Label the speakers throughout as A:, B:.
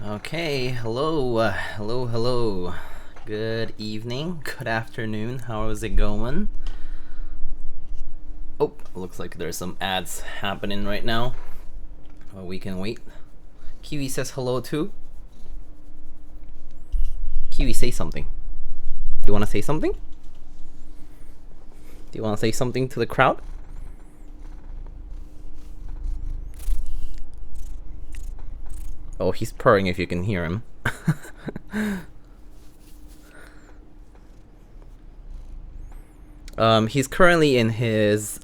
A: Okay, hello. Good evening, good afternoon, how is it going? Oh, looks like there's some ads happening right now. Well, we can wait. Kiwi says hello too. Kiwi, say something. Do you want to say something? Do you want to say something to the crowd? Oh, he's purring if you can hear him. He's currently in his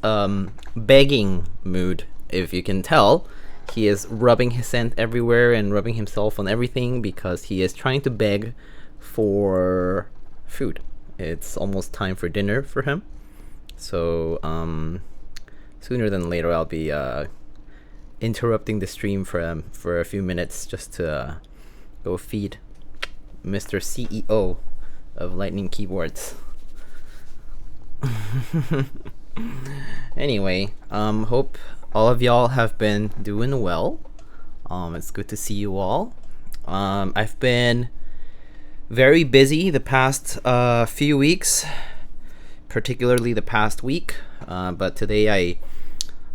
A: begging mood, if you can tell. He is rubbing his scent everywhere and rubbing himself on everything because he is trying to beg for food. It's almost time for dinner for him. So, sooner than later I'll be interrupting the stream for a few minutes just to go feed Mr. CEO of Lightning Keyboards. Anyway, hope all of y'all have been doing well. It's good to see you all. I've been very busy the past few weeks, particularly the past week, but today I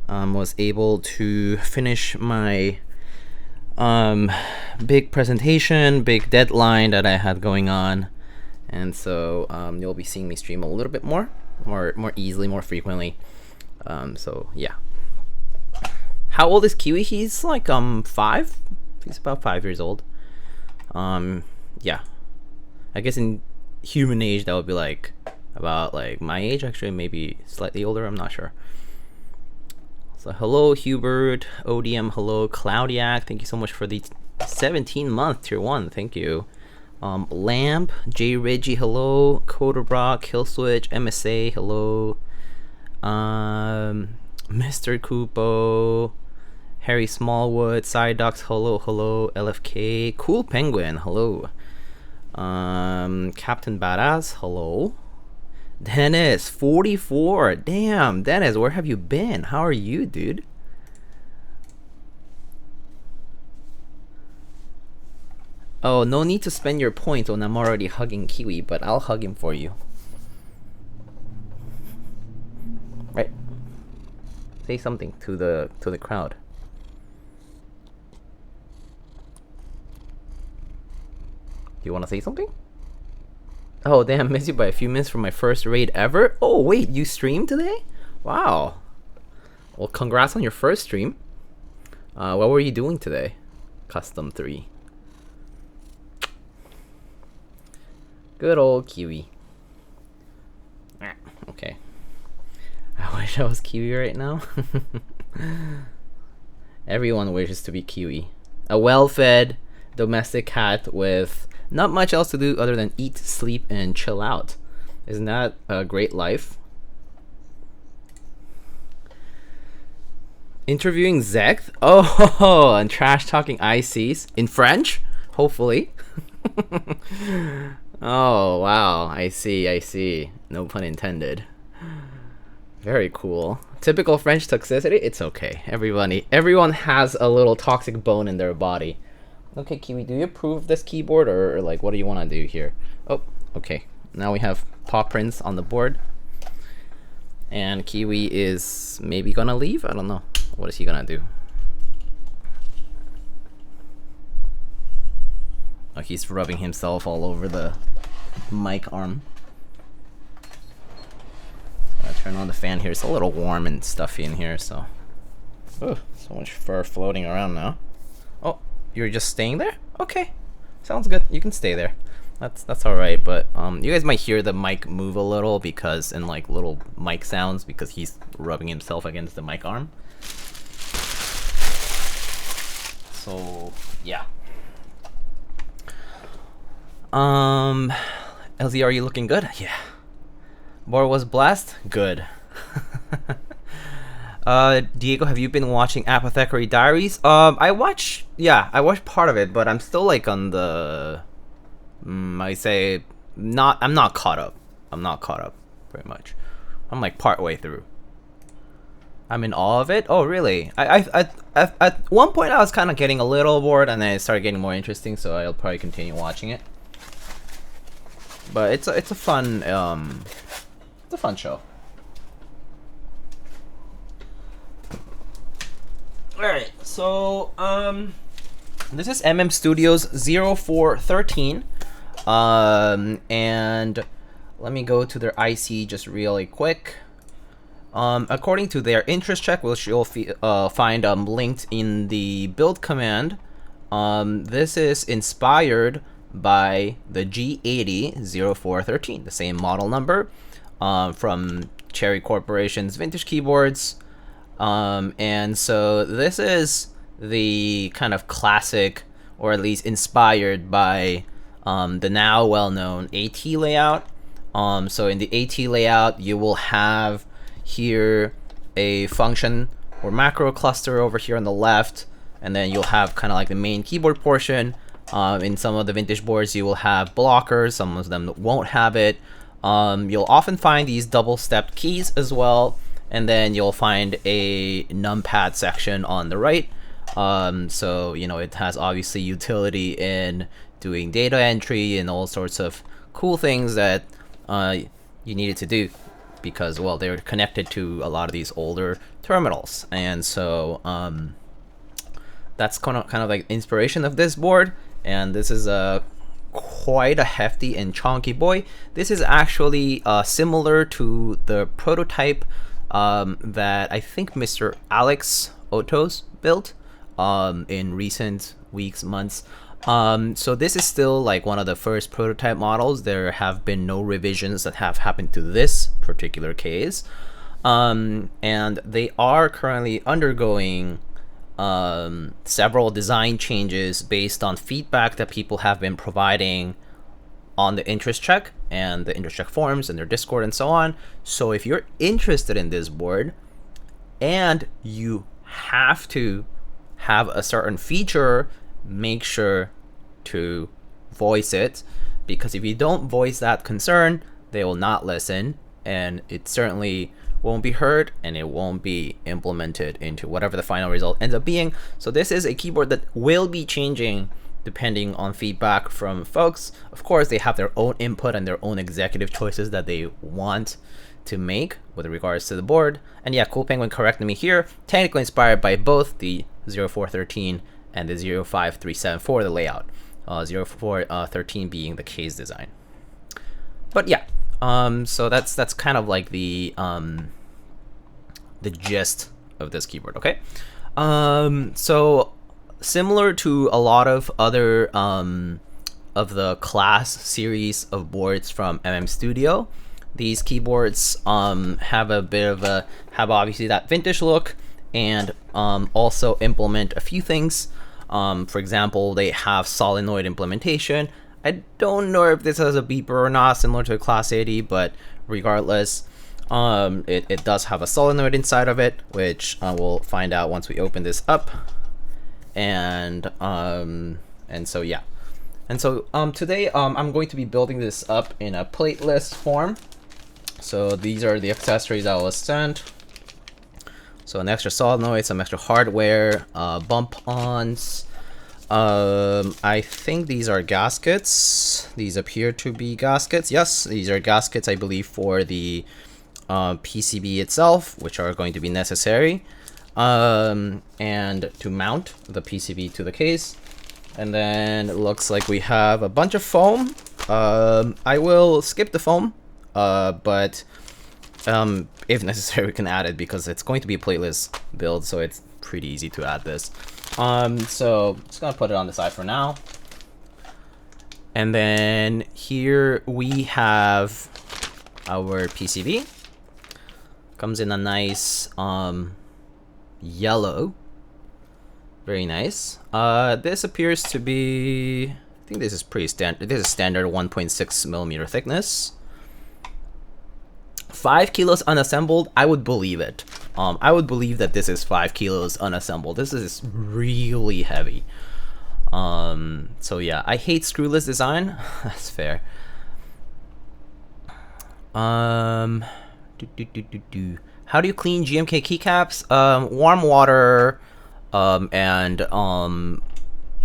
A: was able to finish my big presentation, big deadline that I had going on, and so you'll be seeing me stream a little bit more easily, more frequently. So yeah. How old is Kiwi? He's like 5. He's about 5 years old. Yeah. I guess in human age that would be like about like my age, actually, maybe slightly older, I'm not sure. So hello Hubert, ODM, hello Cloudiac, thank you so much for the 17-month tier 1, thank you. Lamp, J Reggie, hello. Coderbrock, Killswitch, MSA, hello. Mr. Kupo, Harry Smallwood, Psyducks, hello. LFK, Cool Penguin, hello. Captain Badass, hello. Dennis, 44, damn, Dennis, where have you been? How are you, dude? Oh, no need to spend your points when I'm already hugging Kiwi, but I'll hug him for you. Right. Say something to the crowd. Do you want to say something? Oh, damn, missed you by a few minutes from my first raid ever. Oh, wait, you streamed today? Wow. Well, congrats on your first stream. What were you doing today? Custom 3. Good old Kiwi. Okay. I wish I was Kiwi right now. Everyone wishes to be Kiwi. A well-fed domestic cat with not much else to do other than eat, sleep, and chill out. Isn't that a great life? Interviewing Zect? Oh, and trash talking ICs in French? Hopefully. Oh, wow. I see. No pun intended. Very cool. Typical French toxicity? It's okay. Everyone has a little toxic bone in their body. Okay, Kiwi, do you approve of this keyboard, or like, what do you want to do here? Oh, okay. Now we have paw prints on the board. And Kiwi is maybe gonna leave? I don't know. What is he gonna do? Oh, he's rubbing himself all over the mic arm. I'll turn on the fan here. It's a little warm and stuffy in here, so. Oh, so much fur floating around now. Oh, you're just staying there? Okay, sounds good. You can stay there. That's all right. But you guys might hear the mic move a little because in like little mic sounds because he's rubbing himself against the mic arm. So yeah. LZ, are you looking good? Yeah. Bar was blessed? Good. Diego, have you been watching Apothecary Diaries? I watched part of it, but I'm still like on the I'm not caught up. I'm not caught up very much. I'm like part way through. I'm in awe of it. Oh, really? At one point I was kind of getting a little bored, and then it started getting more interesting. So I'll probably continue watching it. But it's a fun show. All right, so this is Studios 0413, and let me go to their IC just really quick. According to their interest check, which you'll find linked in the build command, this is inspired by the G80-0413, the same model number from Cherry Corporation's vintage keyboards. And so this is the kind of classic, or at least inspired by the now well-known AT layout. So in the AT layout, you will have here a function or macro cluster over here on the left, and then you'll have kind of like the main keyboard portion. In some of the vintage boards, you will have blockers. Some of them won't have it. You'll often find these double-stepped keys as well, and then you'll find a numpad section on the right. So you know, it has obviously utility in doing data entry and all sorts of cool things that you needed to do, because, well, they're connected to a lot of these older terminals. And so that's kind of like inspiration of this board. And this is quite a hefty and chunky boy. This is actually similar to the prototype that I think Mr. Alex Otos built in recent weeks, months. So this is still like one of the first prototype models. There have been no revisions that have happened to this particular case. And they are currently undergoing several design changes based on feedback that people have been providing on the interest check and the interest check forums and their Discord and so on. So if you're interested in this board and you have to have a certain feature, make sure to voice it, because if you don't voice that concern, they will not listen, and it certainly won't be heard, and it won't be implemented into whatever the final result ends up being. So this is a keyboard that will be changing depending on feedback from folks. Of course, they have their own input and their own executive choices that they want to make with regards to the board. And yeah, Cool Penguin corrected me here. Technically inspired by both the 0413 and the 05374 for the layout. 0413 being the case design. But yeah, so that's kind of like the gist of this keyboard. Okay, so similar to a lot of other of the class series of boards from Studio, these keyboards have a bit of have obviously that vintage look, and also implement a few things. For example, they have solenoid implementation. I don't know if this has a beeper or not, similar to a Class 80, but regardless, it does have a solenoid inside of it, which we'll find out once we open this up. And so yeah, and so today I'm going to be building this up in a plateless form. So these are the accessories I was sent. So an extra solenoid, some extra hardware, bump-ons. I think these are gaskets. These appear to be gaskets. Yes, these are gaskets, I believe, for the PCB itself, which are going to be necessary. And to mount the PCB to the case. And then it looks like we have a bunch of foam. I will skip the foam, but if necessary, we can add it because it's going to be a plateless build, so it's pretty easy to add this. So just gonna put it on the side for now. And then here we have our PCB. Comes in a nice yellow. Very nice. This appears to be, I think this is pretty standard. This is standard 1.6 millimeter thickness. 5 kilos unassembled, I would believe it. I would believe that this is 5 kilos unassembled. This is really heavy. So yeah, I hate screwless design. That's fair. How do you clean GMK keycaps? Warm water, and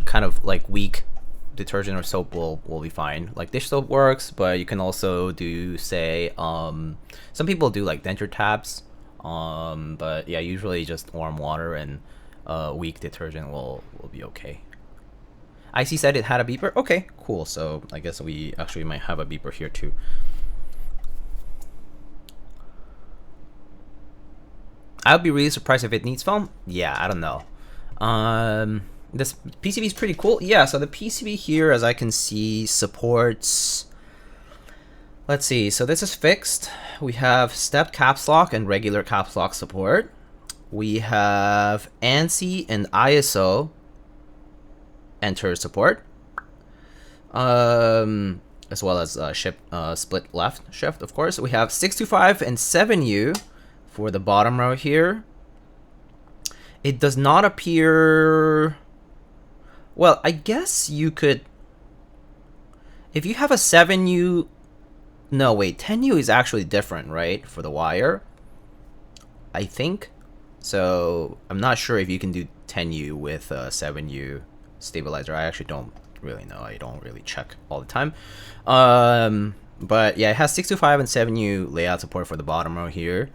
A: kind of like weak detergent or soap will be fine. Like dish soap works, but you can also do, say, some people do like denture tabs. But yeah, usually just warm water and weak detergent will be okay. IC said it had a beeper. Okay, cool. So I guess we actually might have a beeper here too. I would be really surprised if it needs foam. Yeah, I don't know. This PCB is pretty cool. Yeah, so the PCB here, as I can see, supports... Let's see, so this is fixed. We have stepped caps lock and regular caps lock support. We have ANSI and ISO enter support. As well as split left shift, of course. We have 625 and 7U for the bottom row here. It does not appear... Well, I guess you could... If you have a 7U... No, wait, 10U is actually different, right? For the wire, I think. So, I'm not sure if you can do 10U with a 7U stabilizer. I actually don't really know. I don't really check all the time. But yeah, it has 625 and 7U layout support for the bottom row here.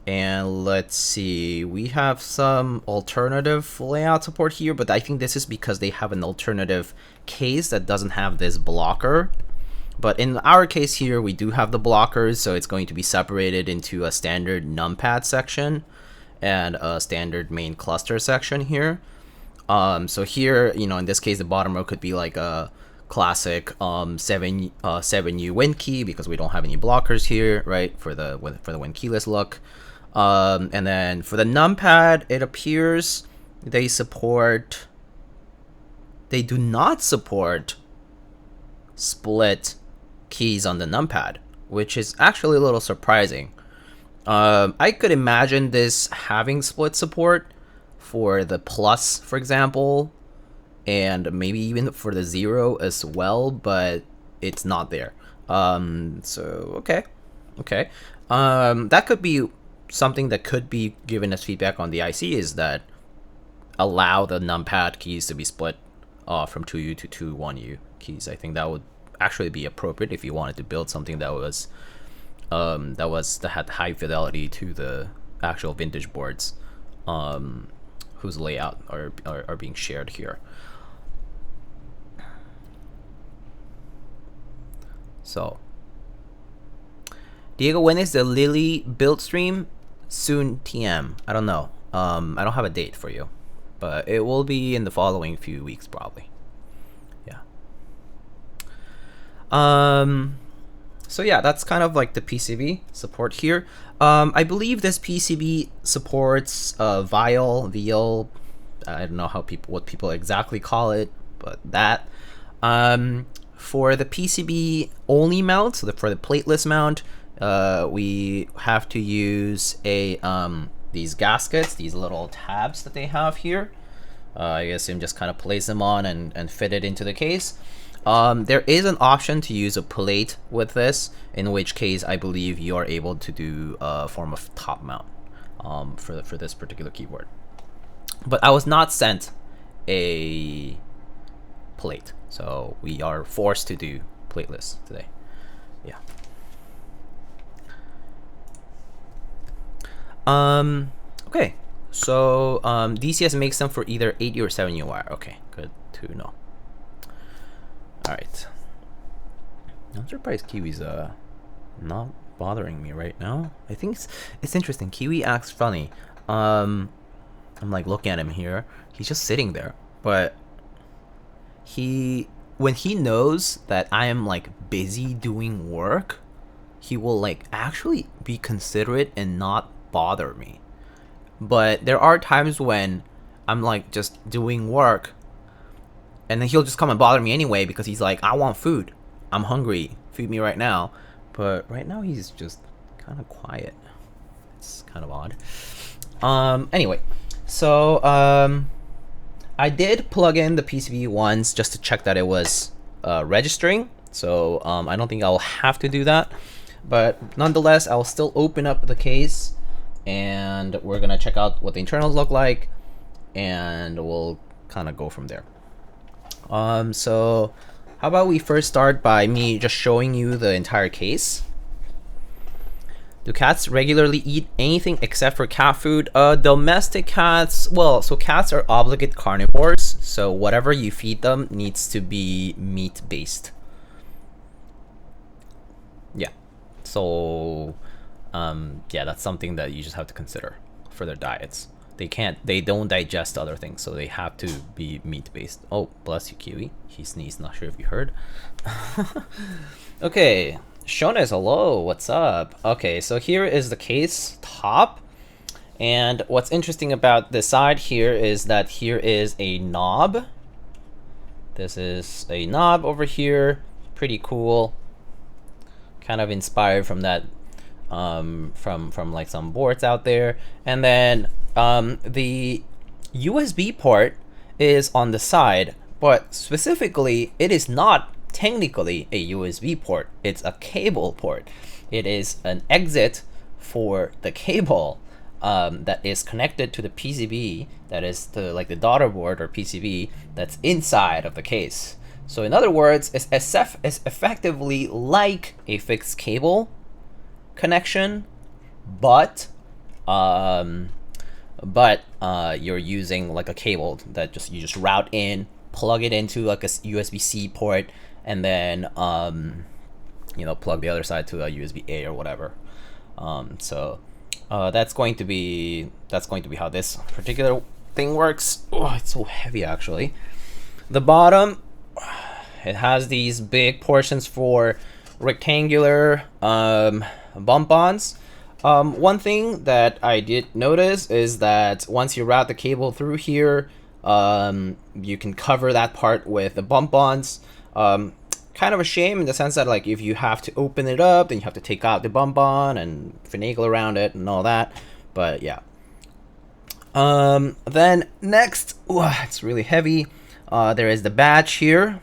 A: And let's see, we have some alternative layout support here, but I think this is because they have an alternative case that doesn't have this blocker. But in our case here, we do have the blockers, so it's going to be separated into a standard numpad section and a standard main cluster section here. So here, you know, in this case, the bottom row could be like a classic 7U Win key, because we don't have any blockers here, right, for the Win keyless look. And then for the numpad, it appears they do not support split keys on the numpad, which is actually a little surprising. I could imagine this having split support for the plus, for example, and maybe even for the 0 as well, but it's not there. So okay. That could be something that could be given as feedback on the IC, is that allow the numpad keys to be split from 2U to 1U keys. I think that would actually be appropriate if you wanted to build something that had high fidelity to the actual vintage boards, whose layout are being shared here. So, Diego, when is the Lily build stream? Soon, TM. I don't know. I don't have a date for you, but it will be in the following few weeks probably. Yeah. So yeah, that's kind of like the PCB support here. I believe this PCB supports VL. I don't know what people exactly call it, but that. For the PCB only mount, so for the plateless mount, we have to use these gaskets, these little tabs that they have here. I guess you just kind of place them on and fit it into the case. There is an option to use a plate with this, in which case I believe you are able to do a form of top mount for this particular keyboard. But I was not sent a plate, so we are forced to do plateless today. Yeah. Okay, so DCS makes them for either 8U or 7U wire. Okay, good to know. All right, I'm surprised Kiwi's not bothering me right now. I think it's interesting. Kiwi acts funny. I'm like looking at him here. He's just sitting there, but when he knows that I am like busy doing work, he will like actually be considerate and not bother me. But there are times when I'm like just doing work, and then he'll just come and bother me anyway, because he's like, I want food, I'm hungry, feed me right now. But right now he's just kind of quiet. It's kind of odd. Anyway, so I did plug in the PCB once just to check that it was registering. So I don't think I'll have to do that. But nonetheless, I'll still open up the case and we're gonna check out what the internals look like, and we'll kind of go from there. So how about we first start by me just showing you the entire case. Do cats regularly eat anything except for cat food? Domestic cats, well, so cats are obligate carnivores, so whatever you feed them needs to be meat-based. Yeah, so yeah, that's something that you just have to consider for their diets. They don't digest other things, so they have to be meat-based. Oh, bless you, Kiwi. He sneezed, not sure if you heard. Okay, Shonas, hello, what's up? Okay, so here is the case top. And what's interesting about this side here is that here is a knob. This is a knob over here, pretty cool. Kind of inspired from that, from like some boards out there. And then the USB port is on the side, but specifically it is not technically a USB port, it's a cable port. It is an exit for the cable that is connected to the PCB, that is the like the daughter board or PCB that's inside of the case. So in other words, it's effectively like a fixed cable connection, but you're using like a cable that you just route in, plug it into like a USB-C port, and then you know, plug the other side to a USB-A or whatever. So that's going to be how this particular thing works. Oh, it's so heavy actually. The bottom, it has these big portions for rectangular bump-ons. One thing that I did notice is that once you route the cable through here, you can cover that part with the bump-ons. Kind of a shame in the sense that like if you have to open it up, then you have to take out the bump-on and finagle around it and all that. But yeah. Then next, it's really heavy. There is the badge here.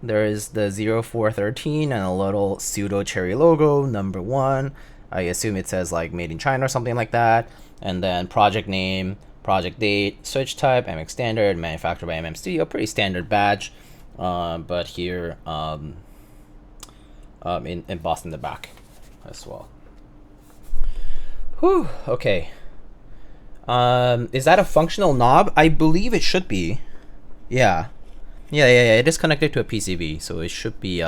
A: There is the 0413 and a little pseudo cherry logo, #1. I assume it says like made in China or something like that. And then project name, project date, switch type, MX standard, manufactured by MM Studio. Pretty standard badge. But here embossed in the back as well. Whew, okay. Is that a functional knob? I believe it should be. Yeah. Yeah, it is connected to a PCB, so it should be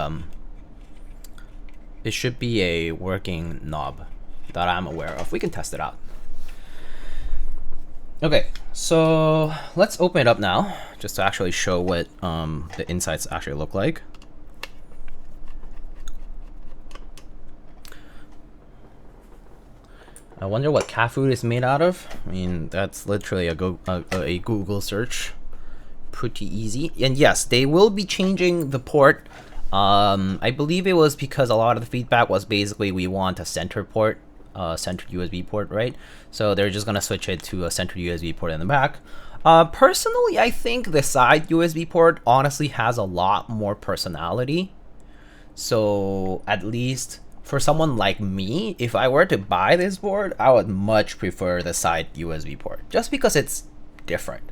A: a working knob that I'm aware of. We can test it out. Okay, so let's open it up now, just to actually show what the insides actually look like. I wonder what cat food is made out of. I mean, that's literally a Google search. Pretty easy. And yes, they will be changing the port. I believe it was because a lot of the feedback was basically we want a center port, centered USB port, right? So they're just gonna switch it to a centered USB port in the back. Personally, I think the side USB port honestly has a lot more personality. So at least for someone like me, if I were to buy this board, I would much prefer the side USB port, just because it's different.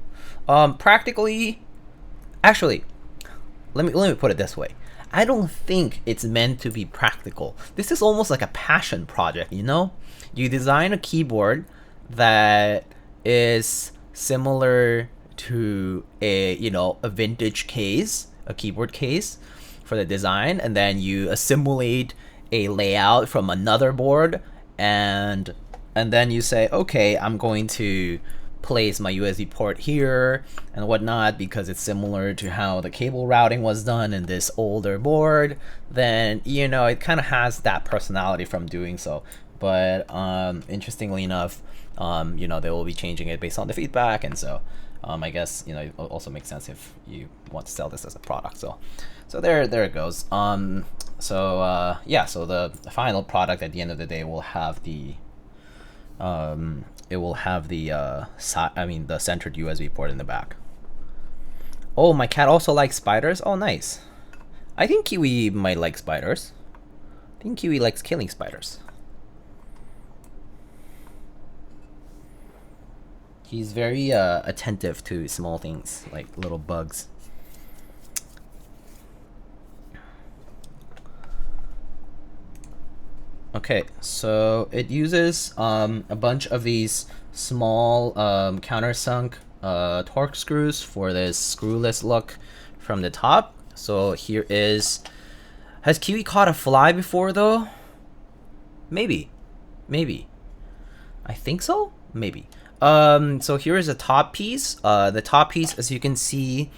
A: Practically, actually, let me put it this way. I don't think it's meant to be practical. This is almost like a passion project, you know? You design a keyboard that is similar to a, you know, a vintage case, a keyboard case for the design, and then you assimilate a layout from another board, and then you say, okay, I'm going to place my USB port here and whatnot because it's similar to how the cable routing was done in this older board. Then, you know, it kind of has that personality from doing so. But interestingly enough, you know, they will be changing it based on the feedback, and so I guess, you know, it also makes sense if you want to sell this as a product. So there it goes. Yeah, so the final product at the end of the day will have the the centered USB port in the back. Oh, my cat also likes spiders. Oh, nice. I think Kiwi might like spiders. think Kiwi likes killing spiders. He's very attentive to small things like little bugs. Okay, so it uses a bunch of these small countersunk torque screws for this screwless look from the top. So here is... Has Kiwi caught a fly before though? Maybe. I think so? Maybe. So here is a top piece. The top piece, as you can see,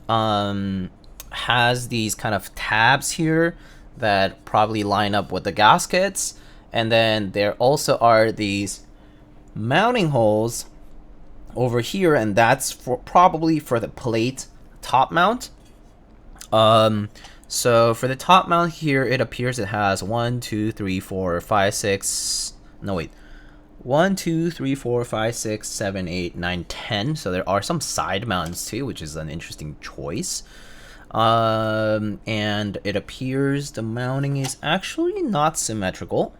A: has these kind of tabs here that probably line up with the gaskets. And then there also are these mounting holes over here, and that's probably for the plate top mount. So for the top mount here, it appears it has 1, 2, 3, 4, 5, 6. No, wait. 1, 2, 3, 4, 5, 6, 7, 8, 9, 10. So there are some side mounts too, which is an interesting choice. And it appears the mounting is actually not symmetrical.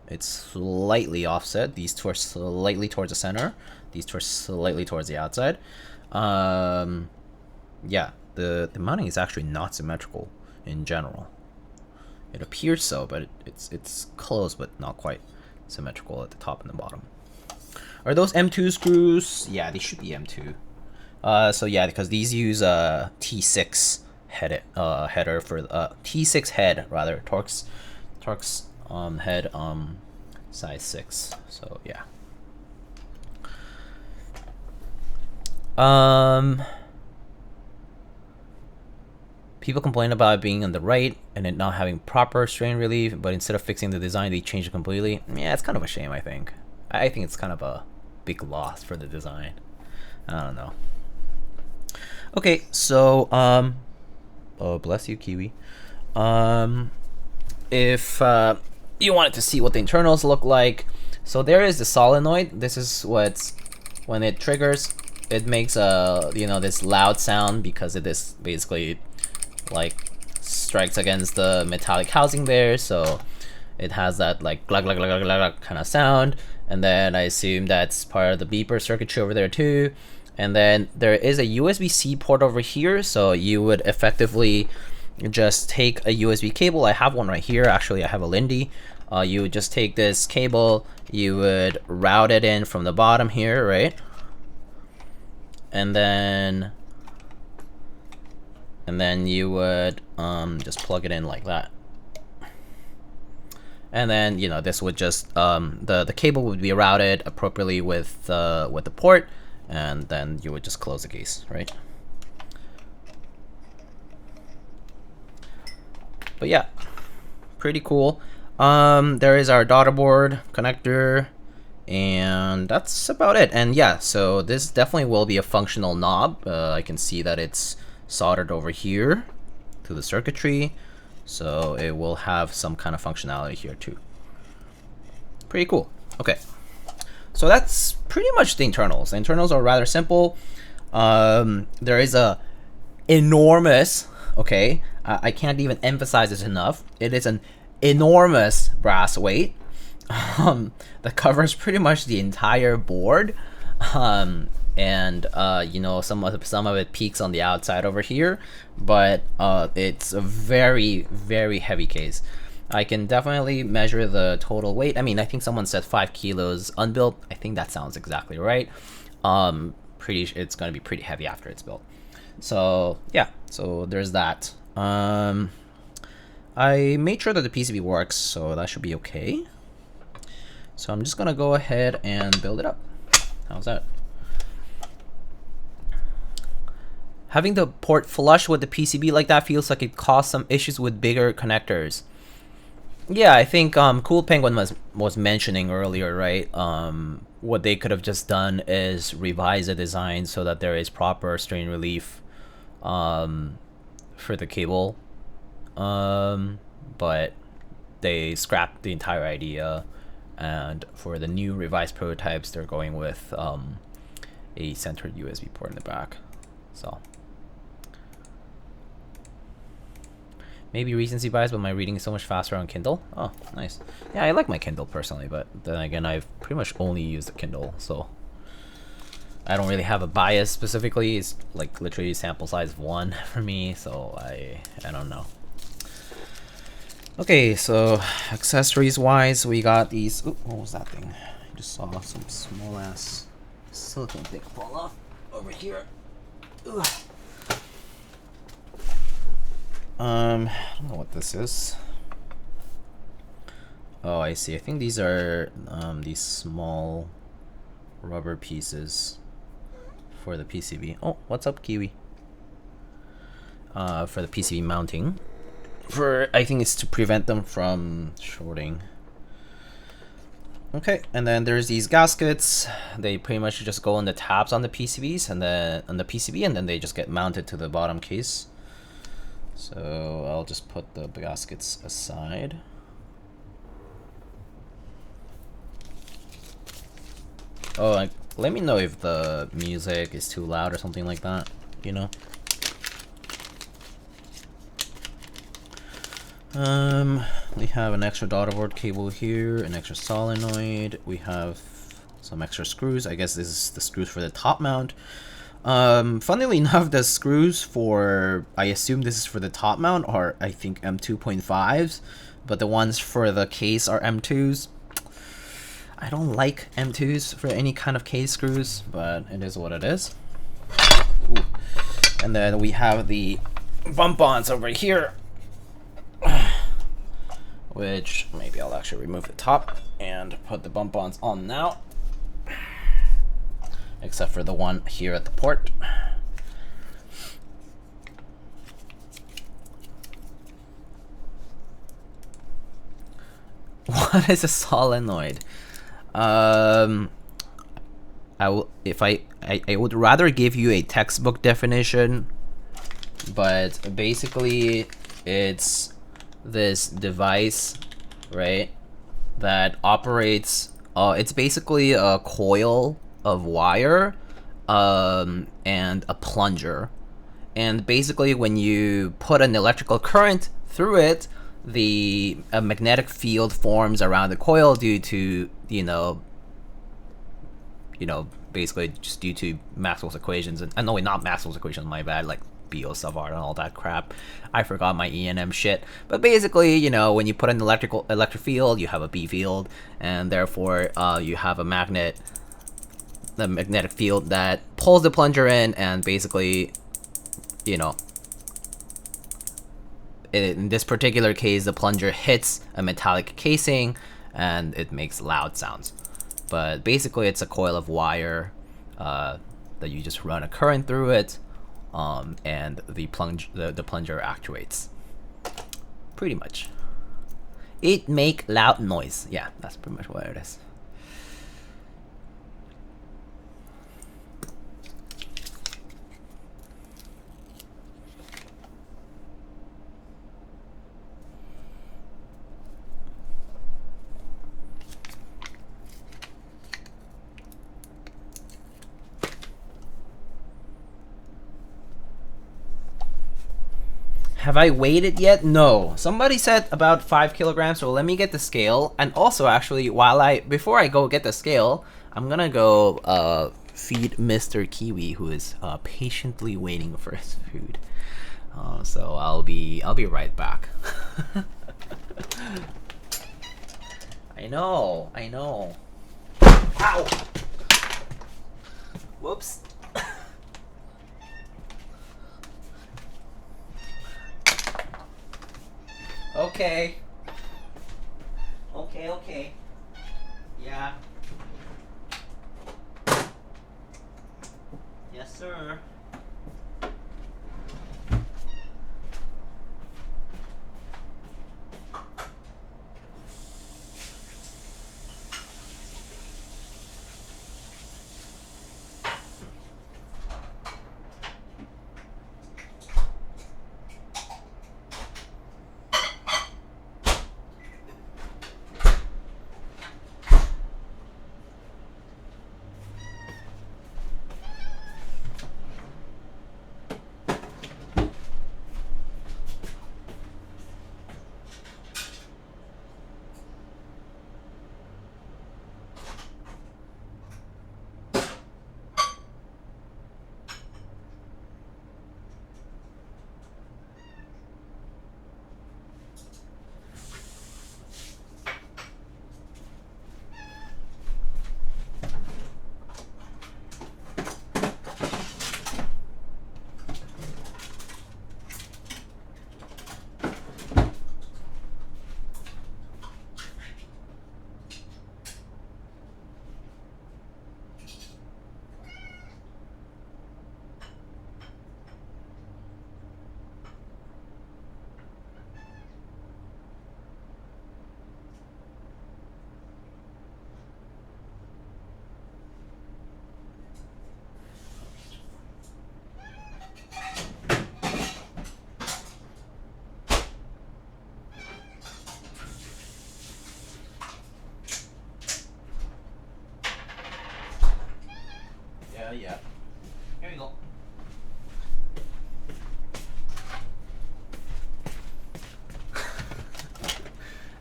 A: It's slightly offset. These two are slightly towards the center. These two are slightly towards the outside. Yeah, the mounting is actually not symmetrical in general. It appears so, but it's close, but not quite symmetrical at the top and the bottom. Are those M2 screws? Yeah, they should be M2. So yeah, because these use a T6 header for T6 head rather, Torx head size 6. So yeah. People complain about it being on the right and it not having proper strain relief, but instead of fixing the design, they changed it completely. Yeah, it's kind of a shame, I think. I think it's kind of a big loss for the design. I don't know. Okay, so, oh, bless you, Kiwi. If you wanted to see what the internals look like, so there is the solenoid. This is what's, when it triggers, it makes a, you know, this loud sound because it is basically like strikes against the metallic housing there, so it has that like glug glug glug glug glug kind of sound. And then I assume that's part of the beeper circuitry over there too. And then there is a USB-C port over here, so you would effectively just take a USB cable. I have one right here, actually I have a Lindy. You would just take this cable, you would route it in from the bottom here, right? And then you would just plug it in like that. And then, you know, this would just the cable would be routed appropriately with the port, and then you would just close the case, right? But yeah, pretty cool. There is our daughter board connector, and that's about it. And yeah, so this definitely will be a functional knob. I can see that it's soldered over here to the circuitry, so it will have some kind of functionality here too. Pretty cool. Okay, so that's pretty much the internals. The internals are rather simple. There is a enormous, okay, I can't even emphasize this enough, it is an enormous brass weight that covers pretty much the entire board. And you know, some of it peaks on the outside over here, but it's a very, very heavy case. I can definitely measure the total weight. I mean, I think someone said 5 kilos unbuilt. I think that sounds exactly right. It's gonna be pretty heavy after it's built. So yeah, so there's that. I made sure that the PCB works, so that should be okay. So I'm just gonna go ahead and build it up. How's that? Having the port flush with the PCB like that feels like it caused some issues with bigger connectors. Yeah, I think Cool Penguin was mentioning earlier, right? What they could have just done is revise the design so that there is proper strain relief for the cable. But they scrapped the entire idea, and for the new revised prototypes, they're going with a centered USB port in the back. So Maybe recency bias, but my reading is so much faster on Kindle. Oh, nice. Yeah, I like my Kindle personally, but then again, I've pretty much only used the Kindle, so I don't really have a bias specifically. It's like literally sample size of 1 for me, so I don't know. Okay, so accessories wise, we got these. Ooh, what was that thing? I just saw some small ass silicone thing fall off over here. Ugh. I don't know what this is. Oh, I see. I think these are these small rubber pieces for the PCB. Oh, what's up, Kiwi? For the PCB mounting. I think it's to prevent them from shorting. Okay, and then there's these gaskets. They pretty much just go on the tabs on the PCBs and then on the PCB, and then they just get mounted to the bottom case. So I'll just put the gaskets aside. Oh, let me know if the music is too loud or something like that, you know? We have an extra daughterboard cable here, an extra solenoid. We have some extra screws. I guess this is the screws for the top mount. Funnily enough, the screws for, I assume this is for the top mount, are I think M2.5s, but the ones for the case are M2s. I don't like M2s for any kind of case screws, but it is what it is. Ooh. And then we have the bump-ons over here, which maybe I'll actually remove the top and put the bump-ons on now, except for the one here at the port. What is a solenoid? I would rather give you a textbook definition, but basically it's this device, right, that operates, it's basically a coil of wire and a plunger, and basically when you put an electrical current through it, a magnetic field forms around the coil due to, you know, basically just due to Maxwell's equations, and no, not Maxwell's equations, my bad, like Biot-Savart and all that crap. I forgot my E&M shit. But basically, you know, when you put an electric field, you have a B field, and therefore you have a magnetic field that pulls the plunger in, and basically, you know, in this particular case, the plunger hits a metallic casing and it makes loud sounds. But basically it's a coil of wire that you just run a current through it, and the plunger actuates. Pretty much. It make loud noise. Yeah, that's pretty much what it is. Have I weighed it yet? No. Somebody said about 5 kilograms, so let me get the scale. And also, actually, before I go get the scale, I'm gonna go feed Mr. Kiwi, who is patiently waiting for his food. So I'll be right back. I know. Ow! Whoops. Okay. Yeah. Yes, sir.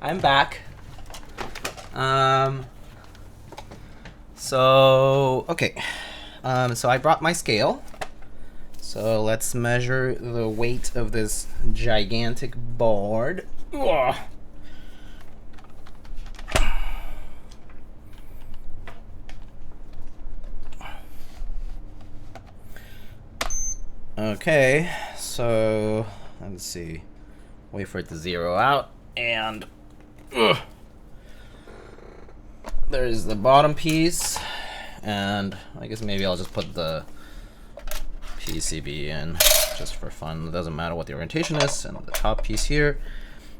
A: I'm back. So okay. So I brought my scale. So let's measure the weight of this gigantic board. Ugh. Okay, so let's see. Wait for it to zero out, and there's the bottom piece, and I guess maybe I'll just put the PCB in just for fun. It doesn't matter what the orientation is, and the top piece here.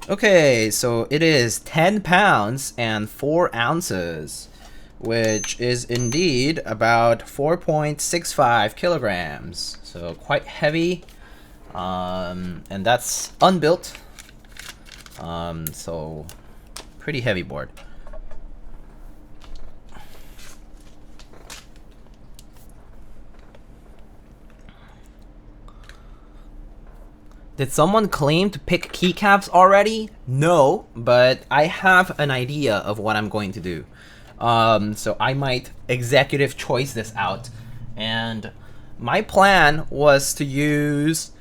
A: Okay, so it is 10 pounds and 4 ounces, which is indeed about 4.65 kilograms. So quite heavy, and that's unbuilt. So pretty heavy board. Did someone claim to pick keycaps already? No, but I have an idea of what I'm going to do. So I might executive choice this out, and my plan was to use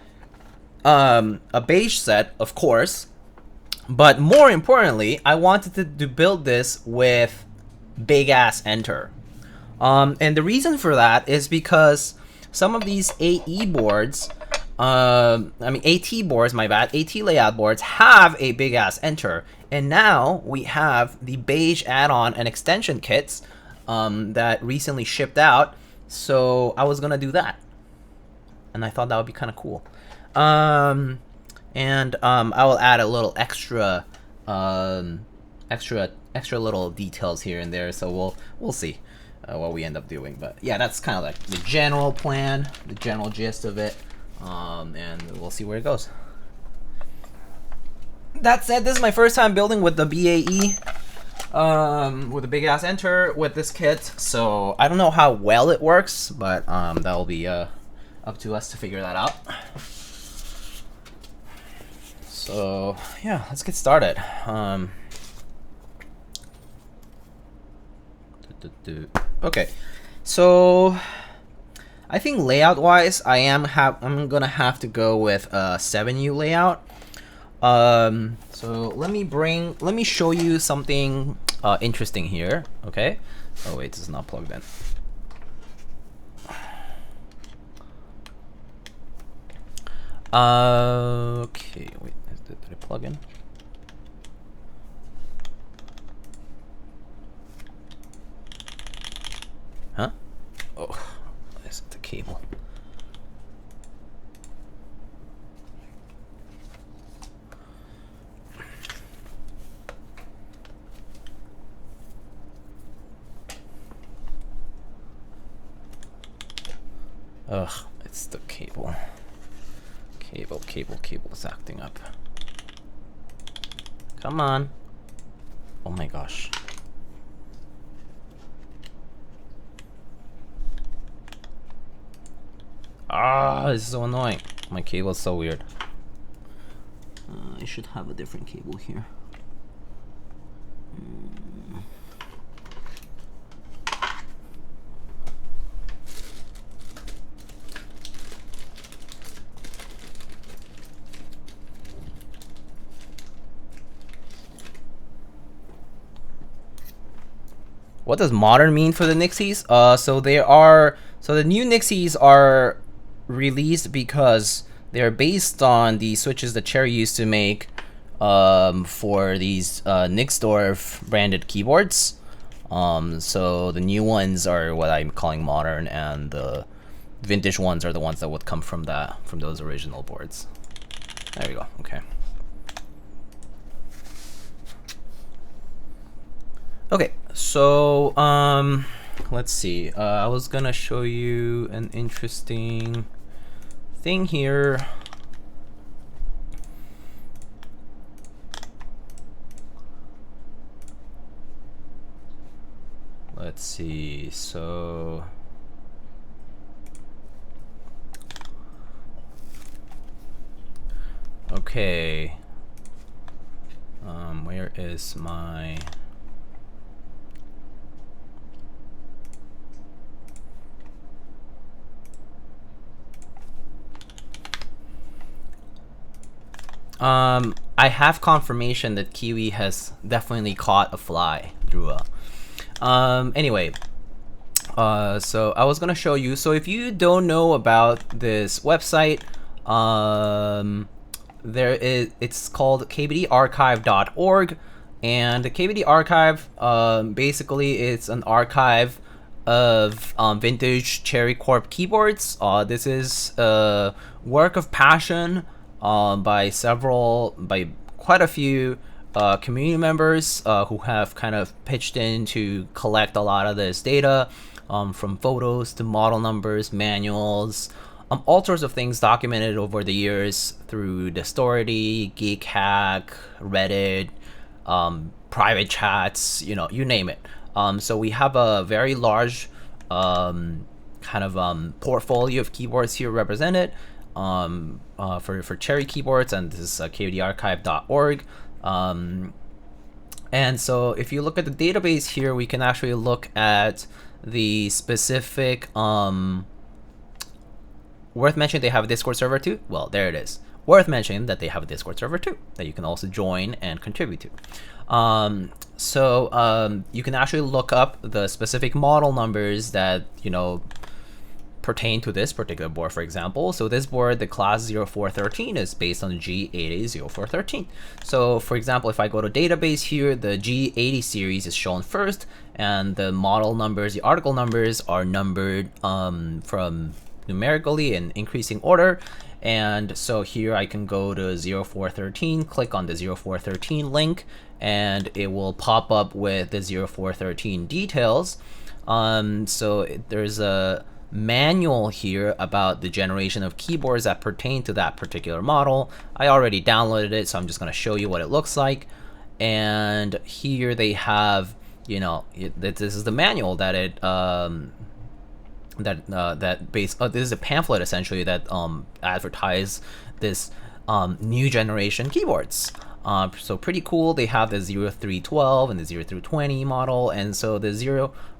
A: a beige set, of course, but more importantly, I wanted to build this with big ass enter. And the reason for that is because some of these AE boards, AT boards, my bad, AT layout boards have a big ass enter. And now we have the beige add-on and extension kits that recently shipped out. So I was gonna do that, and I thought that would be kind of cool. I will add a little extra little details here and there. So we'll see what we end up doing. But yeah, that's kind of like the general plan, the general gist of it, and we'll see where it goes. That said, this is my first time building with the BAE, with a big ass enter with this kit, so I don't know how well it works, but that'll be up to us to figure that out. So yeah, let's get started. Okay, so I think layout wise, I'm gonna have to go with a 7U layout. So let me show you something interesting here. Okay. Oh wait, this is not plugged in. Okay, wait, did I plug in? Huh? Oh, is it the cable? Ugh, it's the cable. Cable is acting up. Come on. Oh my gosh. Ah, this is so annoying. My cable is so weird. I should have a different cable here. What does modern mean for the Nixies? So the new Nixies are released because they're based on the switches that Cherry used to make for these Nixdorf branded keyboards. So the new ones are what I'm calling modern, and the vintage ones are the ones that would come from those original boards. There we go. Okay. Okay, so let's see. I was gonna show you an interesting thing here. Let's see. So okay. Where here is my I have confirmation that Kiwi has definitely caught a fly, Drua. Anyway, so I was gonna show you. So if you don't know about this website, it's called kbdarchive.org, and the KBD archive, basically it's an archive of vintage Cherry Corp keyboards. This is a work of passion by quite a few community members who have kind of pitched in to collect a lot of this data, from photos to model numbers, manuals, all sorts of things documented over the years through the Distority, Geek Hack, Reddit, private chats, you name it. So we have a very large kind of portfolio of keyboards here represented for Cherry keyboards, and this is kbdarchive.org. And so if you look at the database here, we can actually look at the specific worth mentioning they have a Discord server too. Well, there it is. Worth mentioning that they have a Discord server too that you can also join and contribute to. So you can actually look up the specific model numbers that pertain to this particular board, for example. So this board, the class 0413, is based on the G80-0413. So for example, if I go to database here, the G80 series is shown first, and the model numbers, the article numbers, are numbered from numerically in increasing order. And so here I can go to 0413, click on the 0413 link, and it will pop up with the 0413 details. So there's a manual here about the generation of keyboards that pertain to that particular model. I already downloaded it, so I'm just going to show you what it looks like. And here they have, this is the manual that it this is a pamphlet essentially that advertise this new generation keyboards. So pretty cool. They have the 0312 and the 0320 model, and so the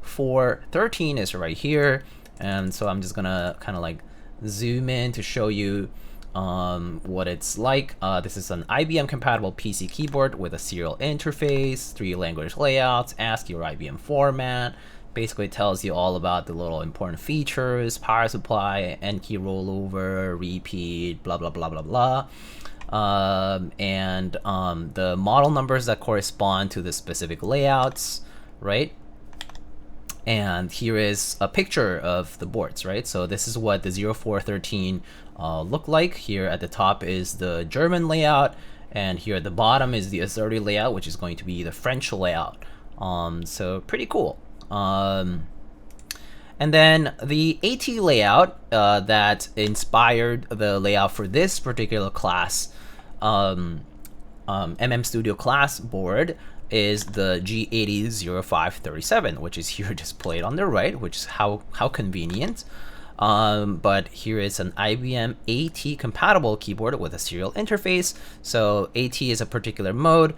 A: 0413 is right here. And so I'm just gonna kind of like zoom in to show you what it's like. This is an IBM compatible PC keyboard with a serial interface, 3 language layouts, ASCII or IBM format. Basically tells you all about the little important features, power supply, N key rollover, repeat, blah blah blah blah blah. And the model numbers that correspond to the specific layouts, right? And here is a picture of the boards, right? So this is what the 0413 look like. Here at the top is the German layout, and here at the bottom is the Azerty layout, which is going to be the French layout. So pretty cool. And then the AT layout that inspired the layout for this particular class, MM Studio class board, is the G80-0537, which is here displayed on the right, which is how convenient. But here is an IBM AT compatible keyboard with a serial interface. So AT is a particular mode,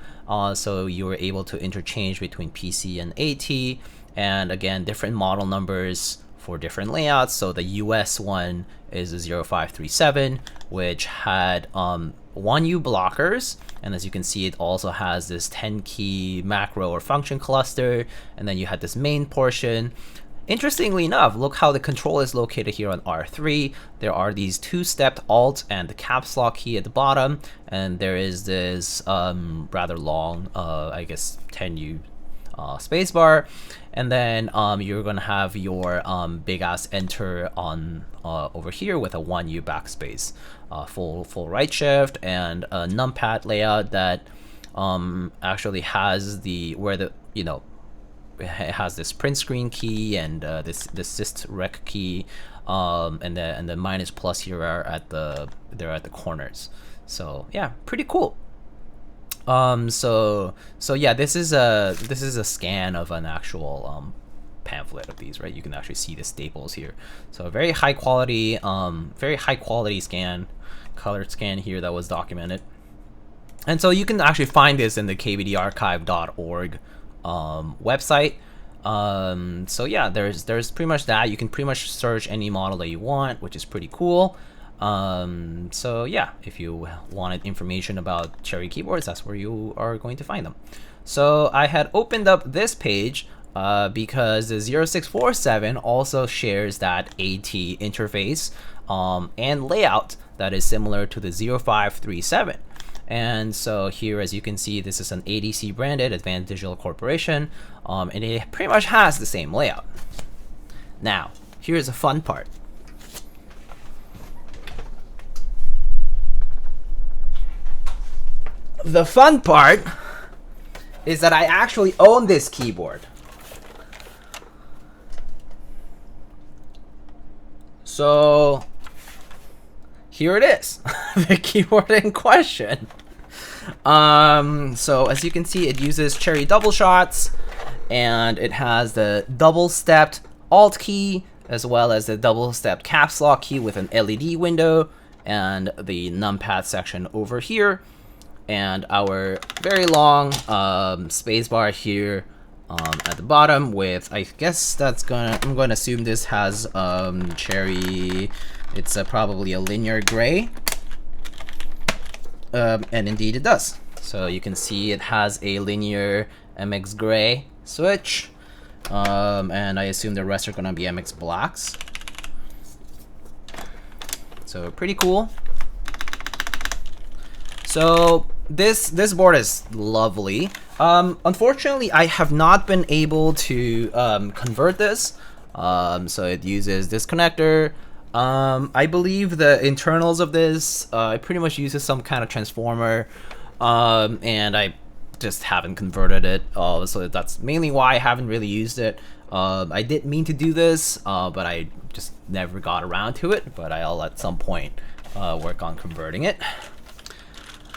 A: so you are able to interchange between PC and AT, and again, different model numbers for different layouts. So the US one is a 0537, which had 1U blockers, and as you can see, it also has this 10 key macro or function cluster, and then you had this main portion. Interestingly enough, look how the control is located here on R3. There are these 2-stepped Alt and the caps lock key at the bottom, and there is this rather long, I guess 10U spacebar, and then you're gonna have your big ass enter on over here with a 1U backspace, full right shift, and a numpad layout that actually has it has this print screen key and this syst rec key, and the minus plus here are at the corners. So yeah, pretty cool. So yeah, this is a scan of an actual pamphlet of these, right? You can actually see the staples here. So a very high quality scan, colored scan here that was documented. And so you can actually find this in the kvdarchive.org website. So yeah, there's pretty much that. You can pretty much search any model that you want, which is pretty cool. So yeah, if you wanted information about Cherry keyboards, that's where you are going to find them. So I had opened up this page because the 0647 also shares that AT interface and layout that is similar to the 0537. And so here, as you can see, this is an ADC branded Advanced Digital Corporation, and it pretty much has the same layout. Now, here's the fun part. The fun part is that I actually own this keyboard. So here it is, the keyboard in question. So as you can see, it uses Cherry double shots, and it has the double-stepped Alt key, as well as the double-stepped caps lock key with an LED window, and the numpad section over here, and our very long spacebar here at the bottom with, I guess I'm gonna assume this has Cherry. It's probably a linear gray, and indeed it does. So you can see it has a linear MX gray switch, and I assume the rest are gonna be MX blacks. So pretty cool. So this board is lovely. Unfortunately, I have not been able to convert this. So it uses this connector. I believe the internals of this, it pretty much uses some kind of transformer, and I just haven't converted it. So that's mainly why I haven't really used it. I did mean to do this, but I just never got around to it. But I'll at some point work on converting it.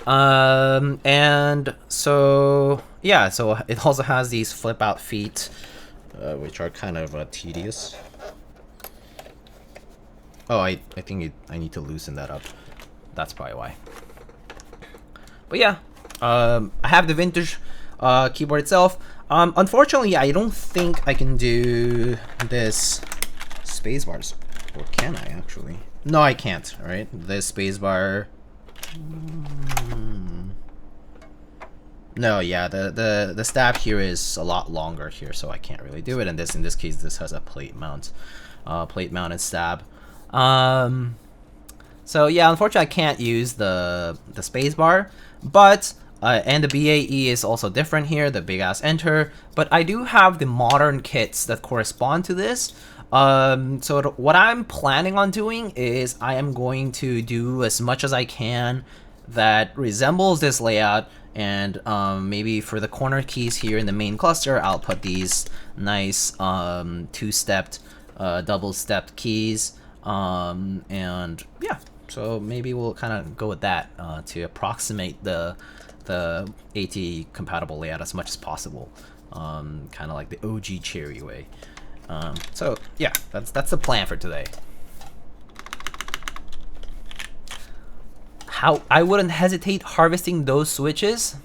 A: And so yeah, so it also has these flip out feet, which are kind of tedious. Oh, I think I need to loosen that up. That's probably why. But yeah, I have the vintage keyboard itself. Unfortunately, I don't think I can do this spacebars. Or can I actually? No, I can't. All right, this spacebar. No, yeah, the stab here is a lot longer here, so I can't really do it. And in this case, this has a plate mounted stab. So yeah, unfortunately, I can't use the spacebar, but and the BAE is also different here, the big ass enter. But I do have the modern kits that correspond to this. So what I'm planning on doing is I am going to do as much as I can that resembles this layout, and maybe for the corner keys here in the main cluster, I'll put these nice two-stepped, double-stepped keys, and yeah, so maybe we'll kind of go with that to approximate the AT compatible layout as much as possible, kind of like the OG Cherry way. So yeah, that's the plan for today. How I wouldn't hesitate harvesting those switches.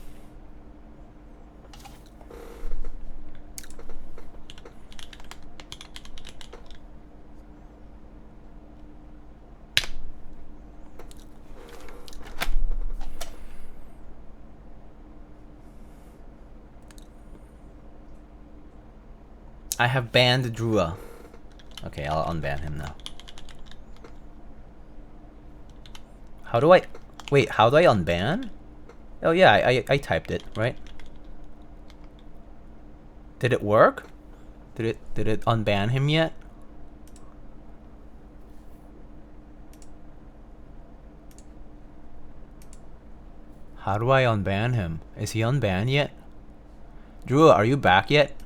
A: I have banned Drua. Okay, I'll unban him now. How do I... Wait, how do I unban? Oh yeah, I typed it, right? Did it work? Did it unban him yet? How do I unban him? Is he unbanned yet? Drew, are you back yet?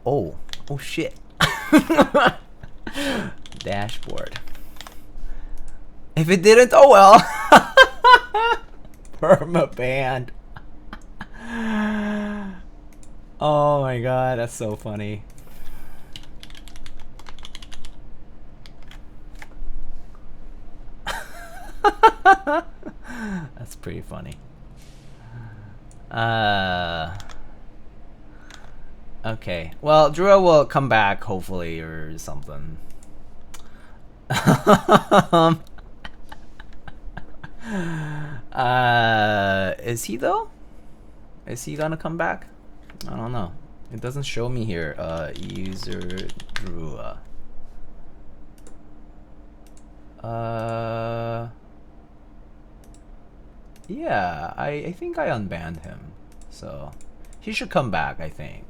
A: Oh shit. Dashboard. If it didn't, oh well. Permabanned. Oh my god, that's so funny. That's pretty funny. Okay. Well, Drew will come back hopefully or something. Is he though? Is he gonna come back? I don't know. It doesn't show me here. User Drew. Yeah, I think I unbanned him, so he should come back. I think.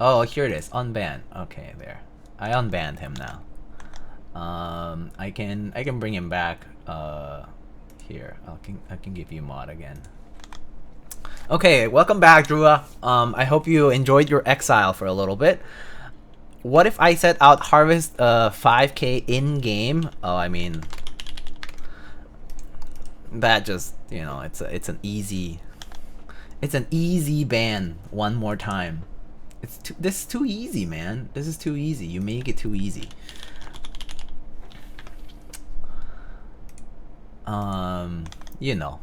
A: Oh, here it is. Unban. Okay, there. I unbanned him now. I can bring him back. Here. I can give you mod again. Okay, welcome back, Drew. I hope you enjoyed your exile for a little bit. What if I set out harvest 5k in game? Oh, I mean, that just, you know, it's an easy ban one more time. This is too easy, man. This is too easy. You make it too easy. You know.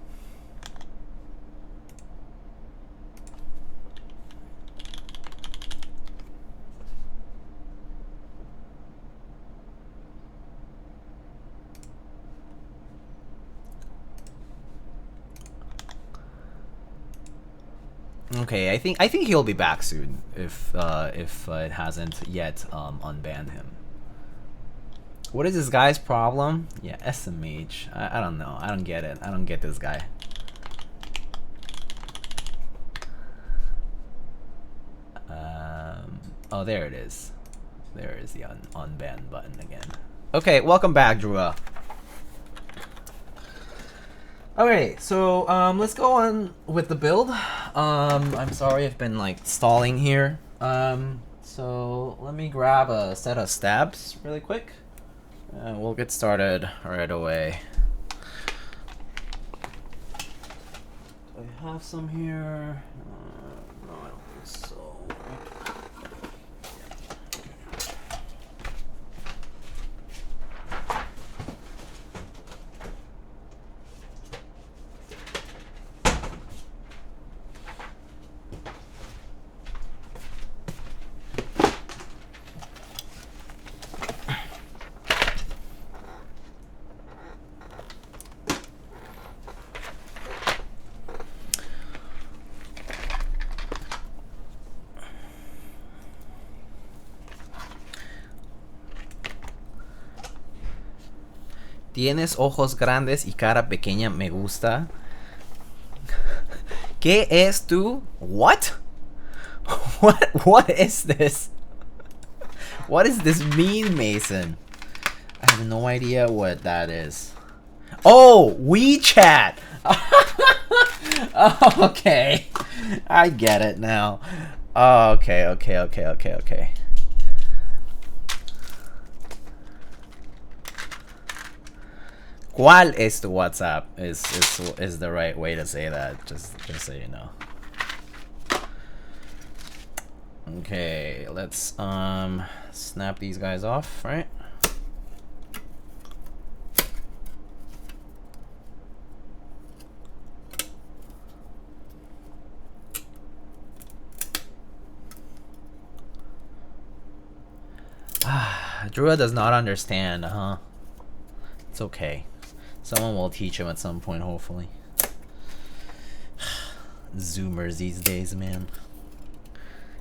A: Okay, I think he'll be back soon if it hasn't yet unbanned him. What is this guy's problem? Yeah, SMH. I don't know. I don't get it. I don't get this guy. Oh, there it is. There is the unban button again. Okay, welcome back, Drew. Okay, so let's go on with the build. I'm sorry I've been like stalling here. So let me grab a set of stabs really quick. We'll get started right away. Do I have some here? No, I don't think so. Tienes ojos grandes y cara pequeña, me gusta. ¿Qué es tu? What? What is this? What does this mean, Mason? I have no idea what that is. Oh, WeChat! Oh, okay. I get it now. Oh, okay. ¿Cuál es tu WhatsApp? Is the right way to say that, just so you know. Okay, let's snap these guys off, right? Drew does not understand, huh? It's okay. Someone will teach him at some point, hopefully. Zoomers these days, man.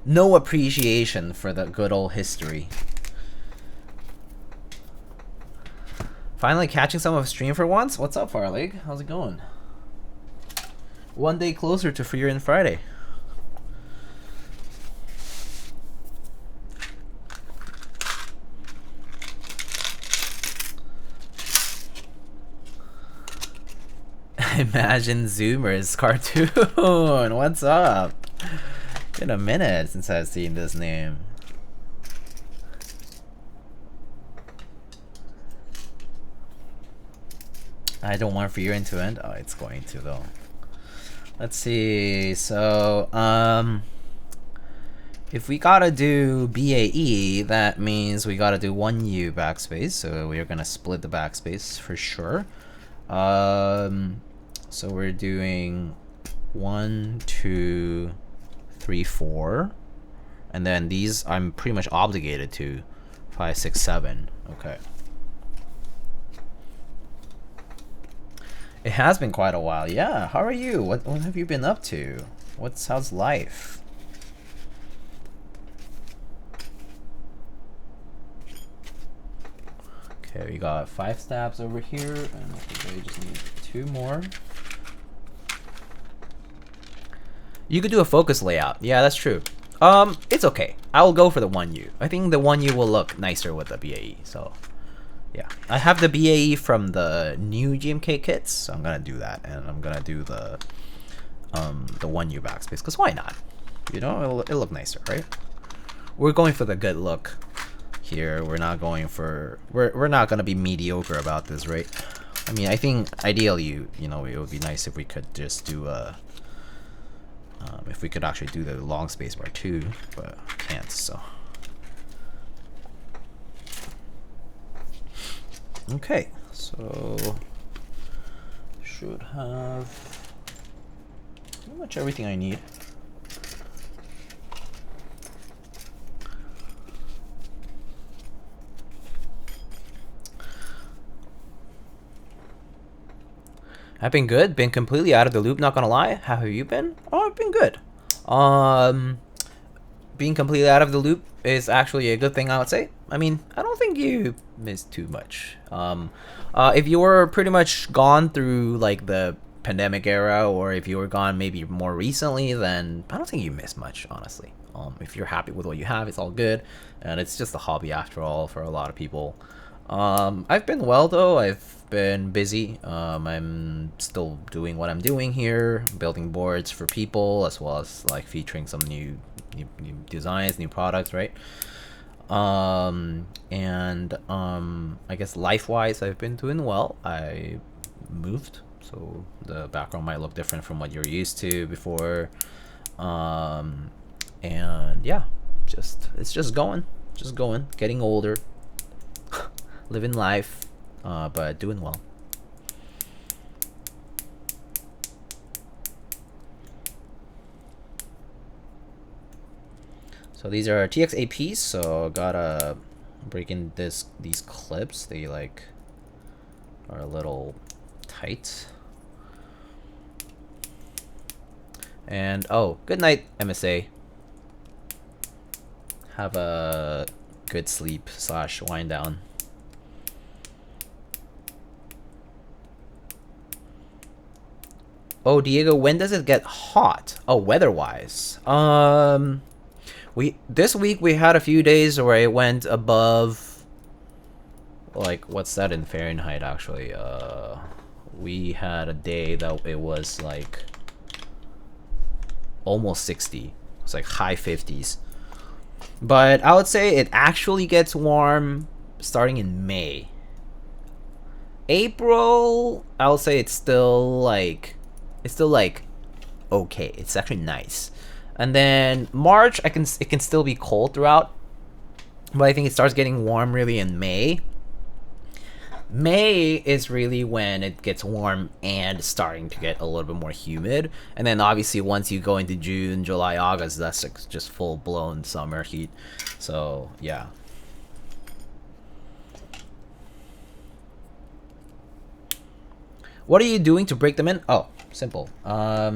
A: No appreciation for the good old history. Finally catching some of a stream for once? What's up, Far League? How's it going? One day closer to Free and Friday. Imagine Zoomers cartoon. What's up? Been a minute since I've seen this name. I don't want for your end to end. Oh, it's going to though. Let's see. So If we gotta do BAE, that means we gotta do 1U backspace, so we're gonna split the backspace for sure. So we're doing 1, 2, 3, 4, and then these I'm pretty much obligated to 5, 6, 7. Okay. It has been quite a while. Yeah. How are you? What have you been up to? How's life? Okay, we got 5 stabs over here, and I think we just need 2 more. You could do a focus layout. Yeah, that's true. It's okay. I'll go for the 1U. I think the 1U will look nicer with the BAE. So, yeah, I have the BAE from the new GMK kits, so I'm gonna do that, and I'm gonna do the 1U backspace. Cause why not? You know, it'll look nicer, right? We're going for the good look here. We're not going for we're not gonna be mediocre about this, right? I mean, I think ideally, you know, it would be nice if we could just do if we could actually do the long spacebar too, but can't. So okay, so should have pretty much everything I need. I've been good. Been completely out of the loop, not gonna lie. How have you been? Oh, I've been good. Being completely out of the loop is actually a good thing, I would say. I mean, I don't think you missed too much. If you were pretty much gone through like the pandemic era, or if you were gone maybe more recently, then I don't think you missed much, honestly. If you're happy with what you have, it's all good, and it's just a hobby after all for a lot of people. I've been well though. I've been busy. I'm still doing what I'm doing here, building boards for people, as well as like featuring some new designs, new products, right? I guess life-wise, I've been doing well. I moved, so the background might look different from what you're used to before. And yeah, it's just going, getting older. Living life, but doing well. So these are TX APs, so gotta break in these clips. They like are a little tight. And oh, good night, MSA. Have a good sleep / wind down. Oh, Diego, when does it get hot? Oh, weather-wise. This week we had a few days where it went above, like, what's that in Fahrenheit actually? We had a day that it was like almost 60. It's like high 50s. But I would say it actually gets warm starting in May. April, I would say it's still like okay. It's actually nice. And then March, it can still be cold throughout, but I think it starts getting warm really in May. May is really when it gets warm and starting to get a little bit more humid. And then obviously once you go into June, July, August, that's like just full-blown summer heat. So yeah. What are you doing to break them in? Oh, simple. Let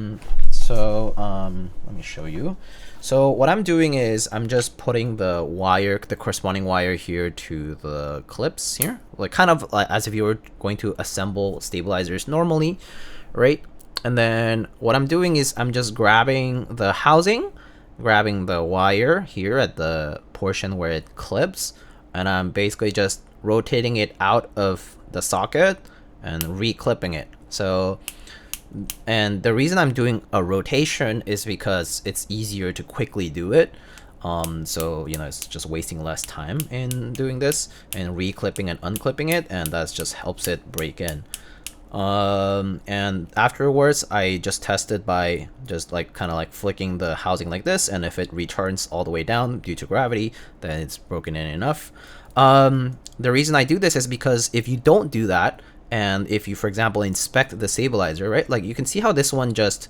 A: me show you. So what I'm doing is I'm just putting the corresponding wire here to the clips here, like kind of like as if you were going to assemble stabilizers normally, right? And then what I'm doing is I'm just grabbing the housing, grabbing the wire here at the portion where it clips, and I'm basically just rotating it out of the socket and re-clipping it. So, and the reason I'm doing a rotation is because it's easier to quickly do it. So, you know, it's just wasting less time in doing this and re-clipping and unclipping it, and that just helps it break in. And afterwards I just tested by just like kind of like flicking the housing like this, and if it returns all the way down due to gravity, then it's broken in enough. The reason I do this is because if you don't do that, and if you, for example, inspect the stabilizer, right, like you can see how this one just,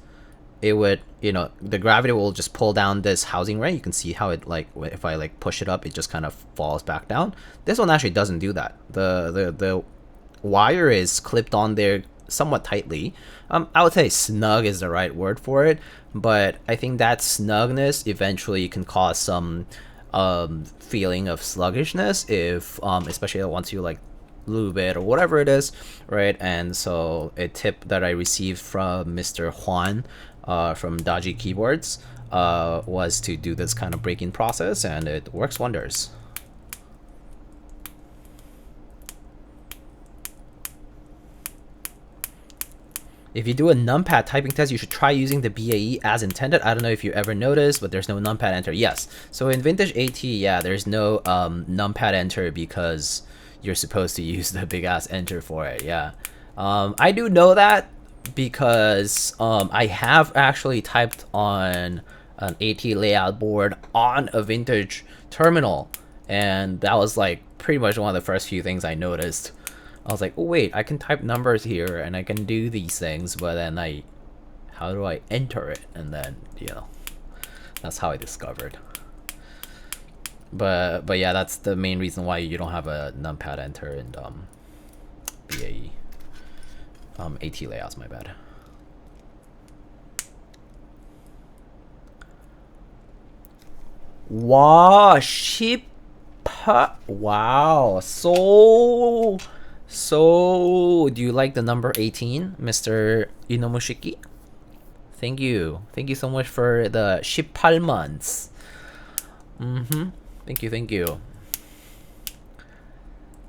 A: it would, you know, the gravity will just pull down this housing, right? You can see how it, like, if I like push it up, it just kind of falls back down. This one actually doesn't do that. The wire is clipped on there somewhat tightly. I would say snug is the right word for it, but I think that snugness eventually can cause some feeling of sluggishness if especially once you like lube it or whatever it is, right? And so a tip that I received from Mr. Juan from Dodgy Keyboards was to do this kind of break-in process, and it works wonders. If you do a numpad typing test, you should try using the BAE as intended. I don't know if you ever noticed, but there's no numpad enter. Yes. So in Vintage AT, yeah, there's no numpad enter because you're supposed to use the big ass enter for it. Yeah. I do know that because I have actually typed on an AT layout board on a Vintage terminal, and that was like pretty much one of the first few things I noticed. I was like, oh wait, I can type numbers here and I can do these things, but then how do I enter it? And then, you know, that's how I discovered. But yeah, that's the main reason why you don't have a numpad enter in BAE. AT layouts, my bad. Wow, ship. Wow, so, do you like the number 18, Mr. Inomushiki? Thank you. Thank you so much for the 18 months. Thank you, thank you.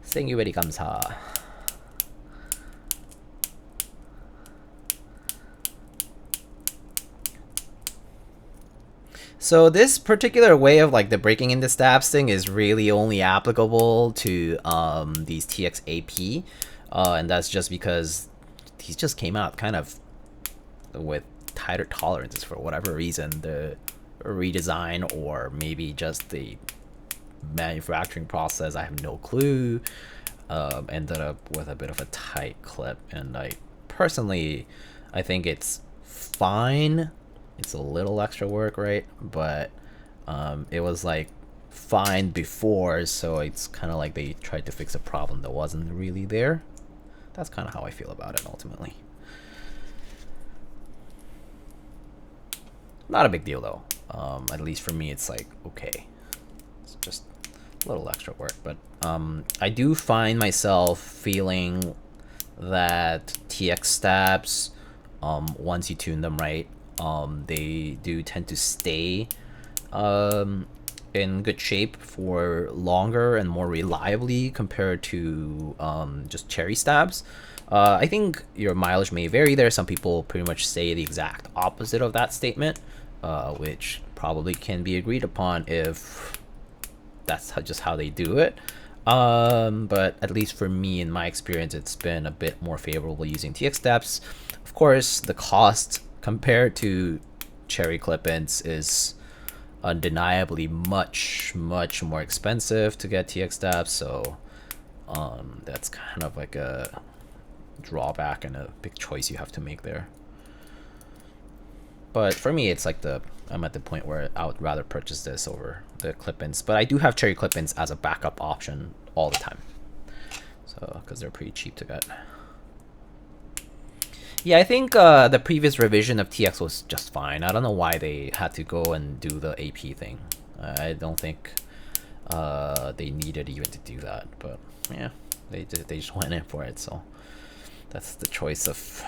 A: Thank you very 감사. So this particular way of like the breaking into stabs thing is really only applicable to these TX AP, and that's just because these just came out kind of with tighter tolerances for whatever reason. The redesign or maybe just the manufacturing process, I have no clue, ended up with a bit of a tight clip, and I personally, I think it's fine. It's a little extra work, right? But it was like fine before, so it's kind of like they tried to fix a problem that wasn't really there. That's kind of how I feel about it ultimately. Not a big deal though. At least for me, it's like, okay, it's just a little extra work. But I do find myself feeling that TX stabs, once you tune them right, they do tend to stay in good shape for longer and more reliably compared to just cherry stabs. I think your mileage may vary there. Some people pretty much say the exact opposite of that statement, which probably can be agreed upon if that's just how they do it. But at least for me, in my experience, it's been a bit more favorable using TX stabs. Of course, the cost compared to cherry clip-ins is undeniably much more expensive to get TX stabs, so that's kind of like a drawback and a big choice you have to make there. But for me, it's like I'm at the point where I would rather purchase this over the clip-ins, but I do have cherry clip-ins as a backup option all the time, so because they're pretty cheap to get. Yeah, I think the previous revision of TX was just fine. I don't know why they had to go and do the AP thing. I don't think they needed even to do that, but yeah, they just went in for it. So that's the choice of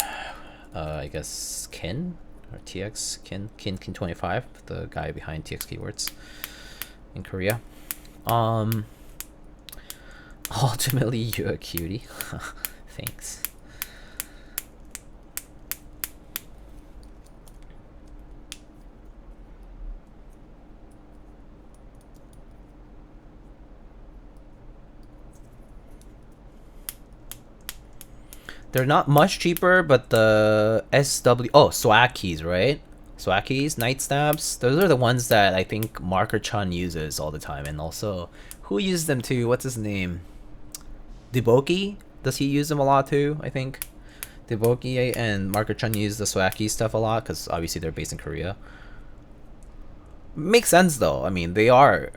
A: I guess Kin or TX Kin 25, the guy behind TX Keywords in Korea. Ultimately, you're a cutie. Thanks. They're not much cheaper, but the swag keys, right? Swag keys, night stabs. Those are the ones that I think Marker Chun uses all the time, and also who uses them too? What's his name? Deboki? Does he use them a lot too? I think Deboki and Marker Chun use the swag key stuff a lot because obviously they're based in Korea. Makes sense though. I mean, they are.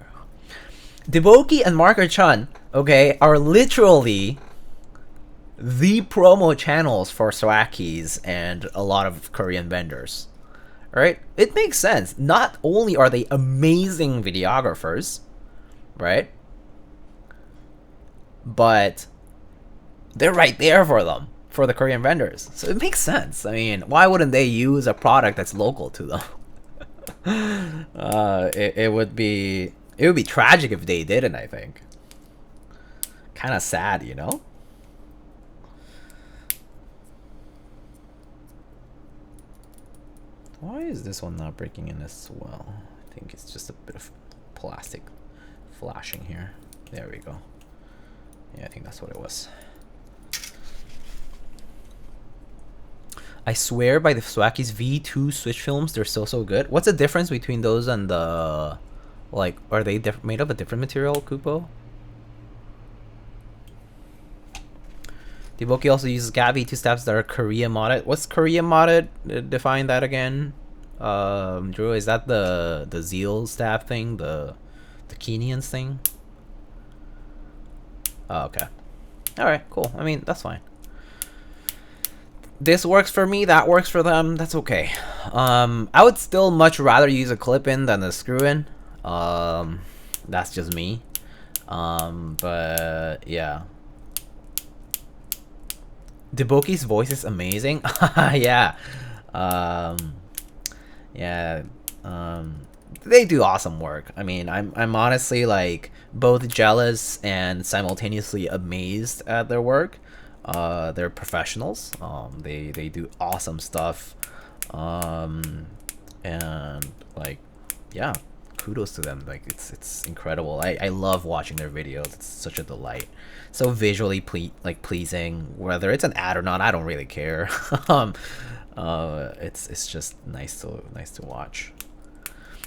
A: Deboki and Marker Chun, okay, are literally the promo channels for swag keys and a lot of Korean vendors. Right? It makes sense. Not only are they amazing videographers, right? But they're right there for them, for the Korean vendors. So it makes sense. I mean, why wouldn't they use a product that's local to them? It would be tragic if they didn't, I think. Kind of sad, you know? Why is this one not breaking in as well? I think it's just a bit of plastic flashing here. There we go. Yeah, I think that's what it was. I swear by the Swaki's V2 switch films, they're so good. What's the difference between those and the... Like, are they made of a different material, Kupo? Deboki also uses GAT V2 stabs that are Korea modded. What's Korea modded? Define that again. Drew, is that the Zeal stab thing? The Kenians thing? Oh, okay. Alright, cool. I mean, that's fine. This works for me, that works for them, that's okay. I would still much rather use a clip-in than a screw-in. That's just me. But yeah. Deboki's voice is amazing. Yeah. Yeah. They do awesome work. I mean, I'm honestly like both jealous and simultaneously amazed at their work. They're professionals. They do awesome stuff. And like, yeah, kudos to them. Like it's incredible. I love watching their videos. It's such a delight. So visually pleasing. Whether it's an ad or not, I don't really care. It's just nice to watch.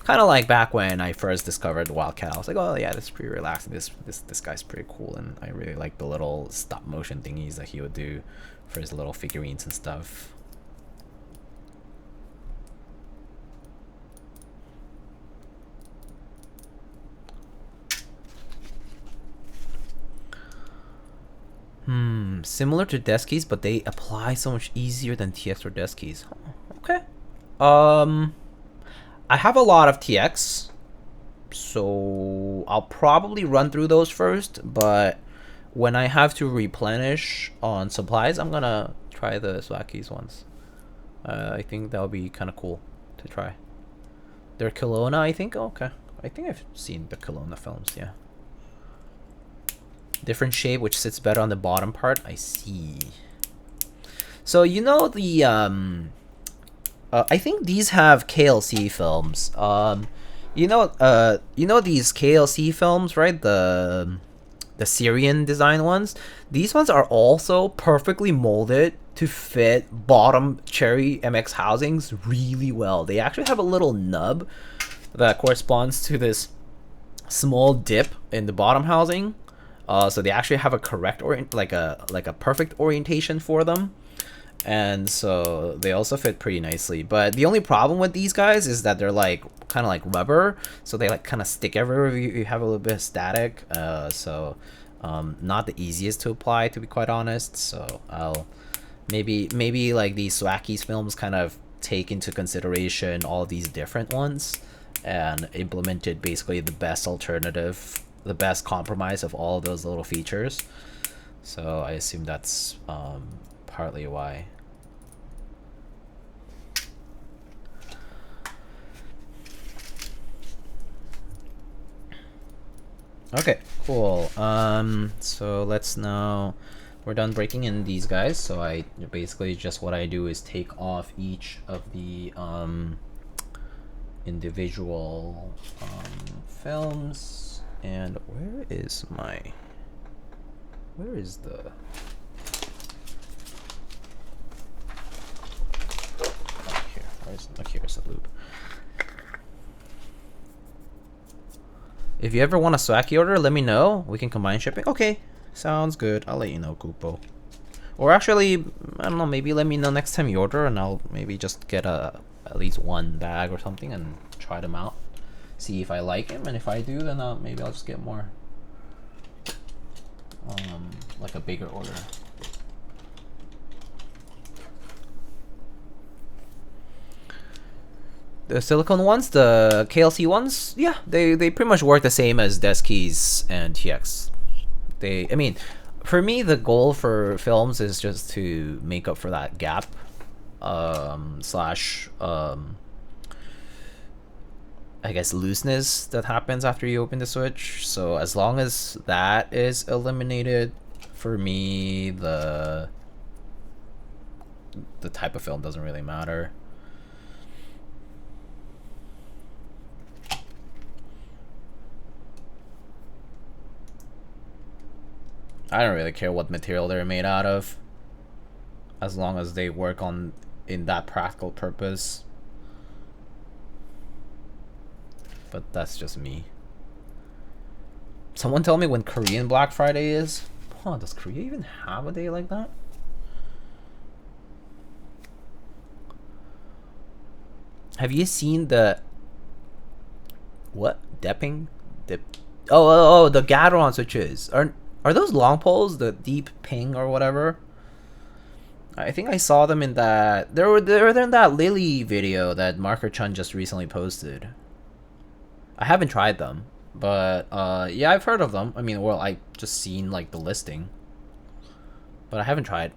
A: Kind of like back when I first discovered Wildcat. I was like, oh yeah, this is pretty relaxing. This guy's pretty cool, and I really like the little stop motion thingies that he would do for his little figurines and stuff. Similar to desk keys, but they apply so much easier than TX or desk keys. Okay. I have a lot of TX, so I'll probably run through those first, but when I have to replenish on supplies, I'm gonna try the swag keys ones. I think that'll be kind of cool to try. They're Kelowna, I think. Oh, okay. I think I've seen the Kelowna films, yeah. Different shape, which sits better on the bottom part. I see. So you know the I think these have KLC films. You know these KLC films, right? The Syrian design ones. These ones are also perfectly molded to fit bottom Cherry MX housings really well. They actually have a little nub that corresponds to this small dip in the bottom housing. So they actually have a correct like a perfect orientation for them, and so they also fit pretty nicely. But the only problem with these guys is that they're like kind of like rubber, so they like kind of stick everywhere. You have a little bit of static, so not the easiest to apply, to be quite honest. So I'll maybe like these Swackies films kind of take into consideration all these different ones and implemented basically the best alternative, the best compromise of all of those little features. So I assume that's partly why. Okay, cool. So let's now, we're done breaking in these guys. So I basically just what I do is take off each of the individual films. And where is the If you ever want a Swaki order, let me know. We can combine shipping. Okay, sounds good. I'll let you know, Kupo. Or actually, I don't know, maybe let me know next time you order and I'll maybe just get at least one bag or something and try them out. See if I like them, and if I do, then maybe I'll just get more. Like a bigger order. The silicone ones, the KLC ones, yeah, they pretty much work the same as desk keys and TX. I mean, for me, the goal for films is just to make up for that gap, slash, I guess, looseness that happens after you open the switch. So as long as that is eliminated, for me, the type of film doesn't really matter. I don't really care what material they're made out of, as long as they work in that practical purpose. But that's just me. Someone tell me when Korean Black Friday is. Huh, does Korea even have a day like that? Have you seen the what? Depping? Oh, the Gateron switches. Are those long poles, the deep ping or whatever? I think I saw them in that. They're in that Lily video that Marker Chun just recently posted. I haven't tried them, but yeah, I've heard of them. I mean, well, I just seen like the listing, but I haven't tried.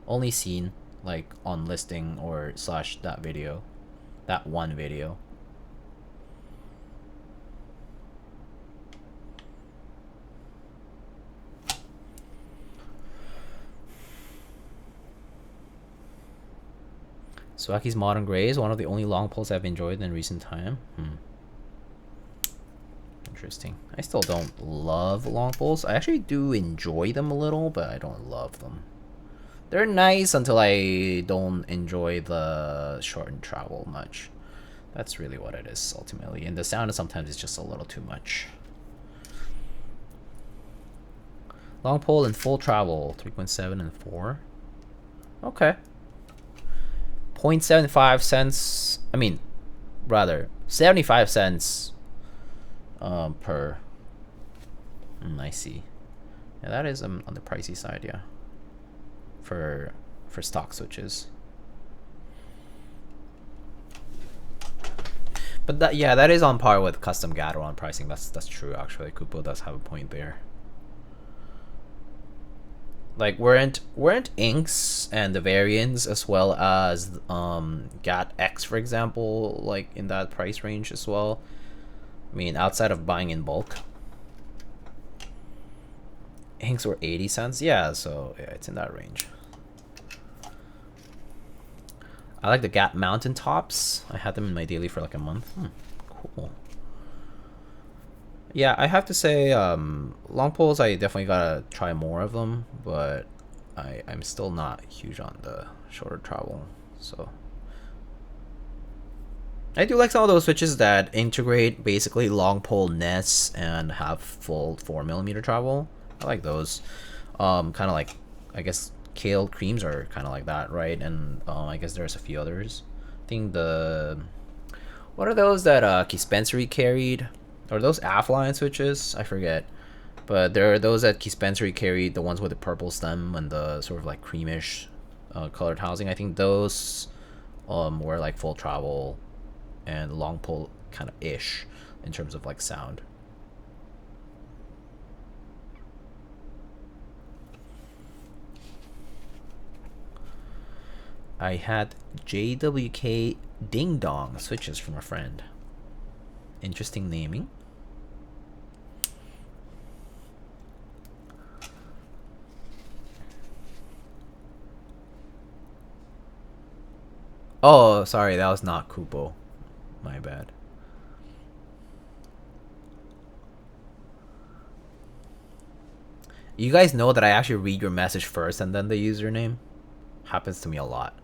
A: Only seen like on listing or slash that video, that one video. Swaki's Modern Grey is one of the only long poles I've enjoyed in recent time. Interesting. I still don't love long poles. I actually do enjoy them a little, but I don't love them. They're nice until I don't enjoy the shortened travel much. That's really what it is ultimately. And the sound sometimes is just a little too much. Long pole and full travel, 3.7 and 4. Okay. 0.75 cents, I mean, rather 75 cents per. I see. Yeah, that is on the pricey side, yeah. For stock switches. But that is on par with custom Gateron pricing. That's true actually. Kupo does have a point there. Like weren't inks and the variants as well as GAT X, for example, like in that price range as well? I mean, outside of buying in bulk. Inks were 80 cents, yeah, so yeah, it's in that range. I like the GAT Mountain Tops. I had them in my daily for like a month. Cool. Yeah, I have to say, long poles, I definitely gotta try more of them, but I'm still not huge on the shorter travel, so. I do like some of those switches that integrate basically long pole nests and have full 4mm travel. I like those. Kind of like, I guess, Kale Creams are kind of like that, right? And I guess there's a few others. I think what are those that Keyspensory carried? Are those Affline switches? I forget. But there are those that Keyspensory carried, the ones with the purple stem and the sort of like creamish colored housing. I think those were like full travel and long pole kind of ish in terms of like sound. I had JWK Ding Dong switches from a friend. Interesting naming. Oh, sorry, that was not Kupo. My bad. You guys know that I actually read your message first and then the username? Happens to me a lot.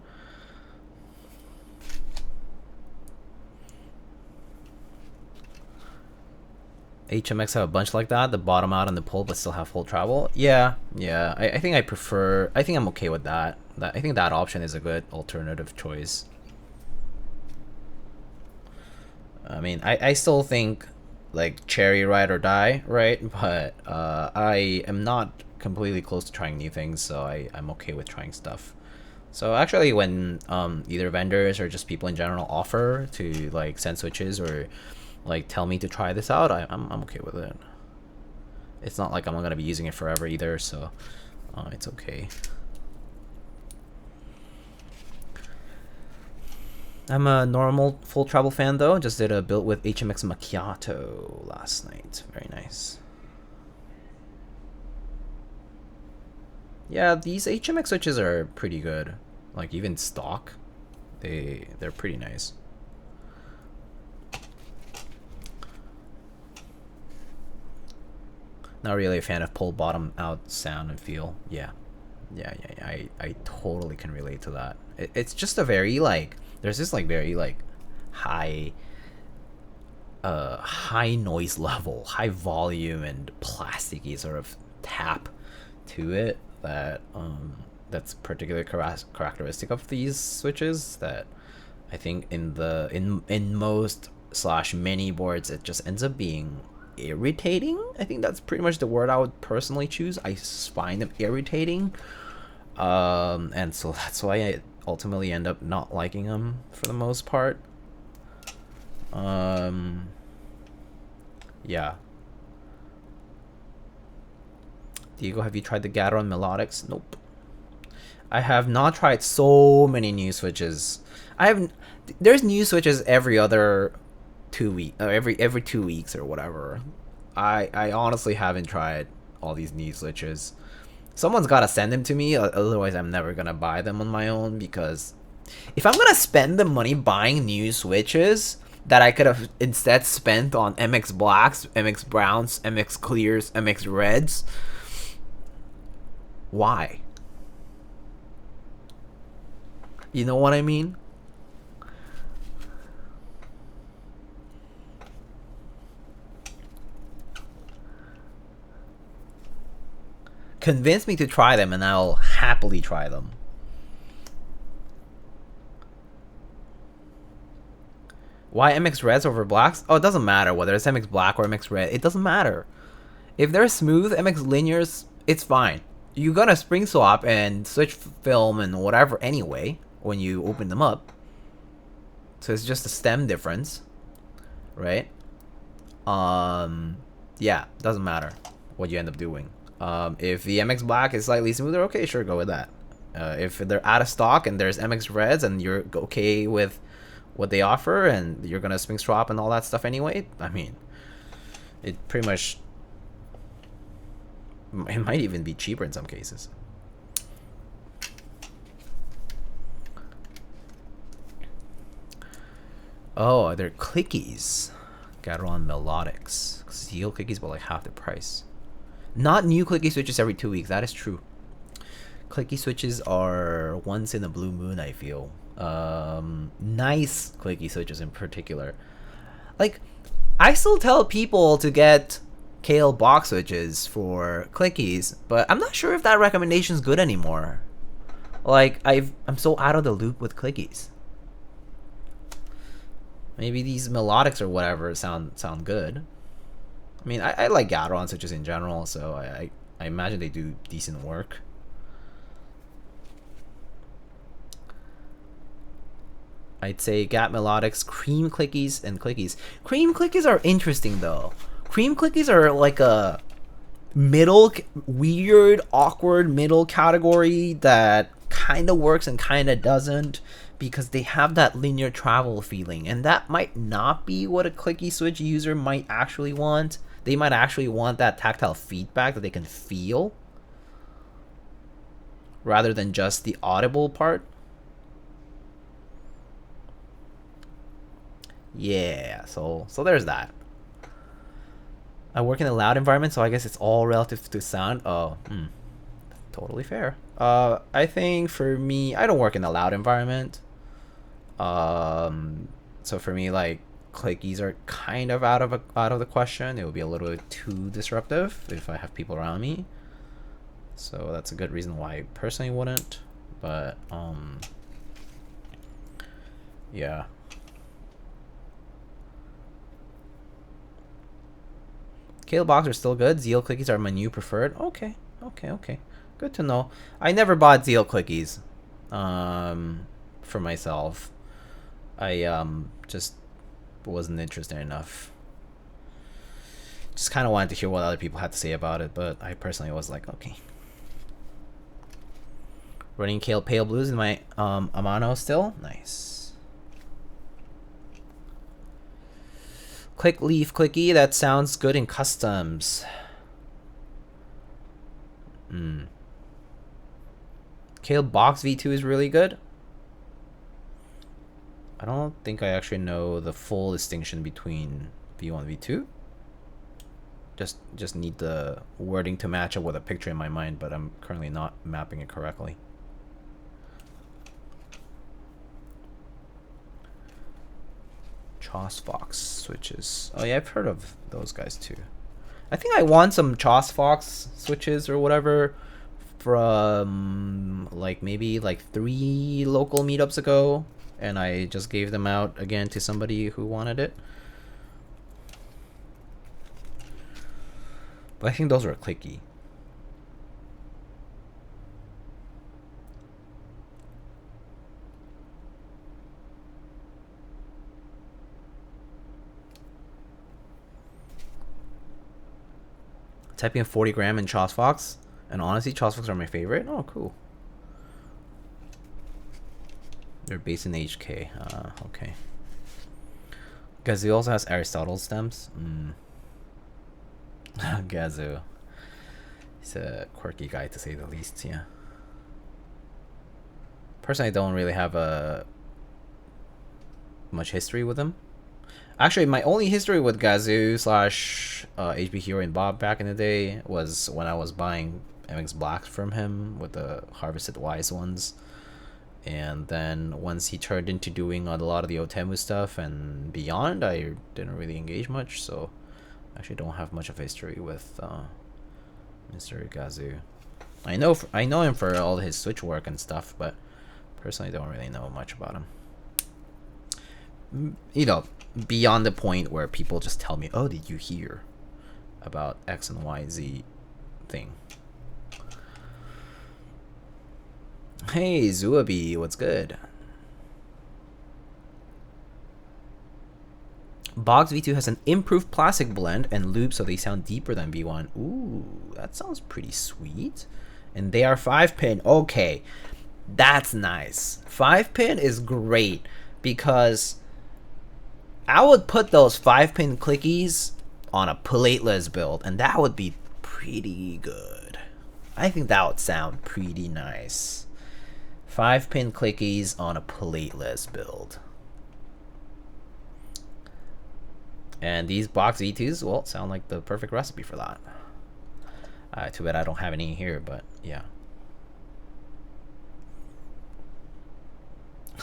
A: HMX have a bunch like that, the bottom out on the pole but still have full travel. Yeah, yeah. I think I prefer. I think I'm okay with that. I think that option is a good alternative choice. I mean, I still think like cherry ride or die, right? But I am not completely close to trying new things, so I'm okay with trying stuff. So actually, when either vendors or just people in general offer to like send switches or like tell me to try this out, I'm okay with it. It's not like I'm not gonna be using it forever either, so it's okay. I'm a normal full travel fan though. Just did a build with HMX Macchiato last night. Very nice. Yeah, these HMX switches are pretty good. Like even stock, they're pretty nice. Not really a fan of pull bottom out sound and feel. Yeah. I totally can relate to that. It's just a very like, there's this like very like high high noise level, high volume and plasticky sort of tap to it that that's particularly characteristic of these switches that I think in most slash many boards it just ends up being irritating. I think that's pretty much the word I would personally choose. I find them irritating, and so that's why I ultimately end up not liking them for the most part. Yeah. Diego, have you tried the Addon Melodics? Nope. I have not tried so many new switches. There's new switches every other 2 week, every 2 weeks or whatever. I honestly haven't tried all these new switches. Someone's gotta send them to me, otherwise I'm never gonna buy them on my own, because if I'm gonna spend the money buying new switches that I could have instead spent on MX Blacks, MX Browns, MX Clears, MX Reds, why? You know what I mean? Convince me to try them and I'll happily try them. Why MX Reds over Blacks? Oh, it doesn't matter whether it's MX Black or MX Red. It doesn't matter. If they're smooth MX Linears, it's fine. You're gonna spring swap and switch film and whatever anyway when you open them up. So it's just a stem difference, right? Yeah, doesn't matter what you end up doing. If the MX Black is slightly smoother, okay, sure, go with that. If they're out of stock and there's MX Reds and you're okay with what they offer and you're gonna spring swap and all that stuff anyway, I mean, it pretty much, it might even be cheaper in some cases. Oh, they're clickies. Addon Melodics. Steel clickies, but like half the price. Not new clicky switches every 2 weeks. That is true. Clicky switches are once in a blue moon, I feel. Nice clicky switches in particular. Like, I still tell people to get KL box switches for clickies, but I'm not sure if that recommendation is good anymore. Like, I'm so out of the loop with clickies. Maybe these melodics or whatever sound good. I mean, I like Addon switches in general, so I imagine they do decent work. I'd say Gap Melodics, Cream Clickies, and Clickies. Cream Clickies are interesting though. Cream Clickies are like a middle, weird, awkward middle category that kind of works and kind of doesn't, because they have that linear travel feeling, and that might not be what a clicky switch user might actually want. They might actually want that tactile feedback that they can feel rather than just the audible part. Yeah, so there's that. I work in a loud environment, so I guess it's all relative to sound. Oh, totally fair. I think for me, I don't work in a loud environment. So for me, like clickies are kind of out of the question. It would be a little bit too disruptive if I have people around me. So that's a good reason why I personally wouldn't. But yeah. Kale box are still good. Zeal clickies are my new preferred. Okay. Good to know. I never bought Zeal clickies for myself. I just wasn't interested enough. Just kind of wanted to hear what other people had to say about it, but I personally was like, okay. Running Kale Pale Blues in my Amano still. Nice. Click Leaf Clicky. That sounds good in customs. Kale Box V2 is really good. I don't think I actually know the full distinction between V1 and V2. Just need the wording to match up with a picture in my mind, but I'm currently not mapping it correctly. Choss Fox switches. Oh yeah, I've heard of those guys too. I think I won some Choss Fox switches or whatever from like maybe like 3 local meetups ago, and I just gave them out again to somebody who wanted it. But I think those were clicky. Typing in 40 gram in Choss Fox, and honestly, Choss Fox are my favorite. Oh, cool. They're based in HK. Okay. Gazoo also has Aristotle stems. Gazoo. He's a quirky guy to say the least, yeah. Personally, I don't really have much history with him. Actually, my only history with Gazoo slash HB Hero and Bob back in the day was when I was buying MX Blacks from him with the Harvested Wise ones. And then once he turned into doing a lot of the Otemu stuff and beyond, I didn't really engage much. So I actually don't have much of history with Mr. Gazoo. I know him for all his Switch work and stuff, but personally don't really know much about him. You know, beyond the point where people just tell me, oh, did you hear about X and Y Z thing? Hey, Zuabi, what's good? Box V2 has an improved plastic blend and lube, so they sound deeper than V1. Ooh, that sounds pretty sweet. And they are 5-pin. Okay, that's nice. 5-pin is great because I would put those 5-pin clickies on a plateless build, and that would be pretty good. I think that would sound pretty nice. 5-pin clickies on a plateless build. And these box V2s, well, sound like the perfect recipe for that. Too bad I don't have any here, but yeah.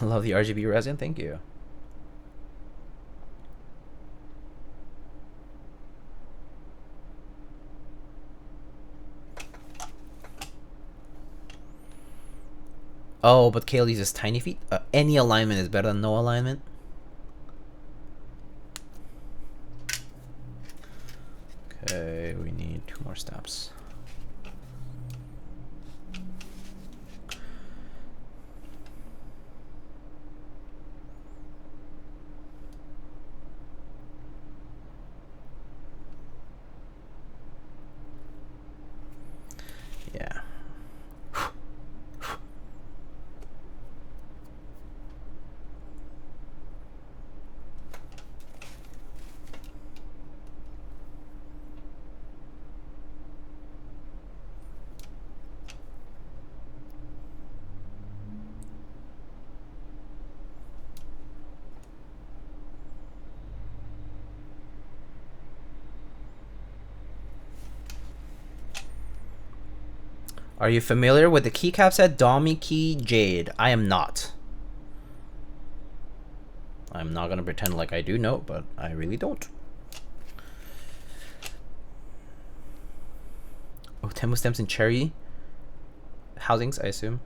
A: I love the RGB resin, thank you. Oh, but Kale uses tiny feet. Any alignment is better than no alignment. Okay, we need 2 more steps. Yeah. Are you familiar with the keycap set Domi Key Jade? I am not. I'm not gonna pretend like I do know, but I really don't. Oh, Temu stems and cherry housings, I assume.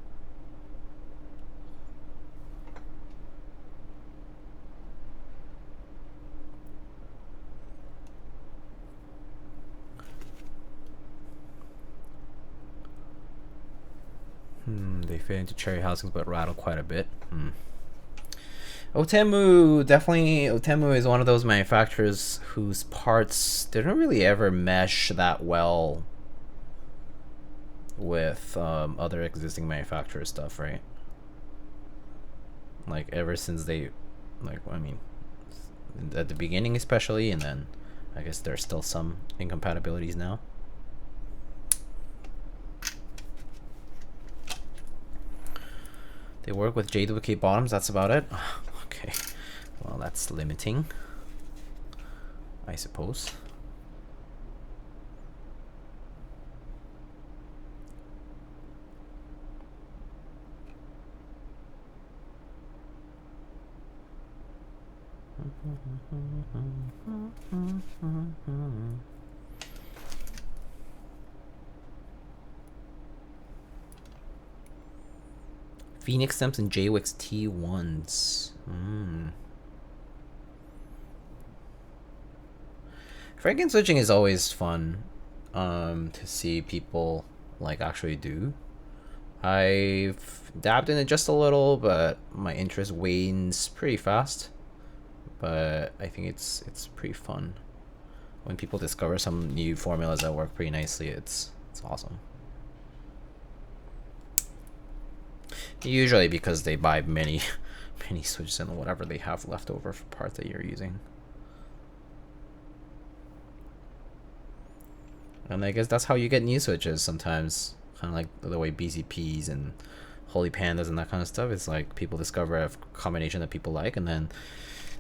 A: They fit into cherry housings but rattle quite a bit. Otemu, definitely, Otemu is one of those manufacturers whose parts didn't really ever mesh that well with other existing manufacturer stuff, right? Like ever since they, like, I mean, at the beginning especially, and then I guess there's still some incompatibilities now. They work with JWK bottoms, that's about it. Okay, well that's limiting, I suppose. Phoenix stems and JWix T1s. Franken switching is always fun to see people like actually do. I've dabbed in it just a little, but my interest wanes pretty fast. But I think it's pretty fun when people discover some new formulas that work pretty nicely. It's awesome. Usually because they buy many switches and whatever they have left over for parts that you're using. And I guess that's how you get new switches sometimes. Kind of like the way BCPs and Holy Pandas and that kind of stuff. It's like people discover a combination that people like, and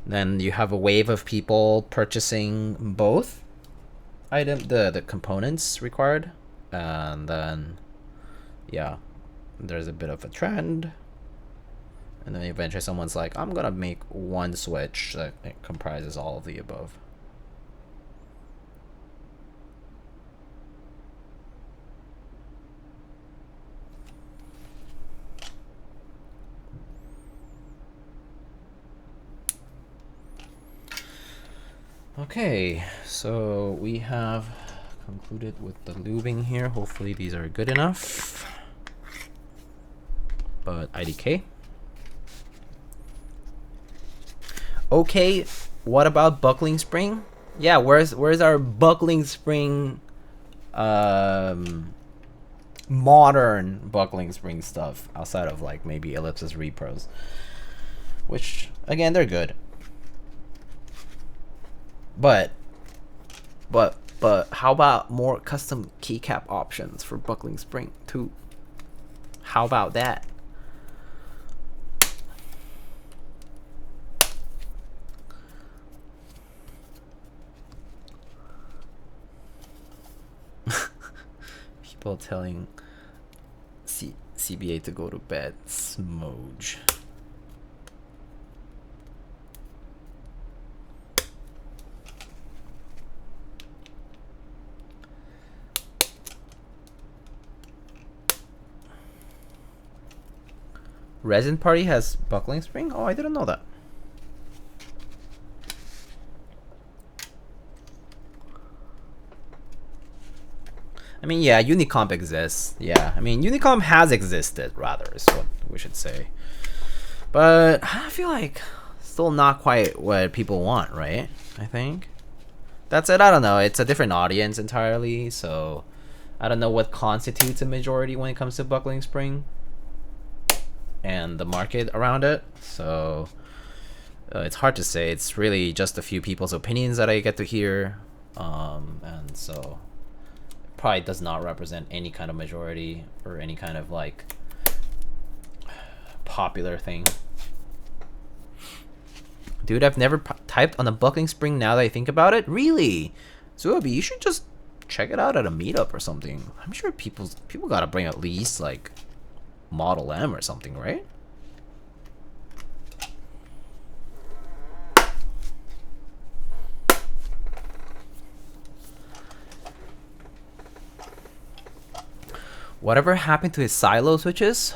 A: then you have a wave of people purchasing both the components required, and then yeah, there's a bit of a trend, and then eventually someone's like, I'm gonna make one switch that comprises all of the above. Okay, so we have concluded with the lubing here. Hopefully these are good enough. But IDK. Okay, what about buckling spring? Yeah, where's our buckling spring, modern buckling spring stuff outside of like maybe Ellipsis Repros, which again they're good. But how about more custom keycap options for buckling spring too? How about that? People telling CBA to go to bed. Smoge. Resin Party has buckling spring? Oh, I didn't know that. I mean, yeah, Unicomp exists. Yeah, I mean, Unicomp has existed, rather, is what we should say. But I feel like still not quite what people want, right? I think. That's it. I don't know. It's a different audience entirely, so I don't know what constitutes a majority when it comes to buckling spring and the market around it. So it's hard to say. It's really just a few people's opinions that I get to hear, and so it probably does not represent any kind of majority or any kind of like popular thing. Dude, I've never typed on a buckling spring now that I think about it. Really? Zuobi, you should just check it out at a meetup or something. I'm sure people gotta bring at least like Model M or something, right? Whatever happened to his silo switches?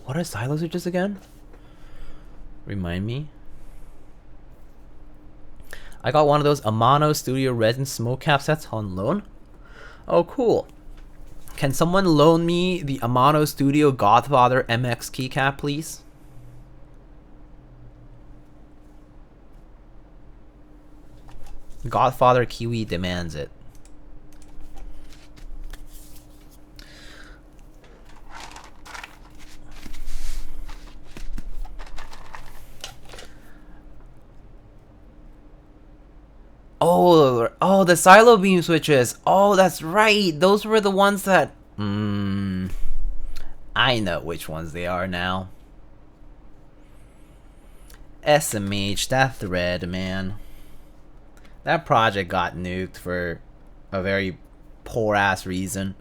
A: What are silo switches again? Remind me. I got one of those Amano Studio resin smoke cap sets on loan. Oh, cool. Can someone loan me the Amano Studio Godfather MX keycap, please? Godfather Kiwi demands it. Oh, the silo beam switches. Oh, that's right. Those were the ones that... I know which ones they are now. SMH, that thread, man. That project got nuked for a very poor-ass reason.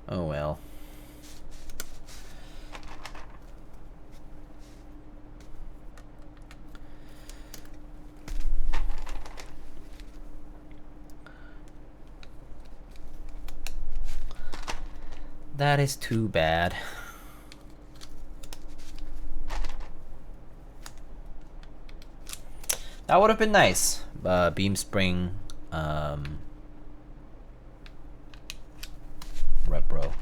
A: Oh, well. That is too bad. That would have been nice. Beam spring, repro.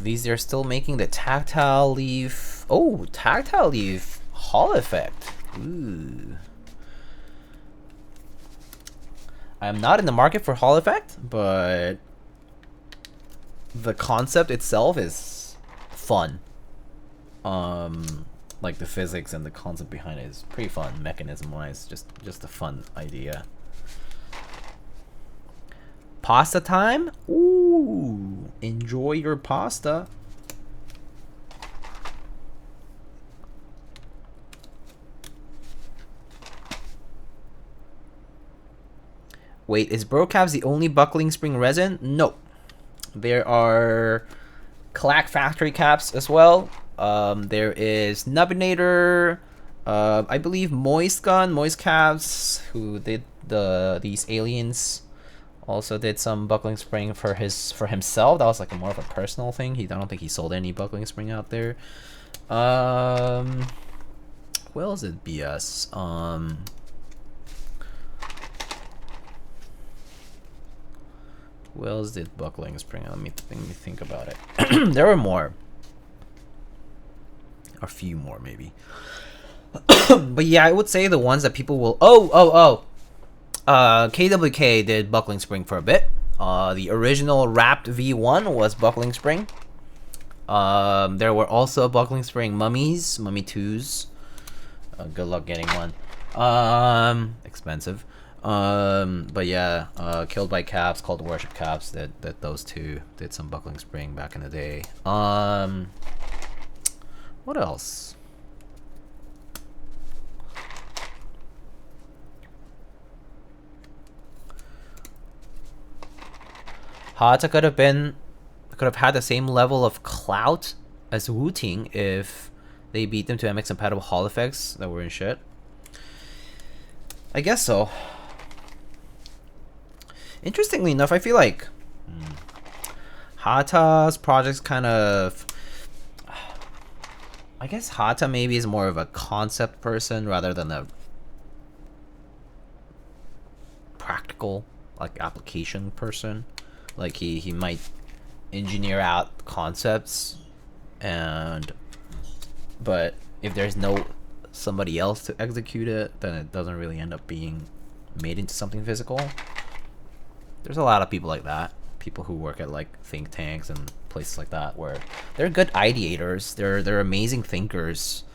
A: These are still making the tactile leaf. Oh, tactile leaf Hall effect. Ooh. I'm not in the market for Hall effect, but the concept itself is fun. Like the physics and the concept behind it is pretty fun, mechanism-wise. Just a fun idea. Pasta time? Ooh, enjoy your pasta. Wait, is Brocaps the only buckling spring resin? No. There are Clack factory caps as well. There is Nubbinator, I believe Moist Caps, who did these aliens. Also did some buckling spring for himself. That was like more of a personal thing. I don't think he sold any buckling spring out there. Who else did BS? Who else did buckling spring? Let me think about it. There were more. A few more maybe. But yeah, I would say the ones that people will KWK did buckling spring for a bit. The original wrapped V1 was buckling spring. There were also buckling spring mummy 2s. Good luck getting one. Expensive. But yeah, Killed by Caps, Called to Worship Caps, that those two did some buckling spring back in the day. What else? Hata could have had the same level of clout as Wu-Ting if they beat them to MX compatible Hall effects that were in shit. I guess so. Interestingly enough, I feel like Hata's projects kind of... I guess Hata maybe is more of a concept person rather than a practical, like, application person. Like, he might engineer out concepts, but if there's no somebody else to execute it, then it doesn't really end up being made into something physical. There's a lot of people like that. People who work at like think tanks and places like that where they're good ideators. They're amazing thinkers.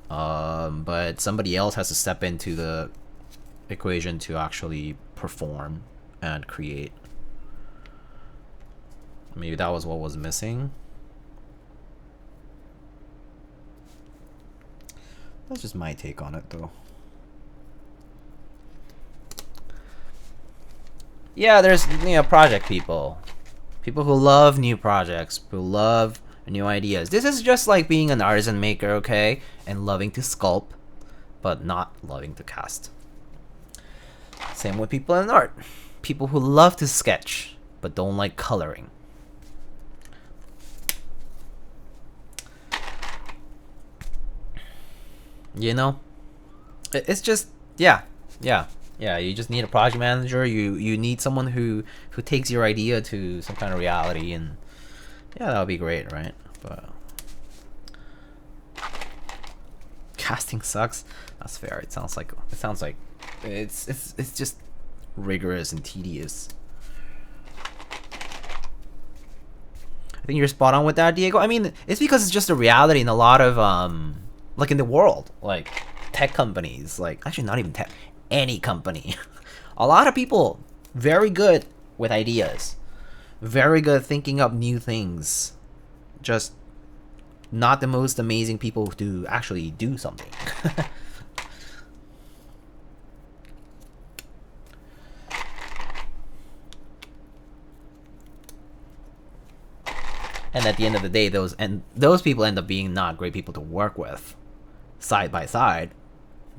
A: But somebody else has to step into the equation to actually perform and create. Maybe that was what was missing. That's just my take on it, though. Yeah, there's project people.
B: People who love new projects, who love new ideas. This is just like being an artisan maker, okay? And loving to sculpt, but not loving to cast. Same with people in art. People who love to sketch, but don't like coloring. You know? It's just, yeah. You just need a project manager. You need someone who takes your idea to some kind of reality, and yeah, that would be great, right? But casting sucks. That's fair. It sounds like it's just rigorous and tedious. I think you're spot on with that, Diego. I mean, it's because it's just a reality in a lot of like in the world, like tech companies, like actually not even tech, any company. A lot of people very good with ideas, very good thinking up new things, just not the most amazing people to actually do something. And at the end of the day, those people end up being not great people to work with, side by side.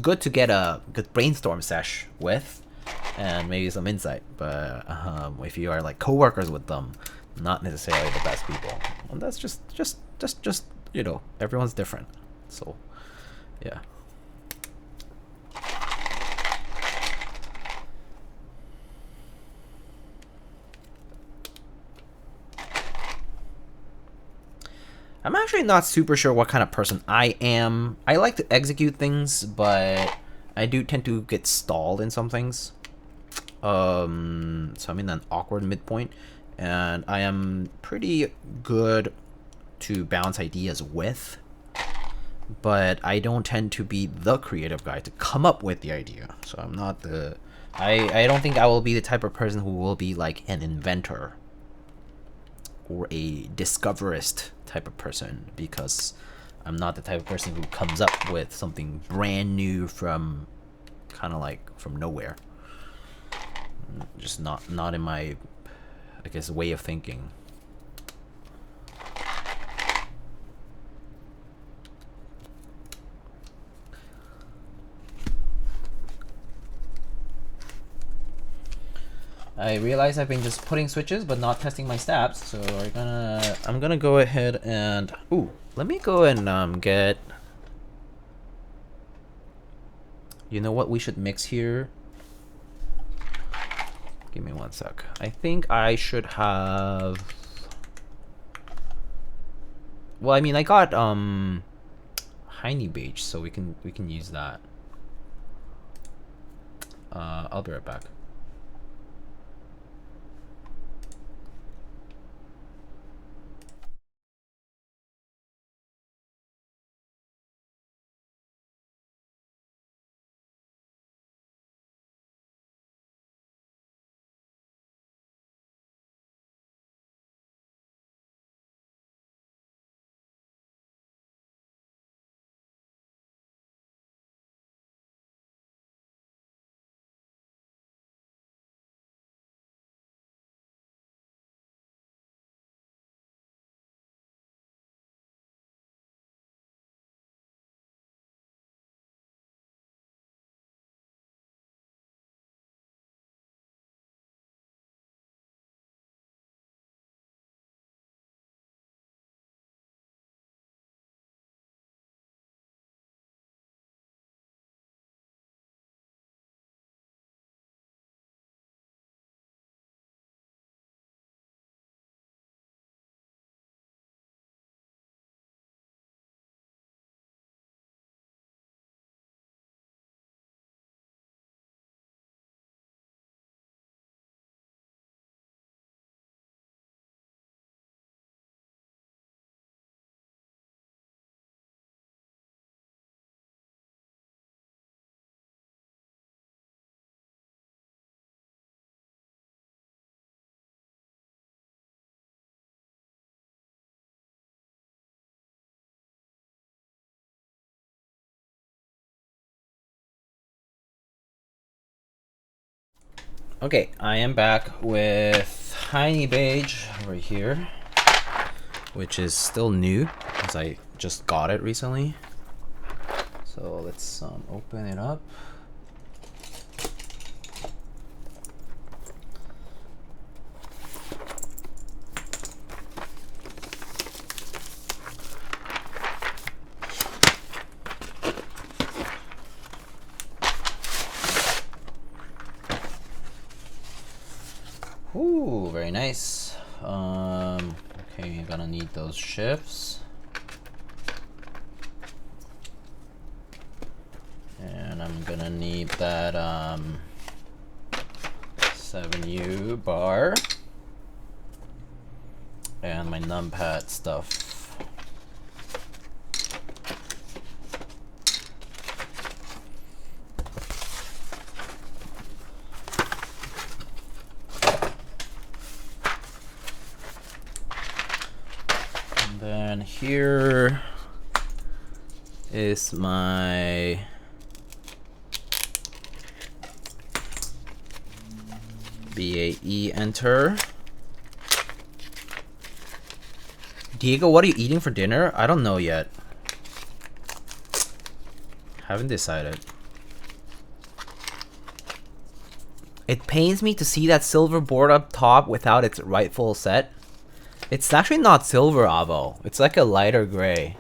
B: Good to get a good brainstorm sesh with, and maybe some insight. But if you are like co-workers with them, not necessarily the best people. And that's just you know, everyone's different. So yeah. I'm actually not super sure what kind of person I am. I like to execute things, but I do tend to get stalled in some things. So I'm in an awkward midpoint, and I am pretty good to bounce ideas with, but I don't tend to be the creative guy to come up with the idea. So I'm not the... I don't think I will be the type of person who will be like an inventor or a discoverist type of person, because I'm not the type of person who comes up with something brand new from kind of like from nowhere. Just not in my, I guess, way of thinking. I realize I've been just putting switches but not testing my stabs, so I'm gonna go ahead and let me go and get, you know what we should mix here? Give me one sec. I think I should have, well, I mean, I got Hineybeige, so we can use that. I'll be right back. Okay, I am back with Hineybeige right here, which is still new because I just got it recently. So let's open it up. Ooh, very nice. Okay, you're gonna need those shifts. And I'm gonna need that 7U bar. And my numpad stuff. And here is my BAE enter. Diego, what are you eating for dinner? I don't know yet. Haven't decided. It pains me to see that silver board up top without its rightful set. It's actually not silver, Avo. It's like a lighter gray.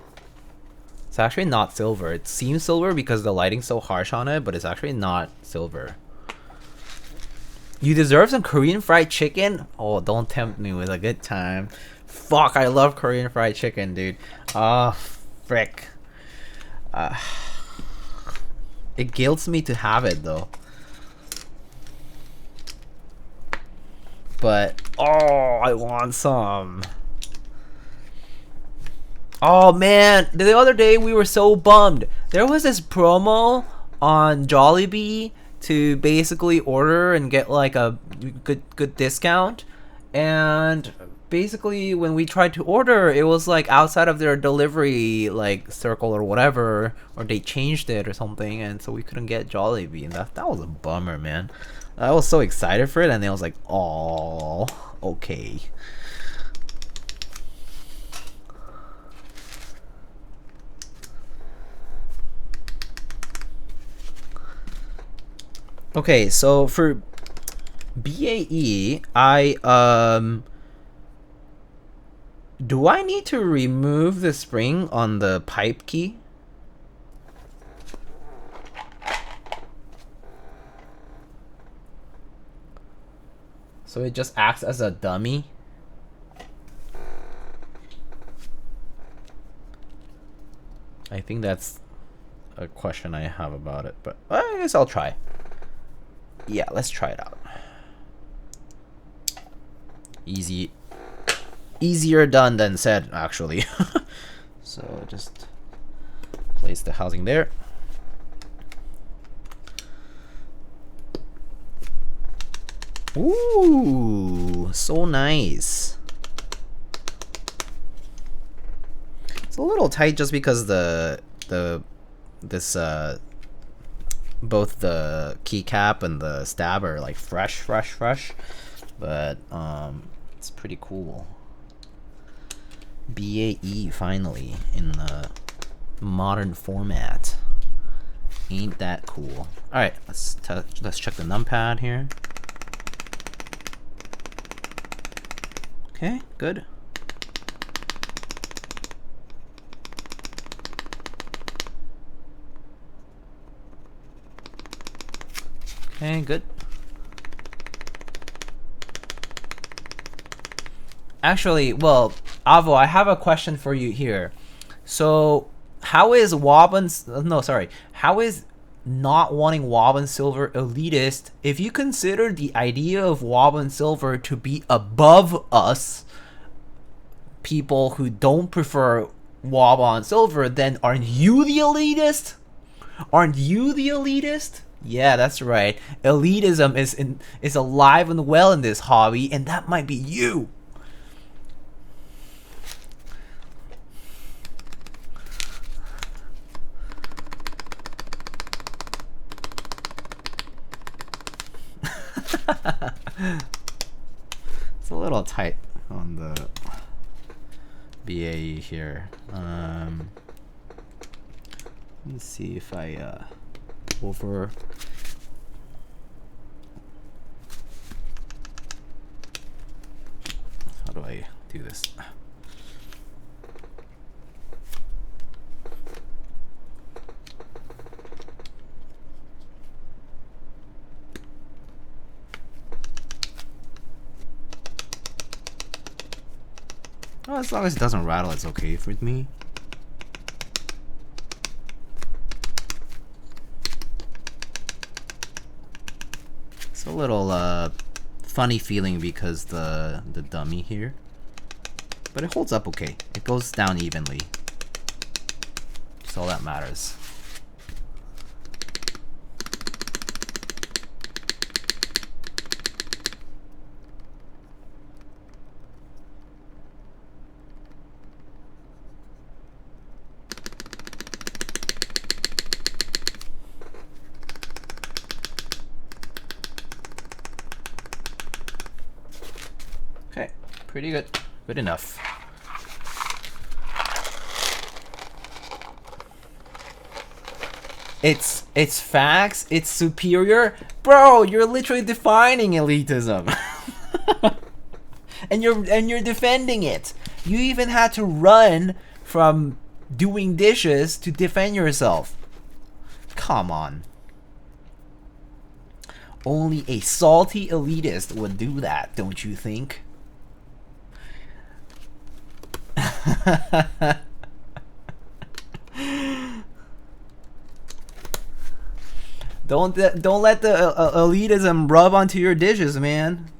B: It's actually not silver. It seems silver because the lighting's so harsh on it, but it's actually not silver. You deserve some Korean fried chicken? Oh, don't tempt me with a good time. Fuck, I love Korean fried chicken, dude. Oh, frick. It guilts me to have it, though. But, oh, I want some. Oh, man. The other day, we were so bummed. There was this promo on Jollibee to basically order and get, like, a good discount. And basically, when we tried to order, it was, like, outside of their delivery, like, circle or whatever. Or they changed it or something. And so we couldn't get Jollibee. And that was a bummer, man. I was so excited for it, and then I was like, "Oh, okay." Okay, so for BAE, do I need to remove the spring on the pipe key? So it just acts as a dummy? I think that's a question I have about it, but I guess I'll try. Yeah, let's try it out. Easier done than said, actually. So just place the housing there. Ooh, so nice. It's a little tight just because both the keycap and the stab are like fresh, but it's pretty cool. BAE finally in the modern format. Ain't that cool? All right, let's check the numpad here. Okay, good. Okay, good. Actually, well, Avo, I have a question for you here. So, how is how is not wanting Wob and Silver elitist if you consider the idea of Wob and Silver to be above us, people who don't prefer Wob on Silver, then aren't you the elitist? Aren't you the elitist? Yeah, that's right. Elitism is alive and well in this hobby, and that might be you. It's a little tight on the BAE here. Let's see if I over. How do I do this? Oh, as long as it doesn't rattle, it's okay with me. It's a little funny feeling because the dummy here, but it holds up okay. It goes down evenly. That's all that matters. Okay, pretty good. Good enough. It's facts, it's superior. Bro, you're literally defining elitism. and you're defending it. You even had to run from doing dishes to defend yourself. Come on. Only a salty elitist would do that, don't you think? Don't let the elitism rub onto your dishes, man.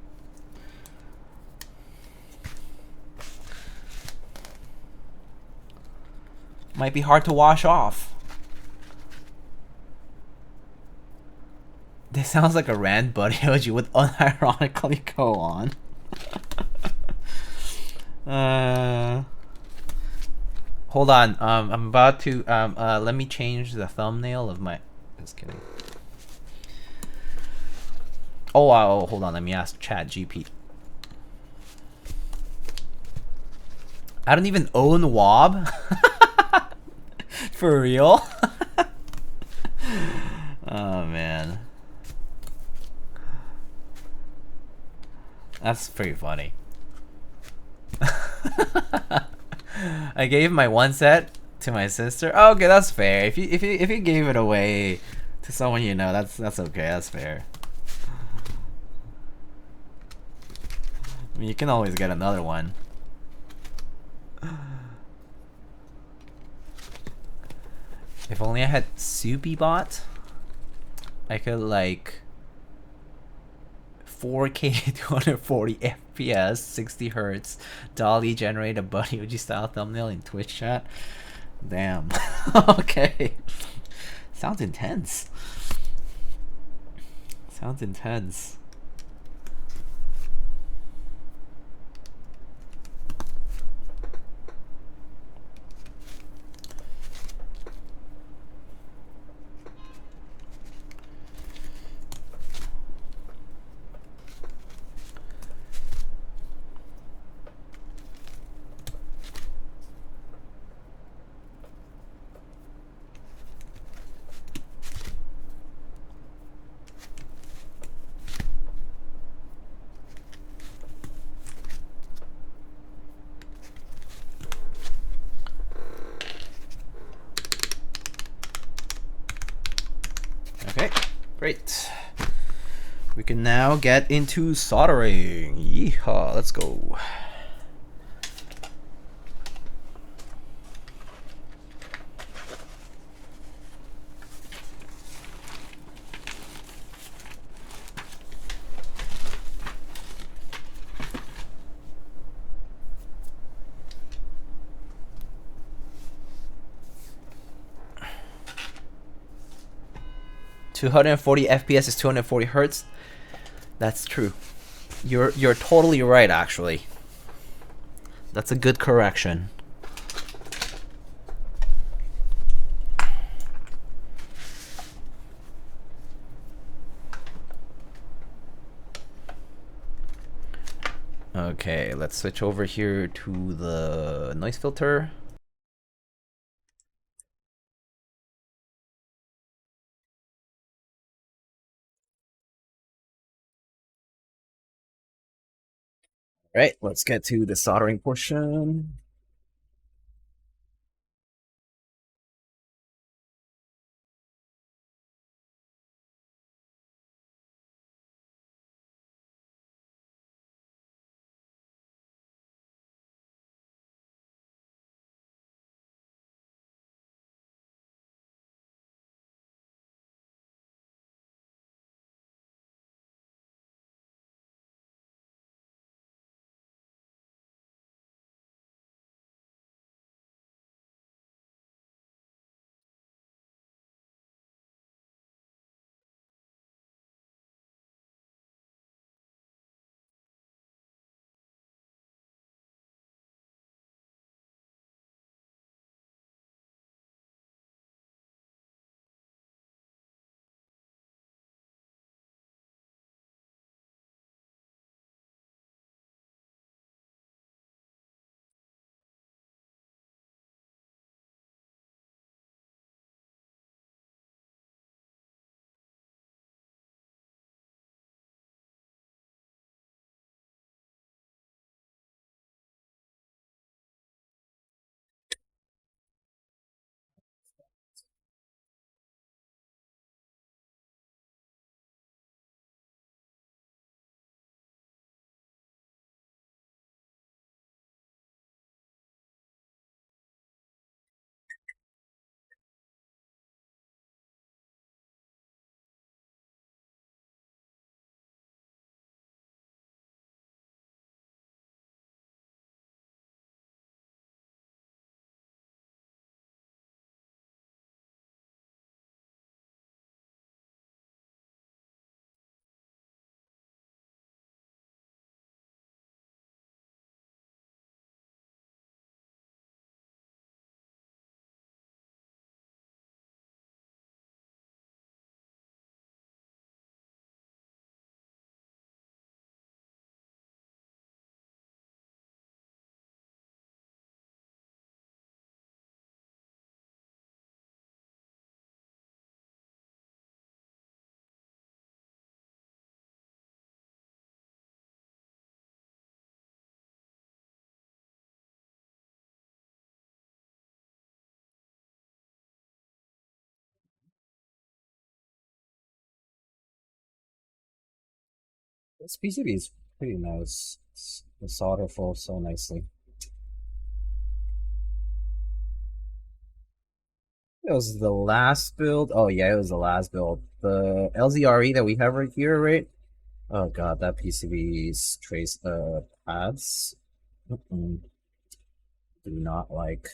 B: Might be hard to wash off. This sounds like a rant buddy would unironically go on. Hold on. I'm about to let me change the thumbnail of my. Just kidding. Oh, hold on. Let me ask ChatGPT. I don't even own Wob. For real? Oh man, that's pretty funny. I gave my one set to my sister. Oh, okay, that's fair. If you gave it away to someone you know, that's okay. That's fair. I mean, you can always get another one. If only I had Soupy Bot, I could like 4K 240 FPS 60 Hertz Dolly generate a Buddy OG style thumbnail in Twitch chat. Damn. Okay. Sounds intense. Sounds intense. Okay, great. We can now get into soldering. Yeehaw, let's go. "240 FPS is 240 Hertz." That's true. You're totally right, actually. That's a good correction. Okay, let's switch over here to the noise filter. Right, let's get to the soldering portion. This PCB is pretty nice. The solder flows so nicely. It was the last build. Oh yeah, it was the last build. The LZRE that we have right here, right? Oh god, that PCB's trace pads. Mm-mm. Do not like.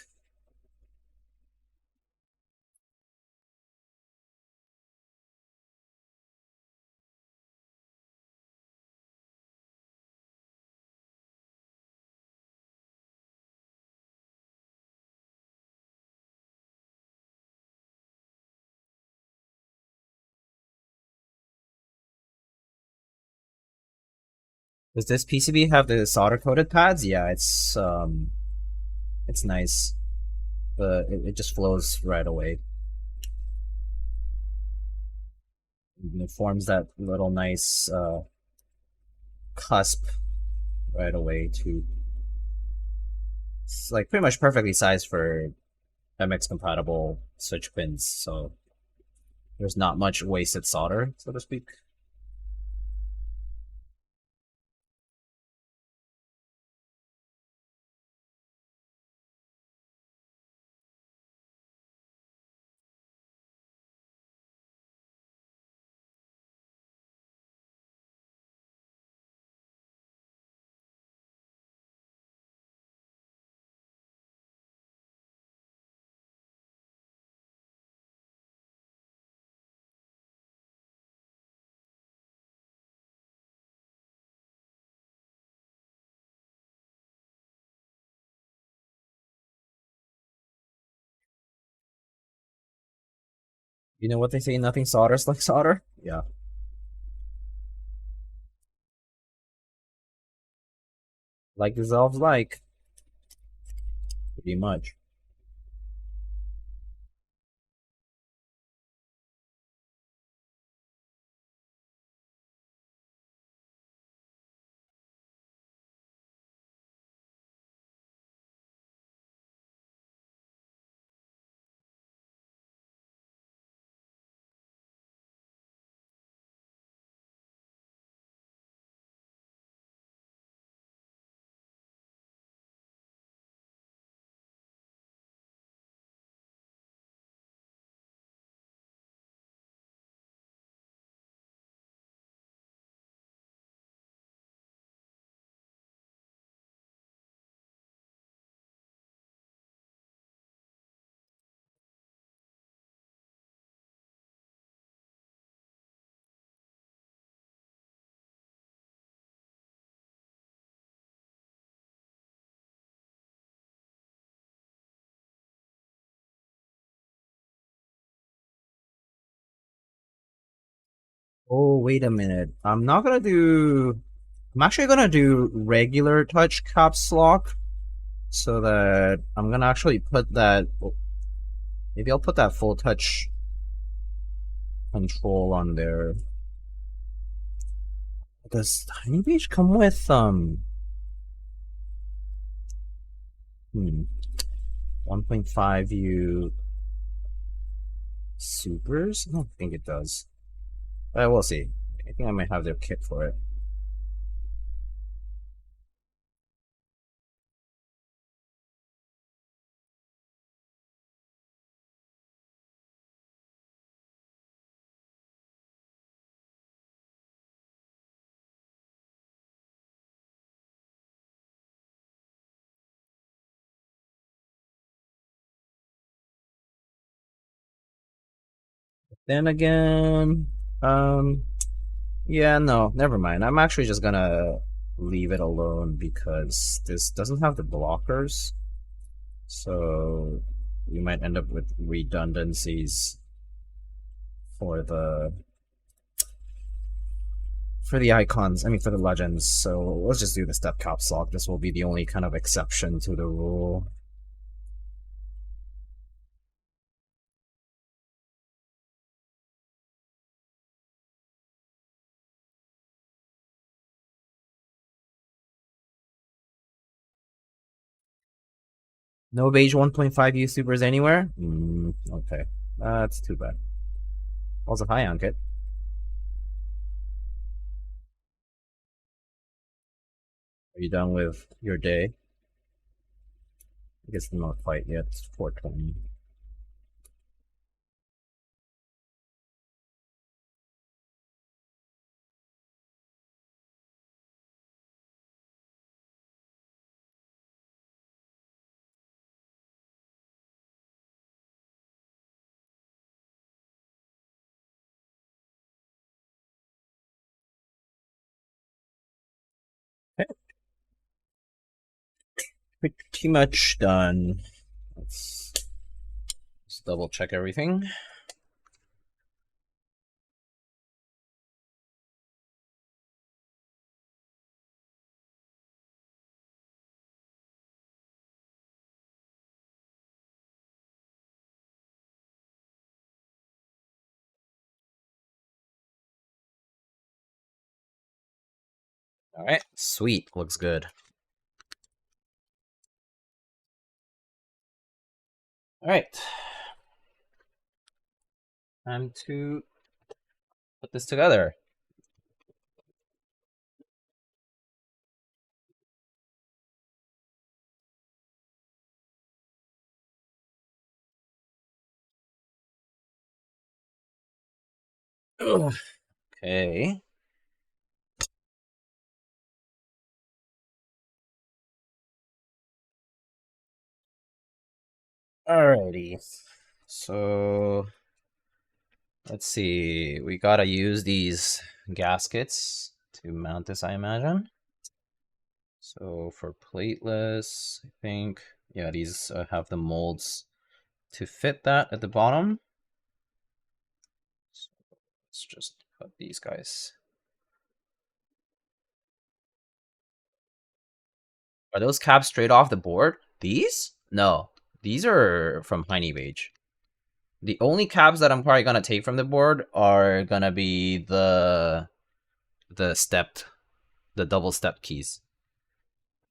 B: Does this PCB have the solder coated pads? Yeah, it's nice. But it just flows right away. It forms that little nice cusp right away too. It's like pretty much perfectly sized for MX compatible switch pins, so there's not much wasted solder, so to speak. You know what they say, nothing solders like solder? Yeah. Like dissolves like. Pretty much. Oh, wait a minute. I'm not gonna do. I'm actually gonna do regular touch caps lock so that I'm gonna actually put that. Maybe I'll put that full touch control on there. Does Hineybeige come with 1.5U supers? I don't think it does. But we'll see. I think I might have their kit for it. Then again, yeah, no, never mind. I'm actually just gonna leave it alone because this doesn't have the blockers. So you might end up with redundancies for the icons, I mean for the legends. So let's just do the step caps lock. This will be the only kind of exception to the rule. No beige 1.5U supers anywhere? Okay. That's too bad. Also, hi, Ankit. Are you done with your day? I guess not quite yet. It's 4:20. Okay, pretty much done. Let's just double check everything. All right, sweet. Looks good. All right. Time to put this together. Ugh. Okay. Alrighty. So let's see. We gotta use these gaskets to mount this, I imagine. So for plateless, I think, yeah, these have the molds to fit that at the bottom. So let's just put these guys Are those caps straight off the board? These? No. These are from Hineybeige. The only caps that I'm probably gonna take from the board are gonna be the double stepped keys.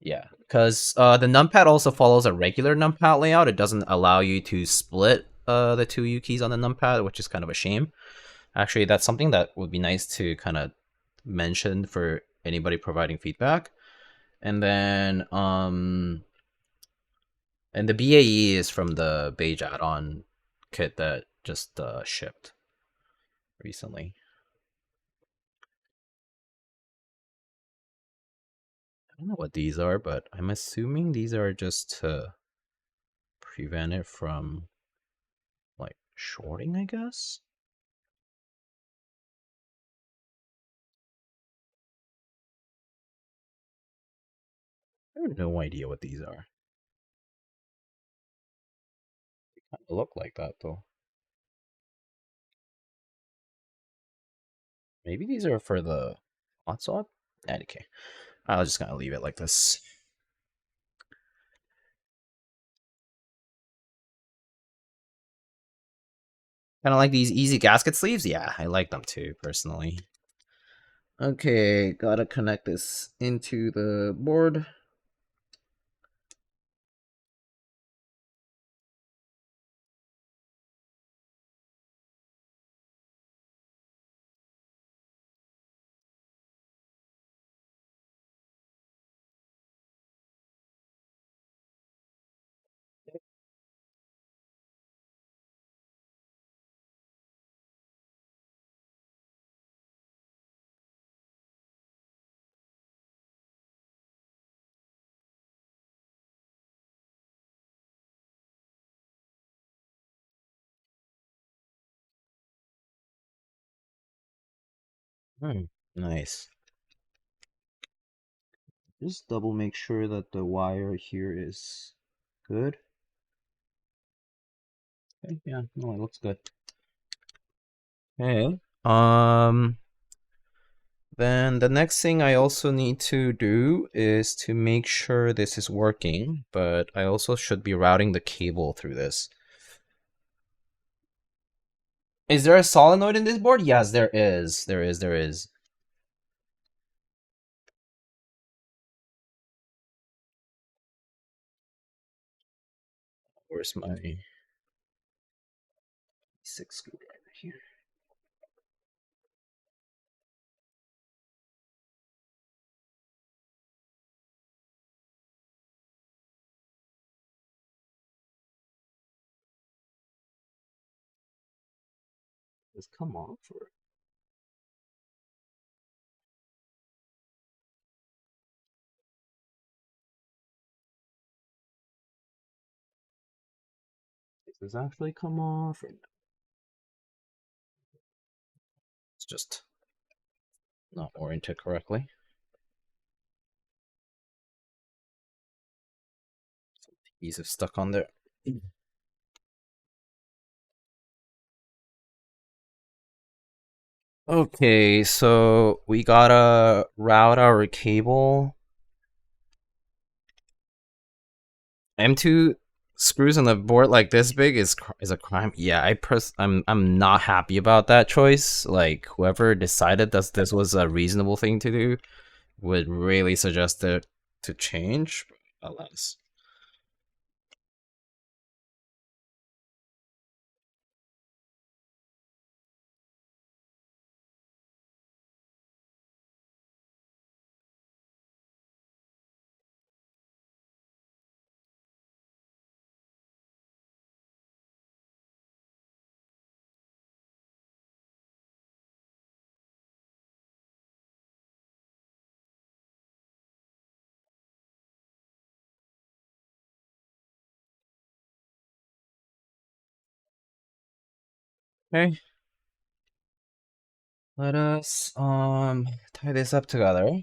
B: Yeah, because the numpad also follows a regular numpad layout. It doesn't allow you to split the two U keys on the numpad, which is kind of a shame. Actually, that's something that would be nice to kind of mention for anybody providing feedback. And then and the BAE is from the Beige add-on kit that just shipped recently. I don't know what these are, but I'm assuming these are just to prevent it from like shorting, I guess. I have no idea what these are. They kind of look like that though. Maybe these are for the hot swap? Okay. I was just gonna leave it like this. Kind of like these easy gasket sleeves? Yeah, I like them too, personally. Okay, gotta connect this into the board. Nice. Just double make sure that the wire here is good. Okay, yeah, no, it looks good. Okay. Then the next thing I also need to do is to make sure this is working, but I also should be routing the cable through this. Is there a solenoid in this board? Yes, there is. There is. Where's my 6 screwdriver here? Does come off or? Does this actually come off or no? It's just not oriented correctly. Some pieces have stuck on there. Okay, so we gotta route our cable. M2 screws on the board like this big is a crime. Yeah, I'm not happy about that choice. Like whoever decided that this was a reasonable thing to do would really suggest it to change. Alas. Okay. Let us tie this up together.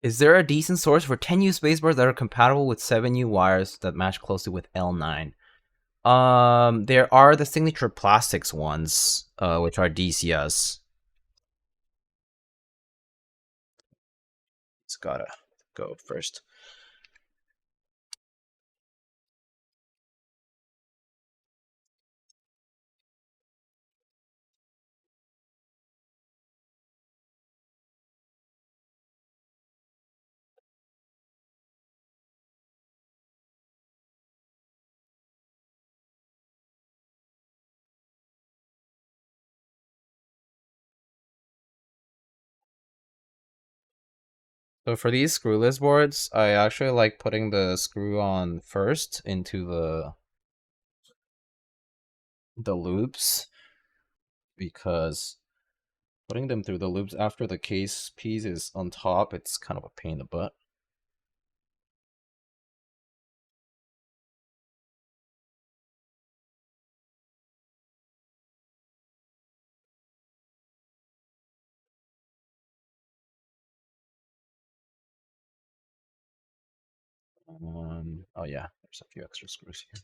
B: Is there a decent source for 10U spaceboards that are compatible with 7U wires that match closely with L9? There are the Signature Plastics ones, which are DCS. gotta go first. So for these screwless boards, I actually like putting the screw on first into the loops, because putting them through the loops after the case piece is on top, it's kind of a pain in the butt. Oh yeah, there's a few extra screws here.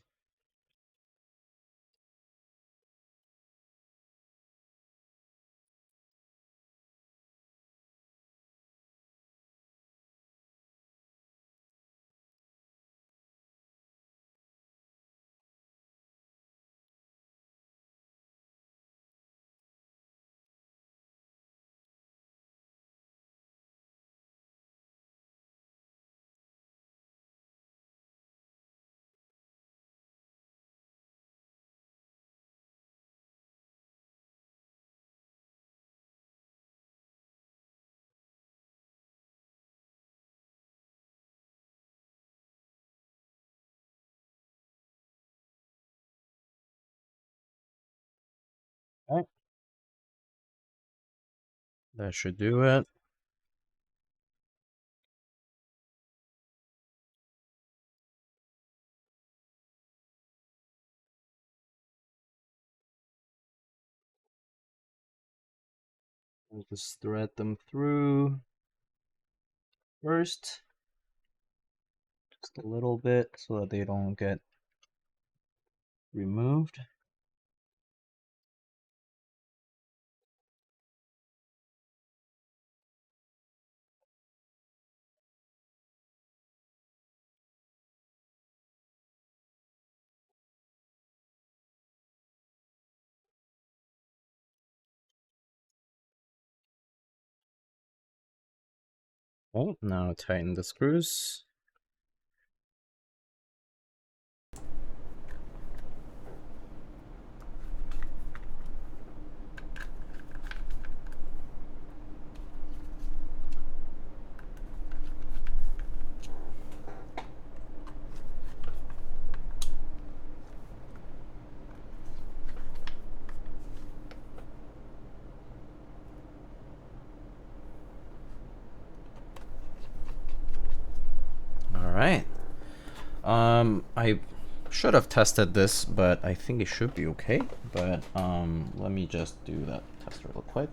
B: Alright. That should do it. We'll just thread them through first, just a little bit so that they don't get removed. Oh, now tighten the screws. Alright. I should have tested this, but I think it should be okay. But let me just do that test real quick.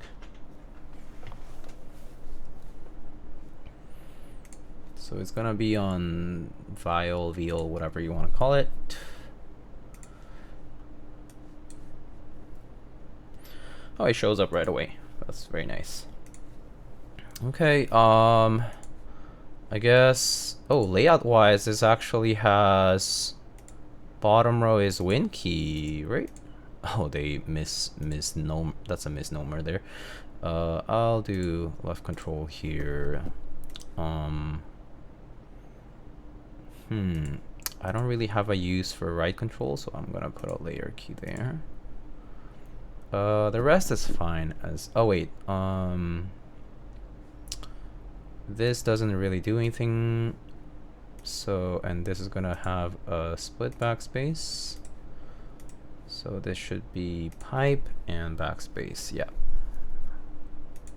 B: So it's gonna be on vial, veal, whatever you want to call it. Oh, it shows up right away. That's very nice. Okay, I guess, oh, layout wise, this actually has bottom row is win key, right? Oh, they misnomer. That's a misnomer there. I'll do left control here. I don't really have a use for right control, so I'm gonna put a layer key there. The rest is fine as, oh wait, this doesn't really do anything. So, and this is gonna have a split backspace. So this should be pipe and backspace, yeah.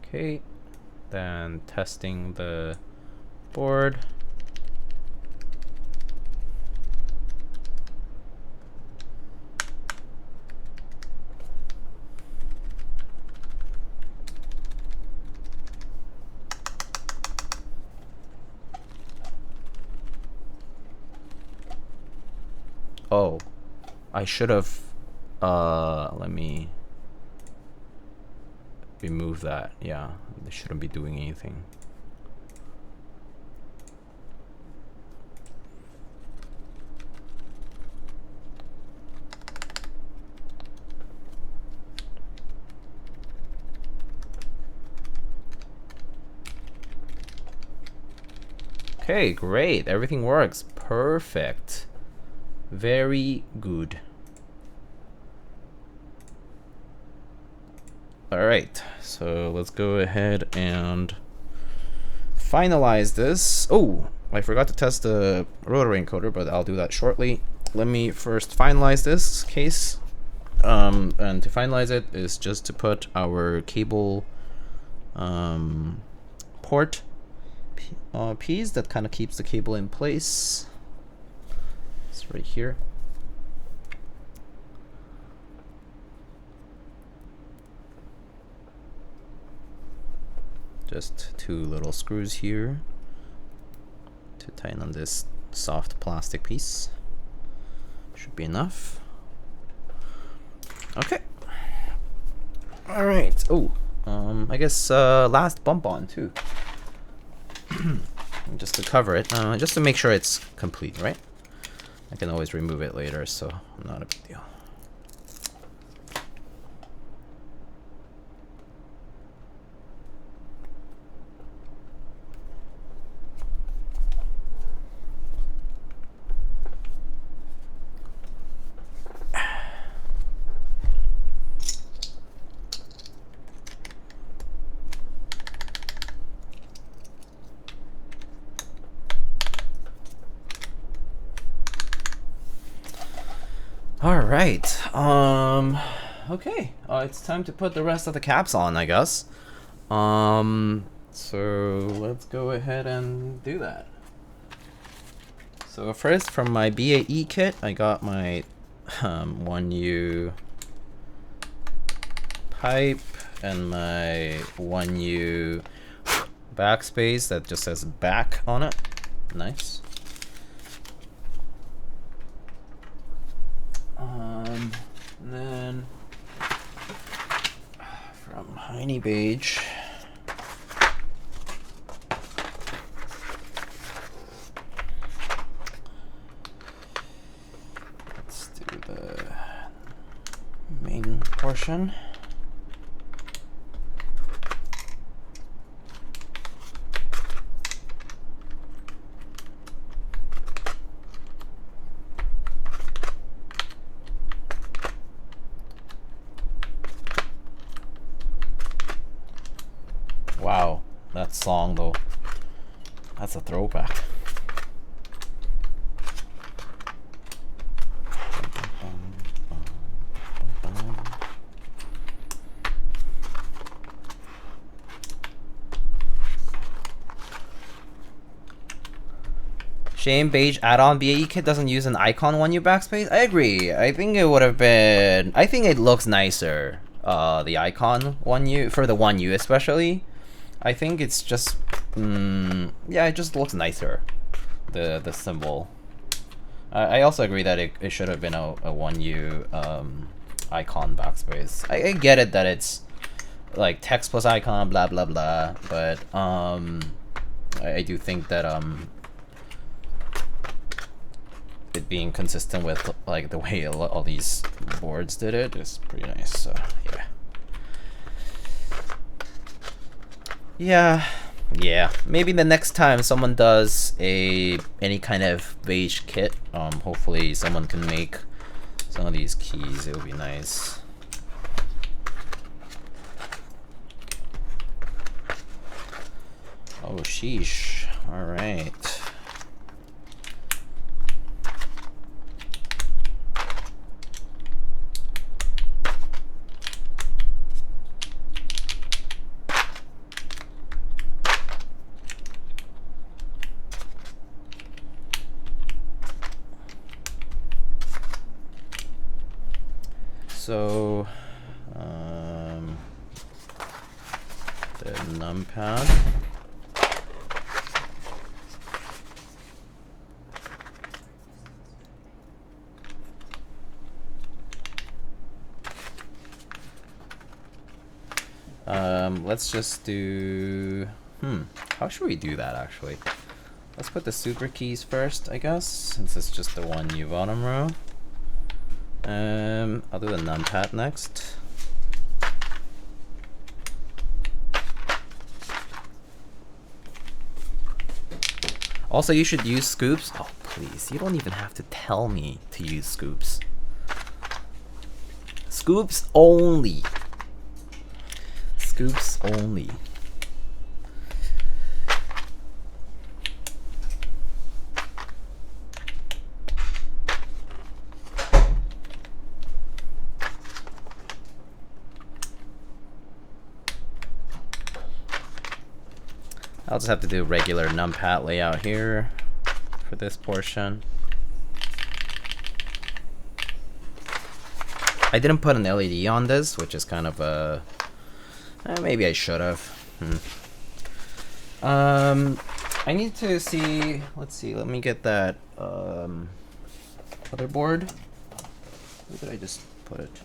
B: Okay, then testing the board. Oh, I should have, let me remove that. Yeah, they shouldn't be doing anything. Okay, great. Everything works. Perfect. Very good. Alright, so let's go ahead and finalize this. Oh, I forgot to test the rotary encoder, but I'll do that shortly. Let me first finalize this case. And to finalize it is just to put our cable port piece that kind of keeps the cable in place. It's right here. Just 2 little screws here to tighten on this soft plastic piece. Should be enough. Okay. All right. Oh, I guess last bump on too. Just to cover it, just to make sure it's complete, right? I can always remove it later, so not a big deal. Alright, okay, it's time to put the rest of the caps on, I guess. So let's go ahead and do that. So first, from my BAE kit, I got my 1U pipe and my 1U backspace that just says back on it. Nice. And then from Hineybeige, let's do the main portion. Wow, that song though, that's a throwback. Shame Beige add-on BAE kit doesn't use an icon 1U backspace. I agree. I think it would have been. I think it looks nicer. The icon 1U for the 1U especially. I think it's just, yeah, it just looks nicer, the symbol. I also agree that it should have been a 1U icon backspace. I get it that it's like text plus icon, blah blah blah, but I do think that it being consistent with like the way all these boards did it is pretty nice. So yeah. Yeah, maybe the next time someone does any kind of beige kit, hopefully someone can make some of these keys. It would be nice. Oh, sheesh. All right. So, the numpad. Let's just do, how should we do that actually? Let's put the super keys first, I guess, since it's just the 1U bottom row. I'll do the numpad next. Also, you should use scoops. Oh, please. You don't even have to tell me to use scoops. Scoops only. Scoops only. I'll just have to do regular numpad layout here for this portion. I didn't put an LED on this, which is kind of a... maybe I should have. I need to see... Let's see, let me get that other board. Where did I just put it?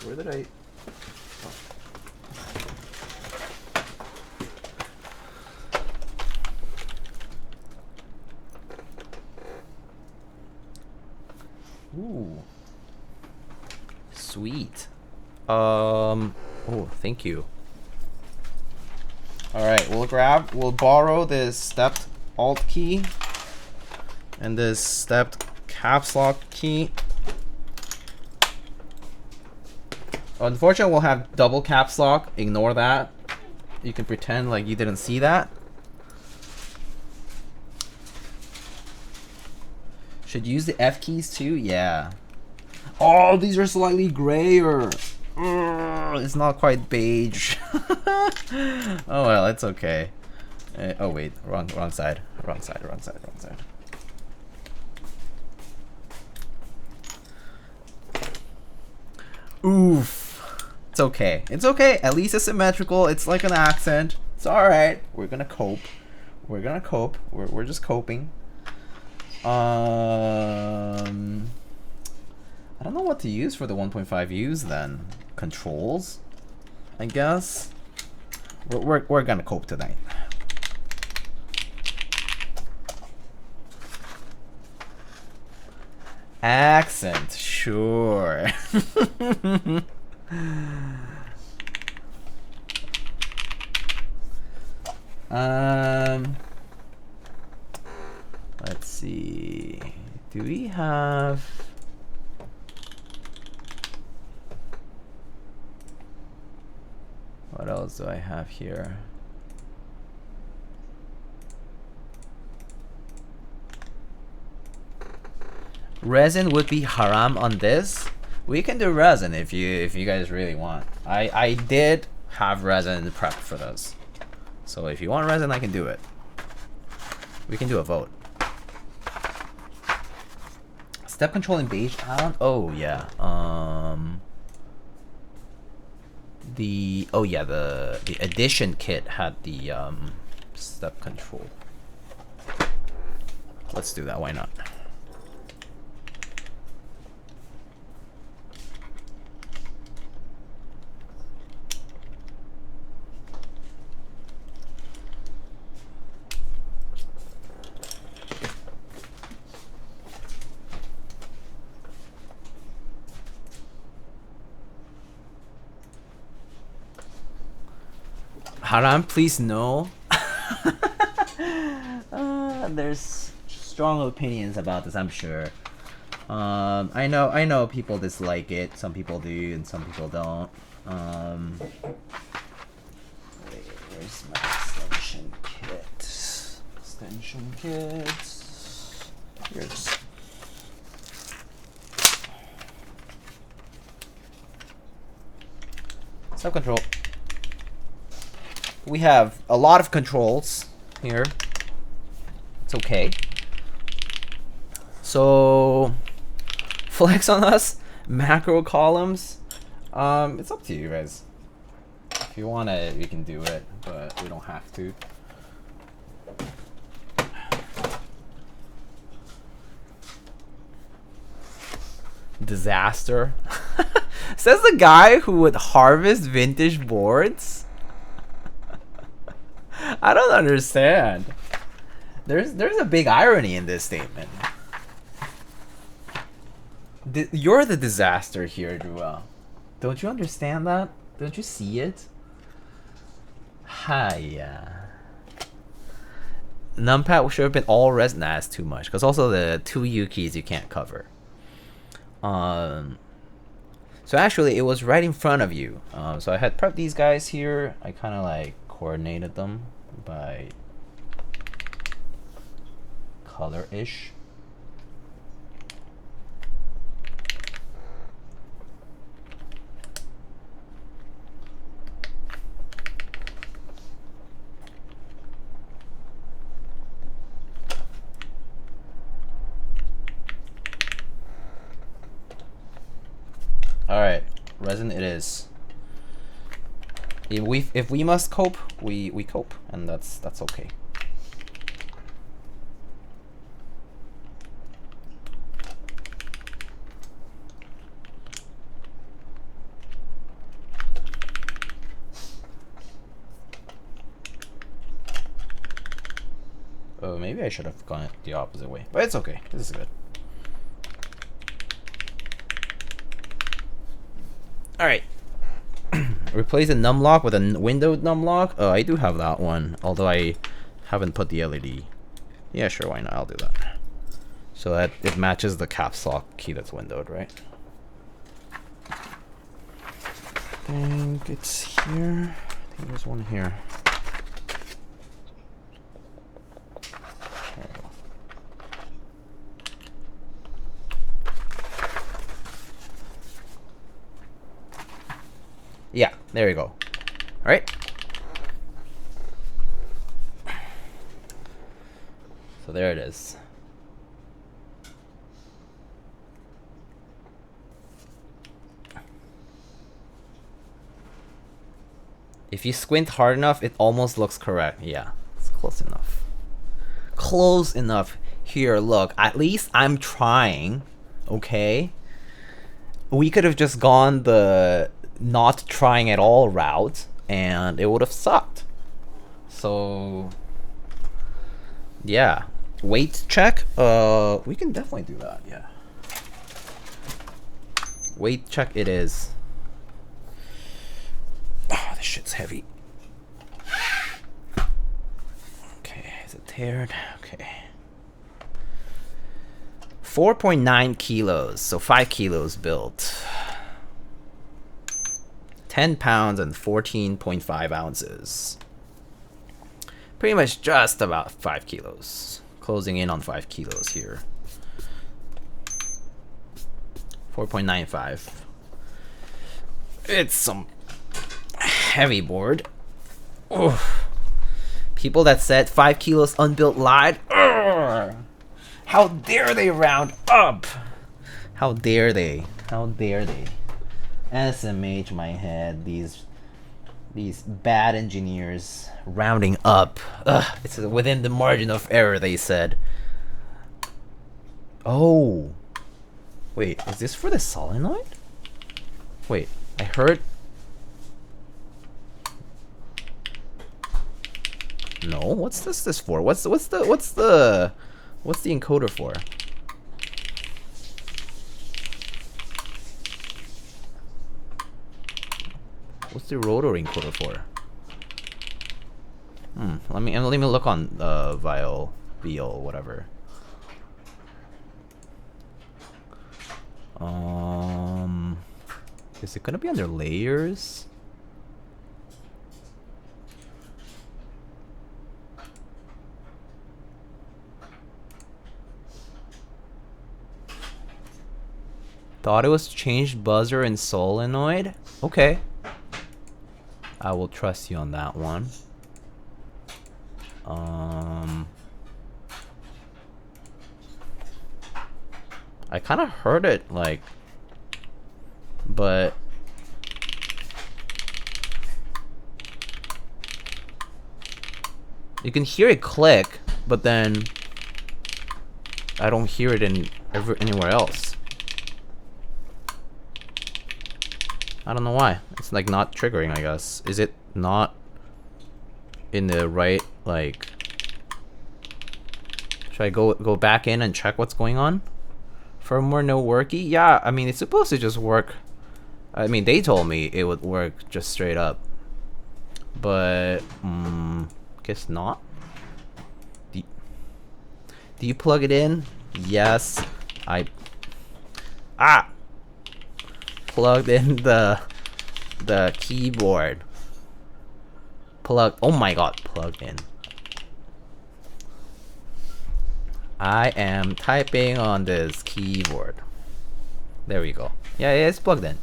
B: Where did I... Ooh. Sweet. Oh, thank you. Alright, we'll borrow this stepped Alt key and this stepped caps lock key. Unfortunately, we'll have double caps lock. Ignore that. You can pretend like you didn't see that. Should use the F keys too? Yeah. Oh, these are slightly grayer. It's not quite beige. Oh well, it's okay. Oh wait, wrong side. Wrong side. Oof. It's okay. It's okay. At least it's symmetrical. It's like an accent. It's alright. We're gonna cope. We're just coping. I don't know what to use for the 1.5 U's then. Controls, I guess. We're gonna cope tonight. Accent, sure. Let's see. Do we have... What else do I have here? Resin would be haram on this. We can do resin if you guys really want. I did have resin prepped for this. So if you want resin, I can do it. We can do a vote. Step control in beige add-on? Oh yeah. The Edition kit had the step control. Let's do that, why not? Haram, please no. There's strong opinions about this, I'm sure. I know people dislike it. Some people do, and some people don't. Wait, where's my extension kit? Extension kit. Here's. Step control. We have a lot of controls here. It's okay. So, flex on us. Macro columns. It's up to you guys. If you want it, you can do it, but we don't have to. Disaster. Says the guy who would harvest vintage boards. I don't understand. There's a big irony in this statement. You're the disaster here, Joel. Don't you understand that? Don't you see it? Hiya. Numpad should have been all resin. Nah, that's too much. Because also the 2 U keys you can't cover. So actually, it was right in front of you. So I had prepped these guys here. I kind of like coordinated them by color-ish. Alright, resin it is. If we must cope, we cope, and that's okay. Oh, maybe I should have gone it the opposite way, but it's okay. This is good. Alright. Replace the numlock with a windowed numlock. Oh, I do have that one, although I haven't put the LED. Yeah, sure, why not? I'll do that. So that it matches the caps lock key that's windowed, right? I think it's here. I think there's one here. Yeah, there you go. All right. So there it is. If you squint hard enough, it almost looks correct. Yeah, it's close enough. Close enough. Here, look. At least I'm trying. Okay. We could have just gone the not trying at all route, and it would have sucked. So yeah, weight check. We can definitely do that. Yeah, weight check it is. Oh, this shit's heavy. Okay, is it teared? Okay. 4.9 kilos, so 5 kilos built. 10 pounds and 14.5 ounces. Pretty much just about 5 kilos. Closing in on 5 kilos here. 4.95. It's some heavy board. Oof. People that said 5 kilos unbuilt lied. Urgh. How dare they round up? How dare they? How dare they? SMH my head, these bad engineers rounding up. Ugh, it's within the margin of error, they said. Oh. Wait, is this for the solenoid? Wait, I heard. No, what's this for? What's the encoder for? What's the rotor encoder for? Let me look on vial, whatever. Is it gonna be under layers? Thought it was changed buzzer and solenoid? Okay. I will trust you on that one. I kind of heard it, like, but you can hear it click, but then I don't hear it anywhere else. I don't know why. It's like not triggering, I guess. Is it not in the right, like, should I go back in and check what's going on? Firmware no worky? Yeah, I mean, it's supposed to just work I mean, they told me it would work just straight up, but guess not. Do you plug it in? Yes, I plugged in the keyboard. Oh my god, plugged in. I am typing on this keyboard. There we go. Yeah, it's plugged in.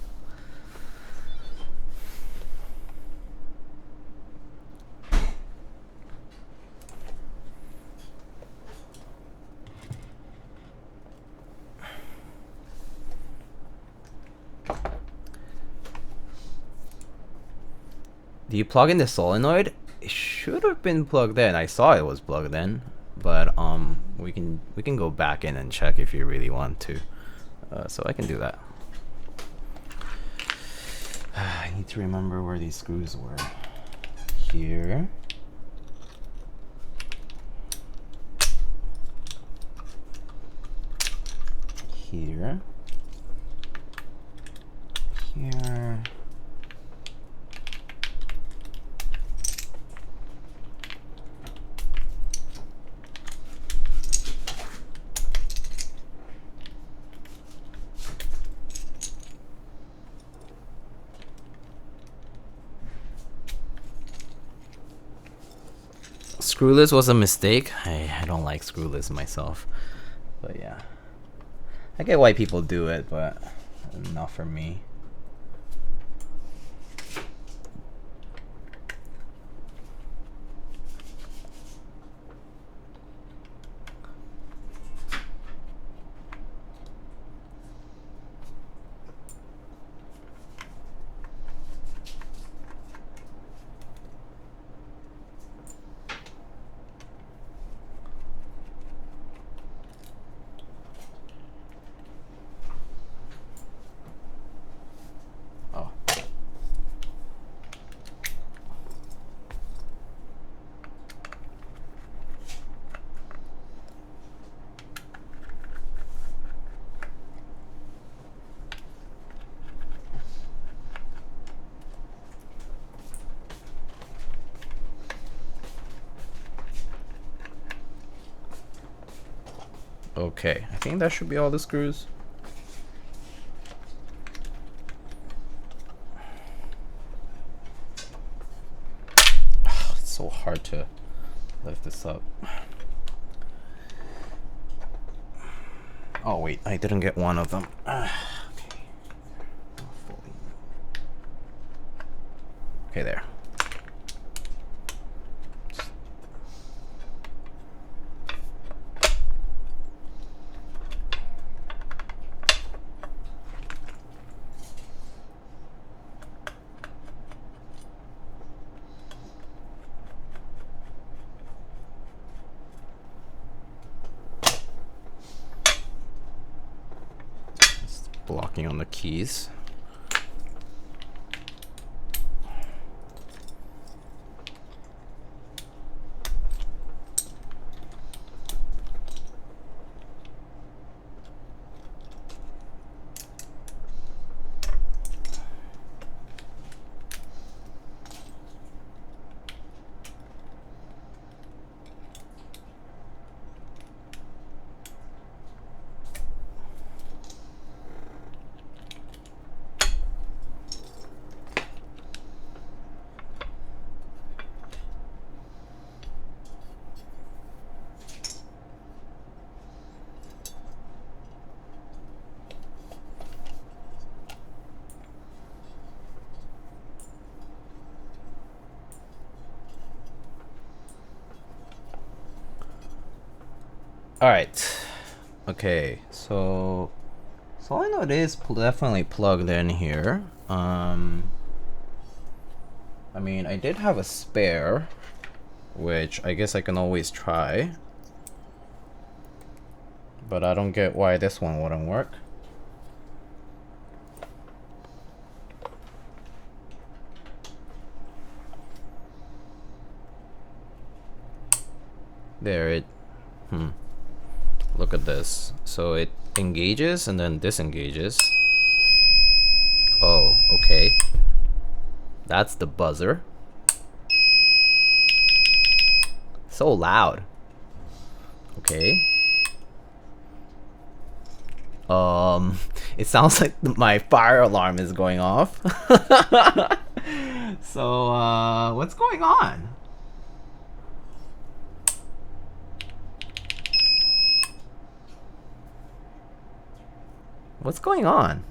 B: Do you plug in the solenoid? It should have been plugged in. I saw it was plugged in, but we can go back in and check if you really want to. So I can do that. I need to remember where these screws were. Here. Here. Here. Screwless was a mistake. I don't like screwless myself, but yeah, I get why people do it, but not for me. Okay, I think that should be all the screws. Oh, it's so hard to lift this up. Oh wait, I didn't get one of them. Okay, there. Blocking on the keys. Alright, okay, so solenoid is definitely plugged in here. I mean, I did have a spare, which I guess I can always try, but I don't get why this one wouldn't work. There, it look at this. So it engages and then disengages. Oh, Okay. That's the buzzer. So loud. Okay. It sounds like my fire alarm is going off. So, what's going on? What's going on?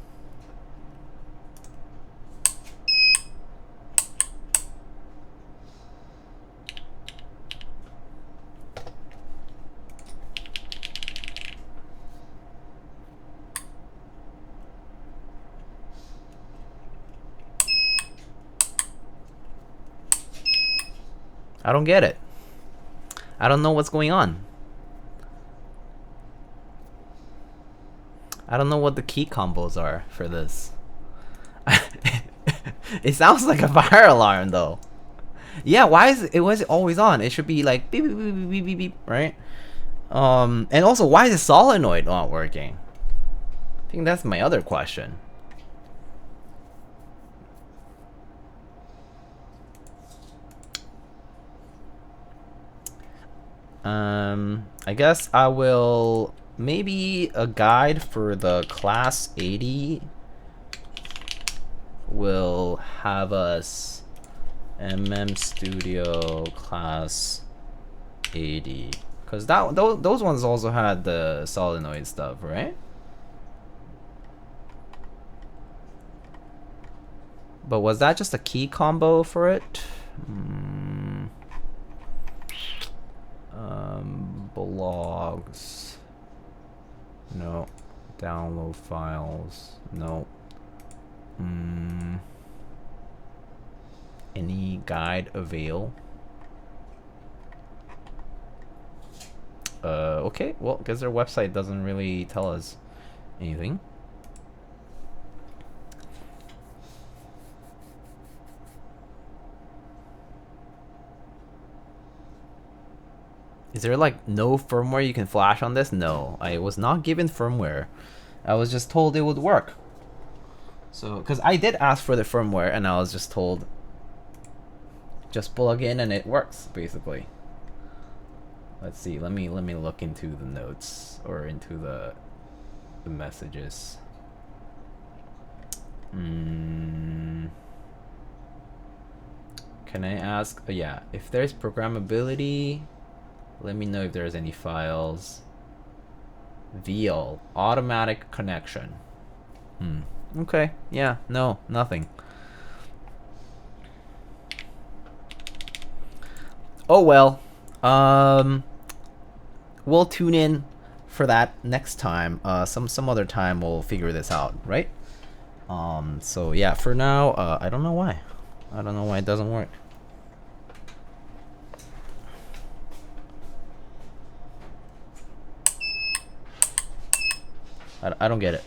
B: I don't get it. I don't know what's going on. I don't know what the key combos are for this. It sounds like a fire alarm though. Yeah, why is it was always on? It should be like beep beep beep beep beep beep, beep, right? And also why is the solenoid not working? I think that's my other question. I guess I will maybe a guide for the class 80 will have us Studio class 80 because those ones also had the solenoid stuff, right? But was that just a key combo for it? Blogs. No. Download files. No. Any guide avail? Okay. Well, because their website doesn't really tell us anything. Is there like no firmware you can flash on this? No, I was not given firmware. I was just told it would work. So, because I did ask for the firmware and I was just told just plug in and it works basically. Let's see. Let me look into the notes or into the messages. Can I ask? Yeah, if there's programmability. Let me know if there's any files. VL, automatic connection. Okay, yeah, no, nothing. Oh well. We'll tune in for that next time. Some other time we'll figure this out, right? So yeah, for now, I don't know why. I don't know why it doesn't work. I don't get it.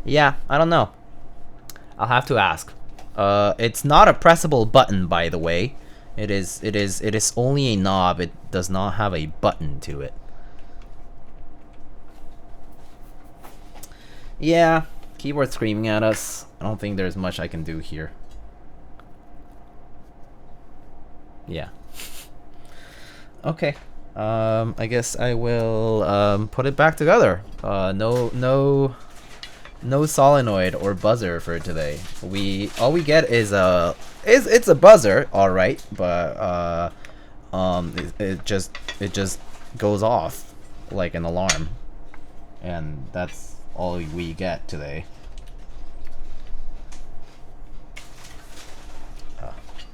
B: Yeah, I don't know. I'll have to ask. It's not a pressable button, by the way. It is only a knob. It does not have a button to it. Yeah, keyboard screaming at us. I don't think there's much I can do here. Yeah. Okay. I guess I will put it back together. No solenoid or buzzer for today. All we get is it's a buzzer, all right, but it just goes off like an alarm, and that's all we get today.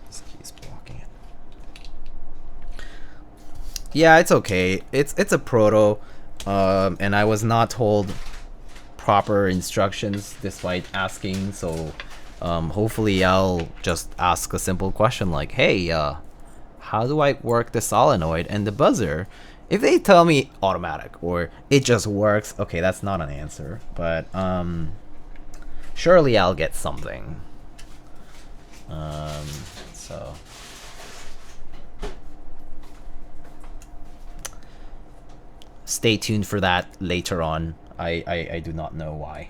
B: This key's blocking it. Yeah, it's okay. It's a proto, and I was not told proper instructions despite asking. So, hopefully, I'll just ask a simple question like, "Hey, how do I work the solenoid and the buzzer?" If they tell me automatic or it just works, okay, that's not an answer. But Surely I'll get something. So stay tuned for that later on. I do not know why.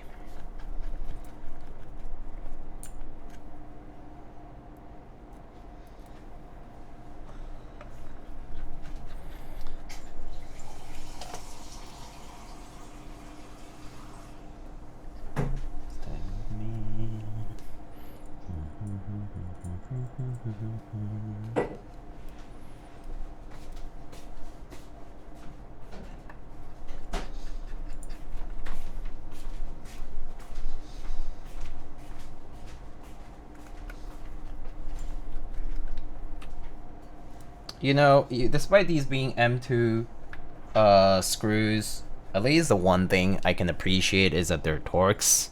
B: You know, despite these being M2 screws, at least the one thing I can appreciate is that their torques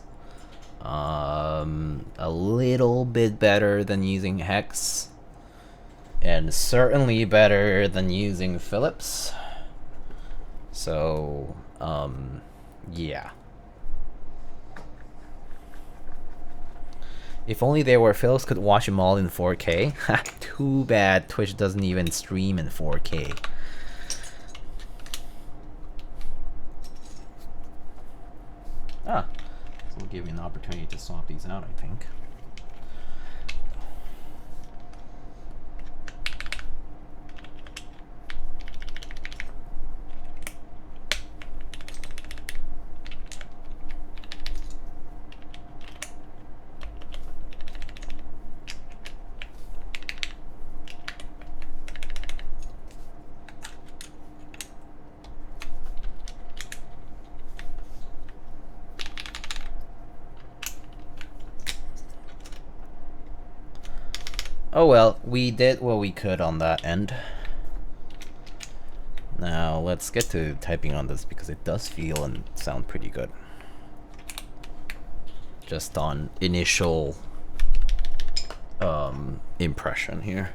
B: a little bit better than using hex, and certainly better than using Phillips. So yeah. If only there were Phillips could watch them all in 4K. Too bad Twitch doesn't even stream in 4K. Ah, this will give me an opportunity to swap these out, I think. Oh well, we did what we could on that end. Now let's get to typing on this because it does feel and sound pretty good. Just on initial impression here.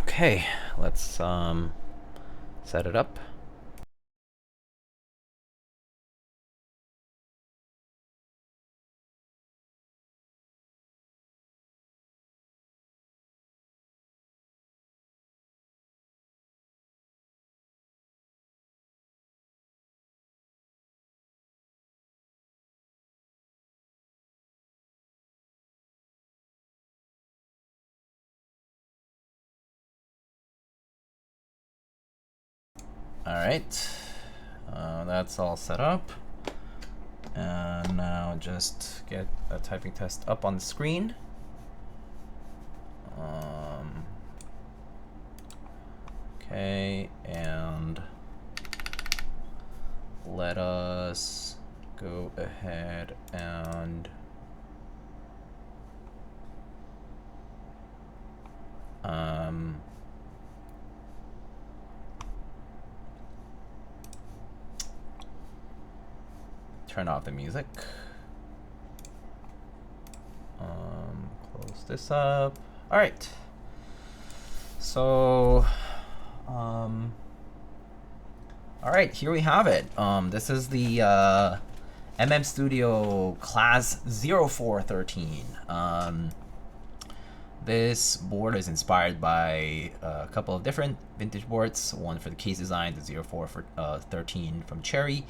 B: Okay, let's set it up. Alright, that's all set up. And now just get a typing test up on the screen. Okay, and let us go ahead and turn off the music. Close this up. All right. So, all right, here we have it. This is the MM Studio Class 0413. This board is inspired by a couple of different vintage boards. One for the case design, the 0413 from Cherry,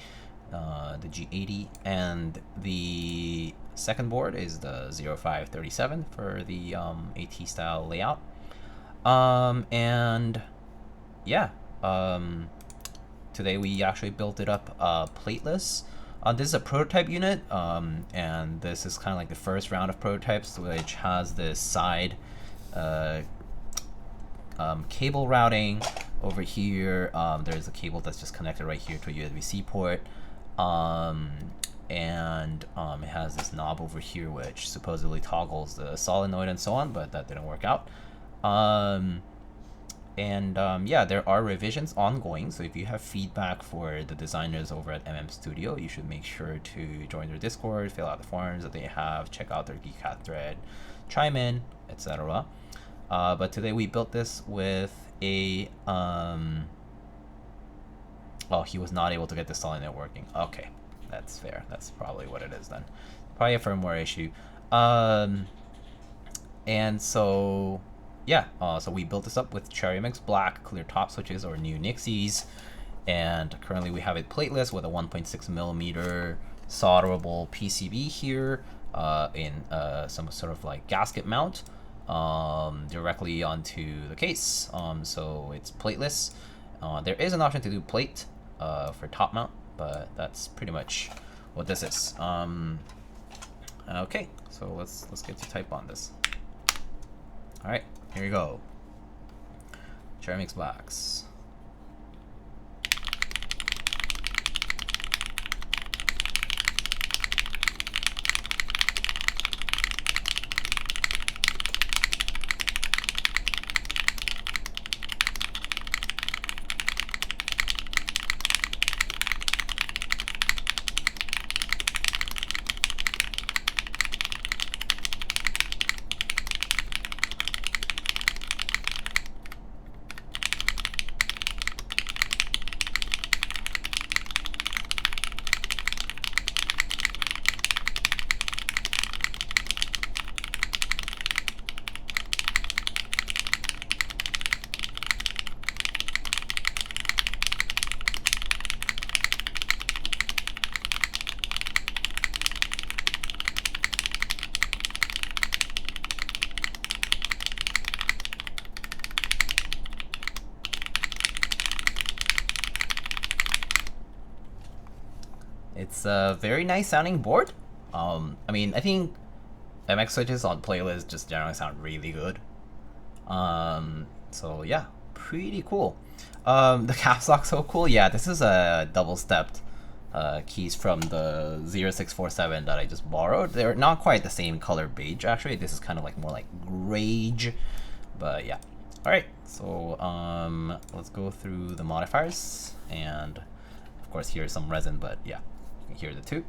B: the G80, and the second board is the 0537 for the AT style layout. And yeah, today we actually built it up plateless. This is a prototype unit, and this is kind of like the first round of prototypes, which has this side cable routing over here. There's a cable that's just connected right here to a USB-C port, and it has this knob over here which supposedly toggles the solenoid and so on, but that didn't work out. Yeah, there are revisions ongoing, so if you have feedback for the designers over at MM Studio, you should make sure to join their Discord, fill out the forms that they have, check out their Keycaps thread, chime in, etc. But today we built this with a Oh, he was not able to get the solenoid working. Okay, that's fair. That's probably what it is then. Probably a firmware issue. And so, yeah, so we built this up with Cherry Mix Black, clear top switches, or new Nixies. And currently we have it plateless with a 1.6 millimeter solderable PCB here in some sort of like gasket mount directly onto the case. So it's plateless. There is an option to do plate for top mount, but that's pretty much what this is. Okay, so let's get to type on this. All right, here we go. Cherry Mix Blacks. It's a very nice sounding board. I mean, I think MX switches on playlists just generally sound really good. So yeah, pretty cool. The caps lock so cool. Yeah, this is a double stepped keys from the 0647 that I just borrowed. They're not quite the same color beige actually. This is kind of like more like grayish, but yeah. All right, so let's go through the modifiers, and of course here's some resin, but yeah. Here are the two.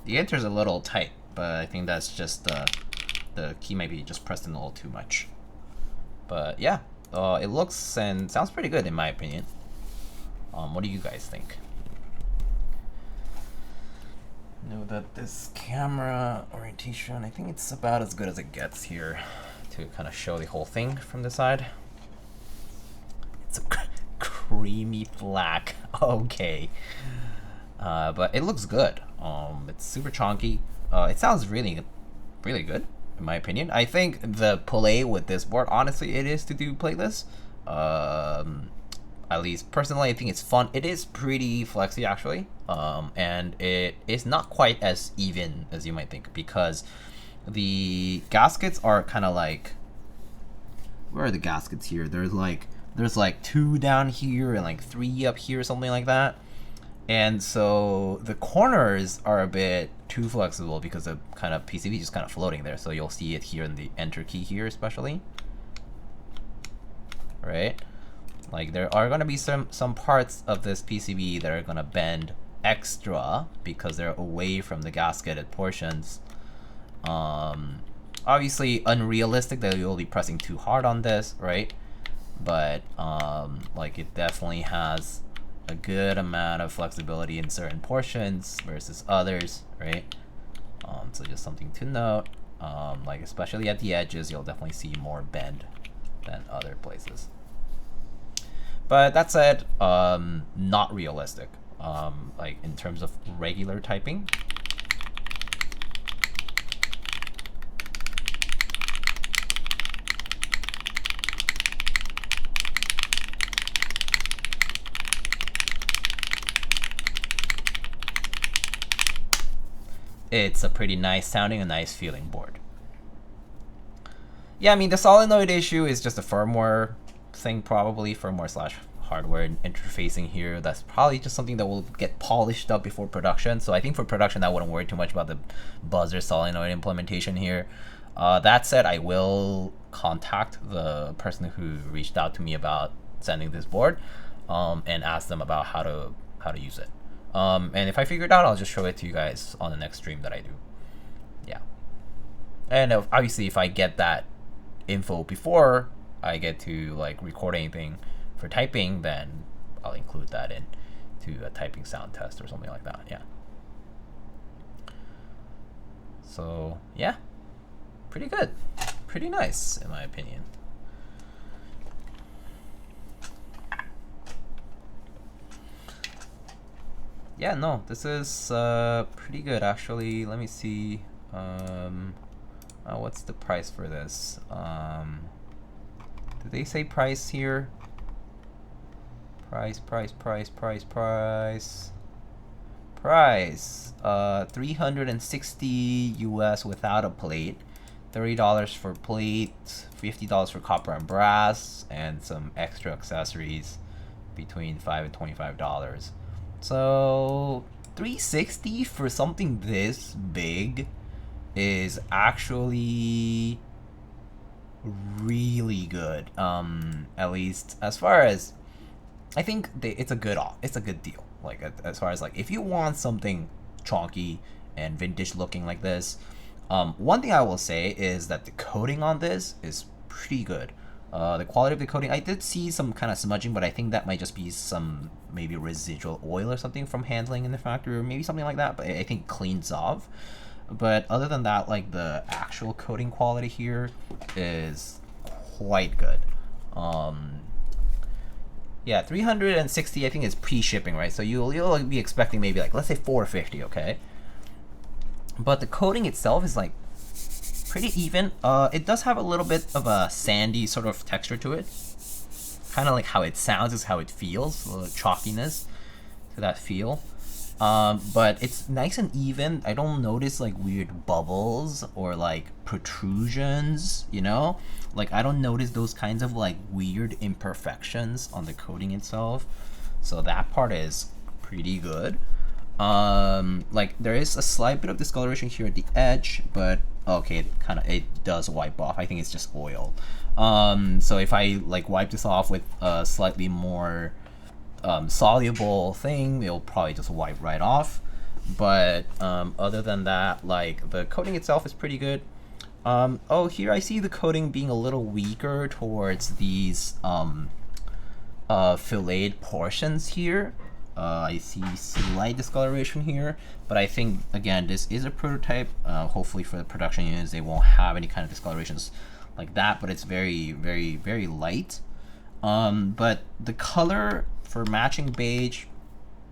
B: The enter's a little tight, but I think that's just the key might be just pressed in a little too much. But yeah, it looks and sounds pretty good in my opinion. What do you guys think? Know that this camera orientation, I think it's about as good as it gets here to kind of show the whole thing from the side. It's a creamy black. Okay. But it looks good. It's super chunky. It sounds really good in my opinion. I think the play with this board, honestly, it is to do plateless. At least personally, I think it's fun. It is pretty flexy actually, and it is not quite as even as you might think because the gaskets are kind of like, where are the gaskets here? There's like 2 down here and like 3 up here, something like that. And so the corners are a bit too flexible because the kind of PCB is just kind of floating there. So you'll see it here in the enter key here especially. Right? Like there are going to be some parts of this PCB that are going to bend extra because they're away from the gasketed portions. Obviously unrealistic that you'll be pressing too hard on this, right? But like it definitely has a good amount of flexibility in certain portions versus others, right? So just something to note. Like especially at the edges, you'll definitely see more bend than other places. But that said, not realistic. Like in terms of regular typing. It's a pretty nice sounding and nice feeling board. Yeah, I mean, the solenoid issue is just a firmware thing, probably firmware slash hardware interfacing here. That's probably just something that will get polished up before production. So I think for production, I wouldn't worry too much about the buzzer solenoid implementation here. That said, I will contact the person who reached out to me about sending this board and ask them about how to use it. And if I figure it out, I'll just show it to you guys on the next stream that I do. Yeah. And obviously, if I get that info before I get to like record anything for typing, then I'll include that in to a typing sound test or something like that. Yeah. So yeah, pretty good, pretty nice in my opinion. Yeah, no, this is pretty good actually. Let me see. What's the price for this? Did they say price here? Price. 360 US without a plate. $30 for plate, $50 for copper and brass, and some extra accessories between $5 and $25. So $360 for something this big is actually really good. At least as far as I think it's a good deal. Like as far as like if you want something chonky and vintage looking like this, one thing I will say is that the coating on this is pretty good. The quality of the coating, I did see some kind of smudging, but I think that might just be some maybe residual oil or something from handling in the factory, or maybe something like that, but I think it cleans off. But other than that, like the actual coating quality here is quite good. Yeah, 360 I think is pre-shipping, right? So you'll be expecting maybe like, let's say 450, okay? But the coating itself is like pretty even. It does have a little bit of a sandy sort of texture to it. Kind of like how it sounds is how it feels, a little chalkiness to that feel. But it's nice and even. I don't notice like weird bubbles or like protrusions, you know? Like I don't notice those kinds of like weird imperfections on the coating itself. So that part is pretty good. Like there is a slight bit of discoloration here at the edge, but okay, it does wipe off. I think it's just oil. So if I like wipe this off with a slightly more soluble thing, it'll probably just wipe right off. But other than that, like the coating itself is pretty good. Oh, here I see the coating being a little weaker towards these filleted portions here. I see slight discoloration here, but I think again this is a prototype. Hopefully for the production units they won't have any kind of discolorations like that, but it's very, very, very light. But the color for matching beige,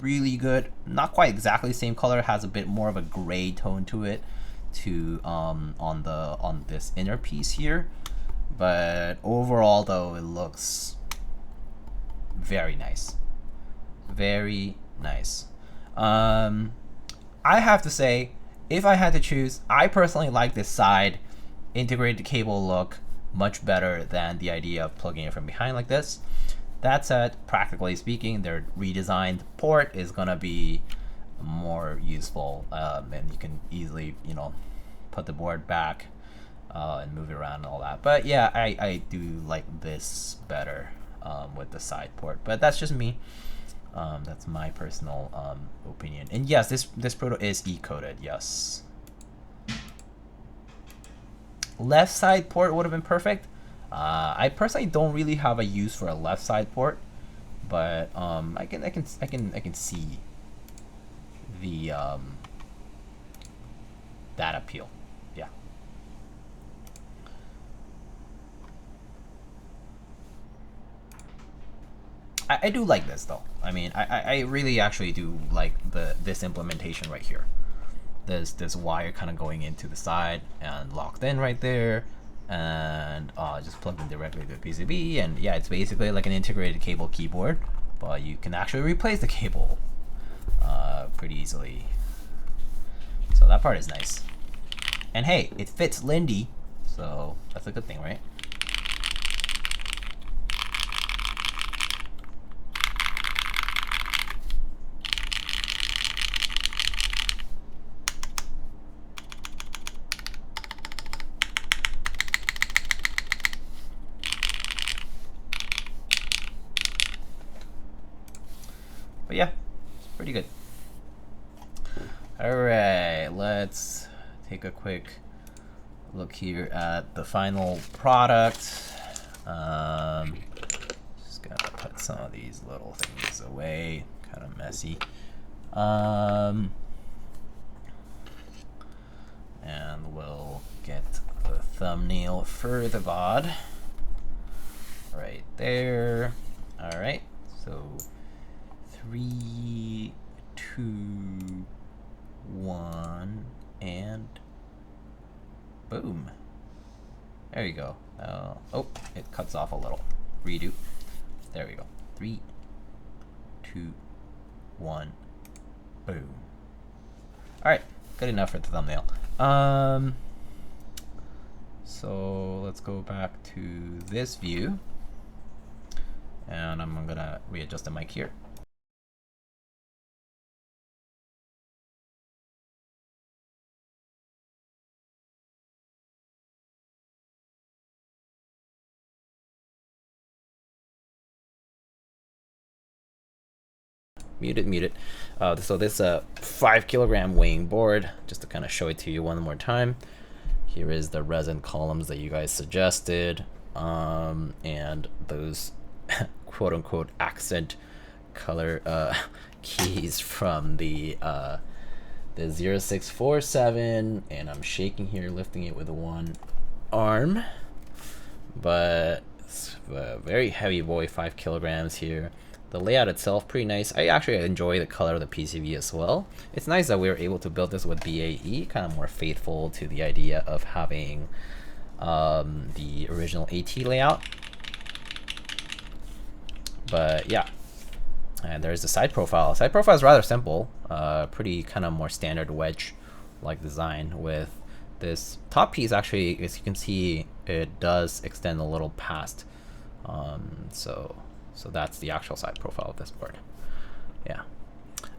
B: really good. Not quite exactly the same color, it has a bit more of a gray tone to it on this inner piece here. But overall though, it looks very nice. Very nice. I have to say, if I had to choose, I personally like this side integrated cable look much better than the idea of plugging it from behind like this. That said, practically speaking, their redesigned port is gonna be more useful, and you can easily, you know, put the board back and move it around and all that. But yeah, I do like this better with the side port, but that's just me. That's my personal opinion. And yes, this proto is E-coded, yes. Left side port would have been perfect. I personally don't really have a use for a left side port, but I can see the that appeal. Yeah. I do like this though. I mean, I really actually do like this implementation right here. There's wire kind of going into the side and locked in right there, and just plugged in directly to the PCB. And yeah, it's basically like an integrated cable keyboard, but you can actually replace the cable pretty easily. So that part is nice. And hey, it fits Lindy, so that's a good thing, right? But yeah, it's pretty good. Alright, let's take a quick look here at the final product. Just gotta put some of these little things away, kind of messy. And we'll get the thumbnail for the VOD right there. Alright, so 3, 2, 1, and boom. There you go. Oh, it cuts off a little. Redo. There we go. 3, 2, 1, boom. Alright, good enough for the thumbnail. So let's go back to this view. And I'm gonna readjust the mic here. Muted. So this 5 kilogram weighing board, just to kind of show it to you one more time. Here is the resin columns that you guys suggested, and those quote unquote accent color keys from the 0647, and I'm shaking here, lifting it with one arm, but it's a very heavy boy, 5 kilograms here. The layout itself, pretty nice. I actually enjoy the color of the PCB as well. It's nice that we were able to build this with BAE, kind of more faithful to the idea of having the original AT layout. But yeah, and there's the side profile. Side profile is rather simple, pretty kind of more standard wedge-like design. With this top piece, actually, as you can see, it does extend a little past. So that's the actual side profile of this board. Yeah.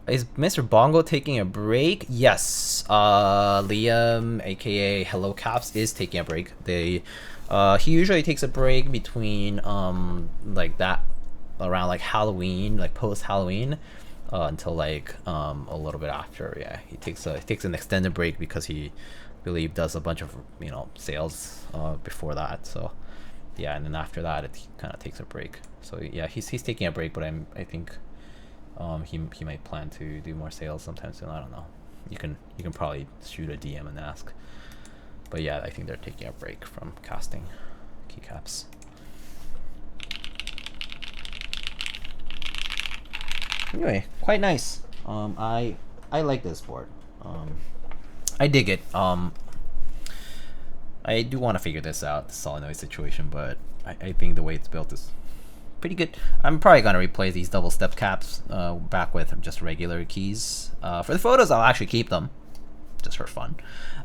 B: Is Mr. Bongo taking a break? Yes. Liam, aka Hello Caps, is taking a break. He usually takes a break between like that around like Halloween, like post Halloween, until like a little bit after. Yeah, he takes an extended break because he believe does a bunch of sales before that. So yeah, and then after that it kind of takes a break. So yeah, he's taking a break, but I think he might plan to do more sales sometime soon. I don't know. You can probably shoot a DM and ask. But yeah, I think they're taking a break from casting keycaps. Anyway, quite nice. I like this board. I dig it. I do want to figure this out, the solenoid situation, but I think the way it's built is pretty good. I'm probably gonna replace these double step caps back with just regular keys. For the photos, I'll actually keep them, just for fun.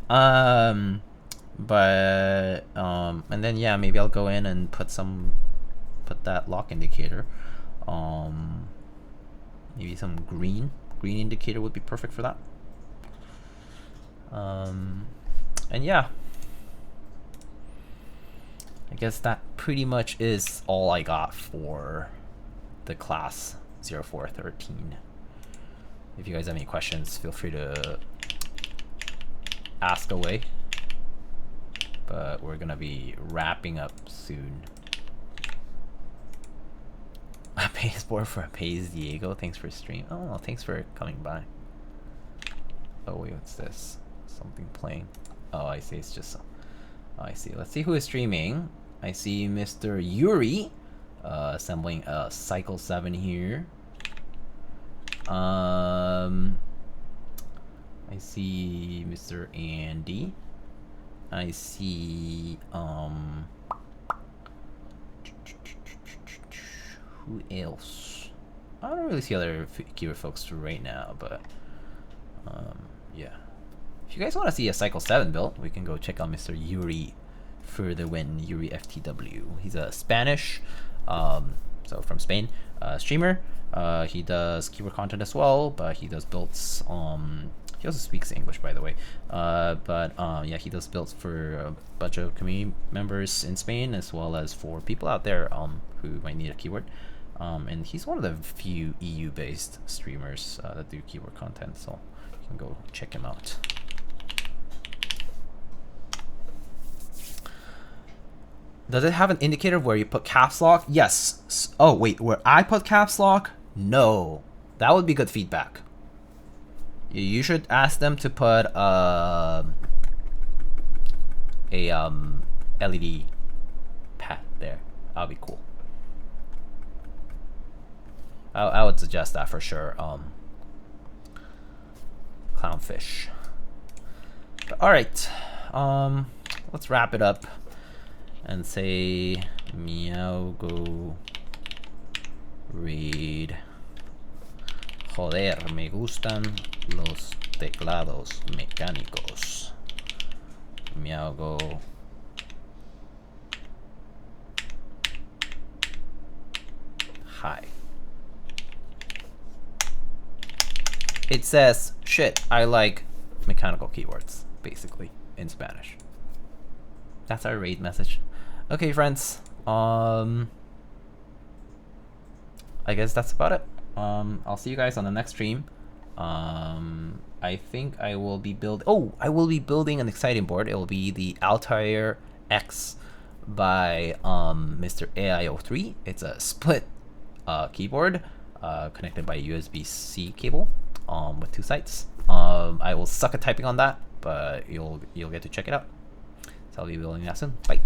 B: And then yeah, maybe I'll go in and put that lock indicator. Maybe some green indicator would be perfect for that. And yeah, I guess that pretty much is all I got for the class 0413. If you guys have any questions, feel free to ask away. But we're gonna be wrapping up soon. A baseboard for a Pays Diego. Thanks for stream. Oh, thanks for coming by. Oh wait, what's this? Something playing. Oh, I see. Oh, I see. Let's see who is streaming. I see Mr. Yuri. assembling a Cycle 7 here. I see Mr. Andy. I see who else? I don't really see other keyword folks right now, but yeah. If you guys want to see a Cycle 7 build, we can go check out Mr. Yuri for the win. Yuri FTW. He's a Spanish, so from Spain, streamer. He does keyword content as well, but he does builds. He also speaks English, by the way. Yeah, he does builds for a bunch of community members in Spain, as well as for people out there who might need a keyword. And he's one of the few EU-based streamers that do keyword content, so you can go check him out. Does it have an indicator where you put caps lock? Yes. Oh, wait, where I put caps lock? No. That would be good feedback. You should ask them to put LED pad there. That'll be cool. I would suggest that for sure. Clownfish. But, all right. Let's wrap it up and say meow go read. Joder, me gustan los teclados mecánicos. Meow go. Hi. It says, shit, I like mechanical keywords, basically, in Spanish. That's our raid message. Okay, friends. I guess that's about it. I'll see you guys on the next stream. I think I will be I will be building an exciting board. It will be the Altair X by Mr. AIO3. It's a split keyboard connected by USB-C cable with 2 sites. I will suck at typing on that, but you'll get to check it out. So I'll be building that soon. Bye.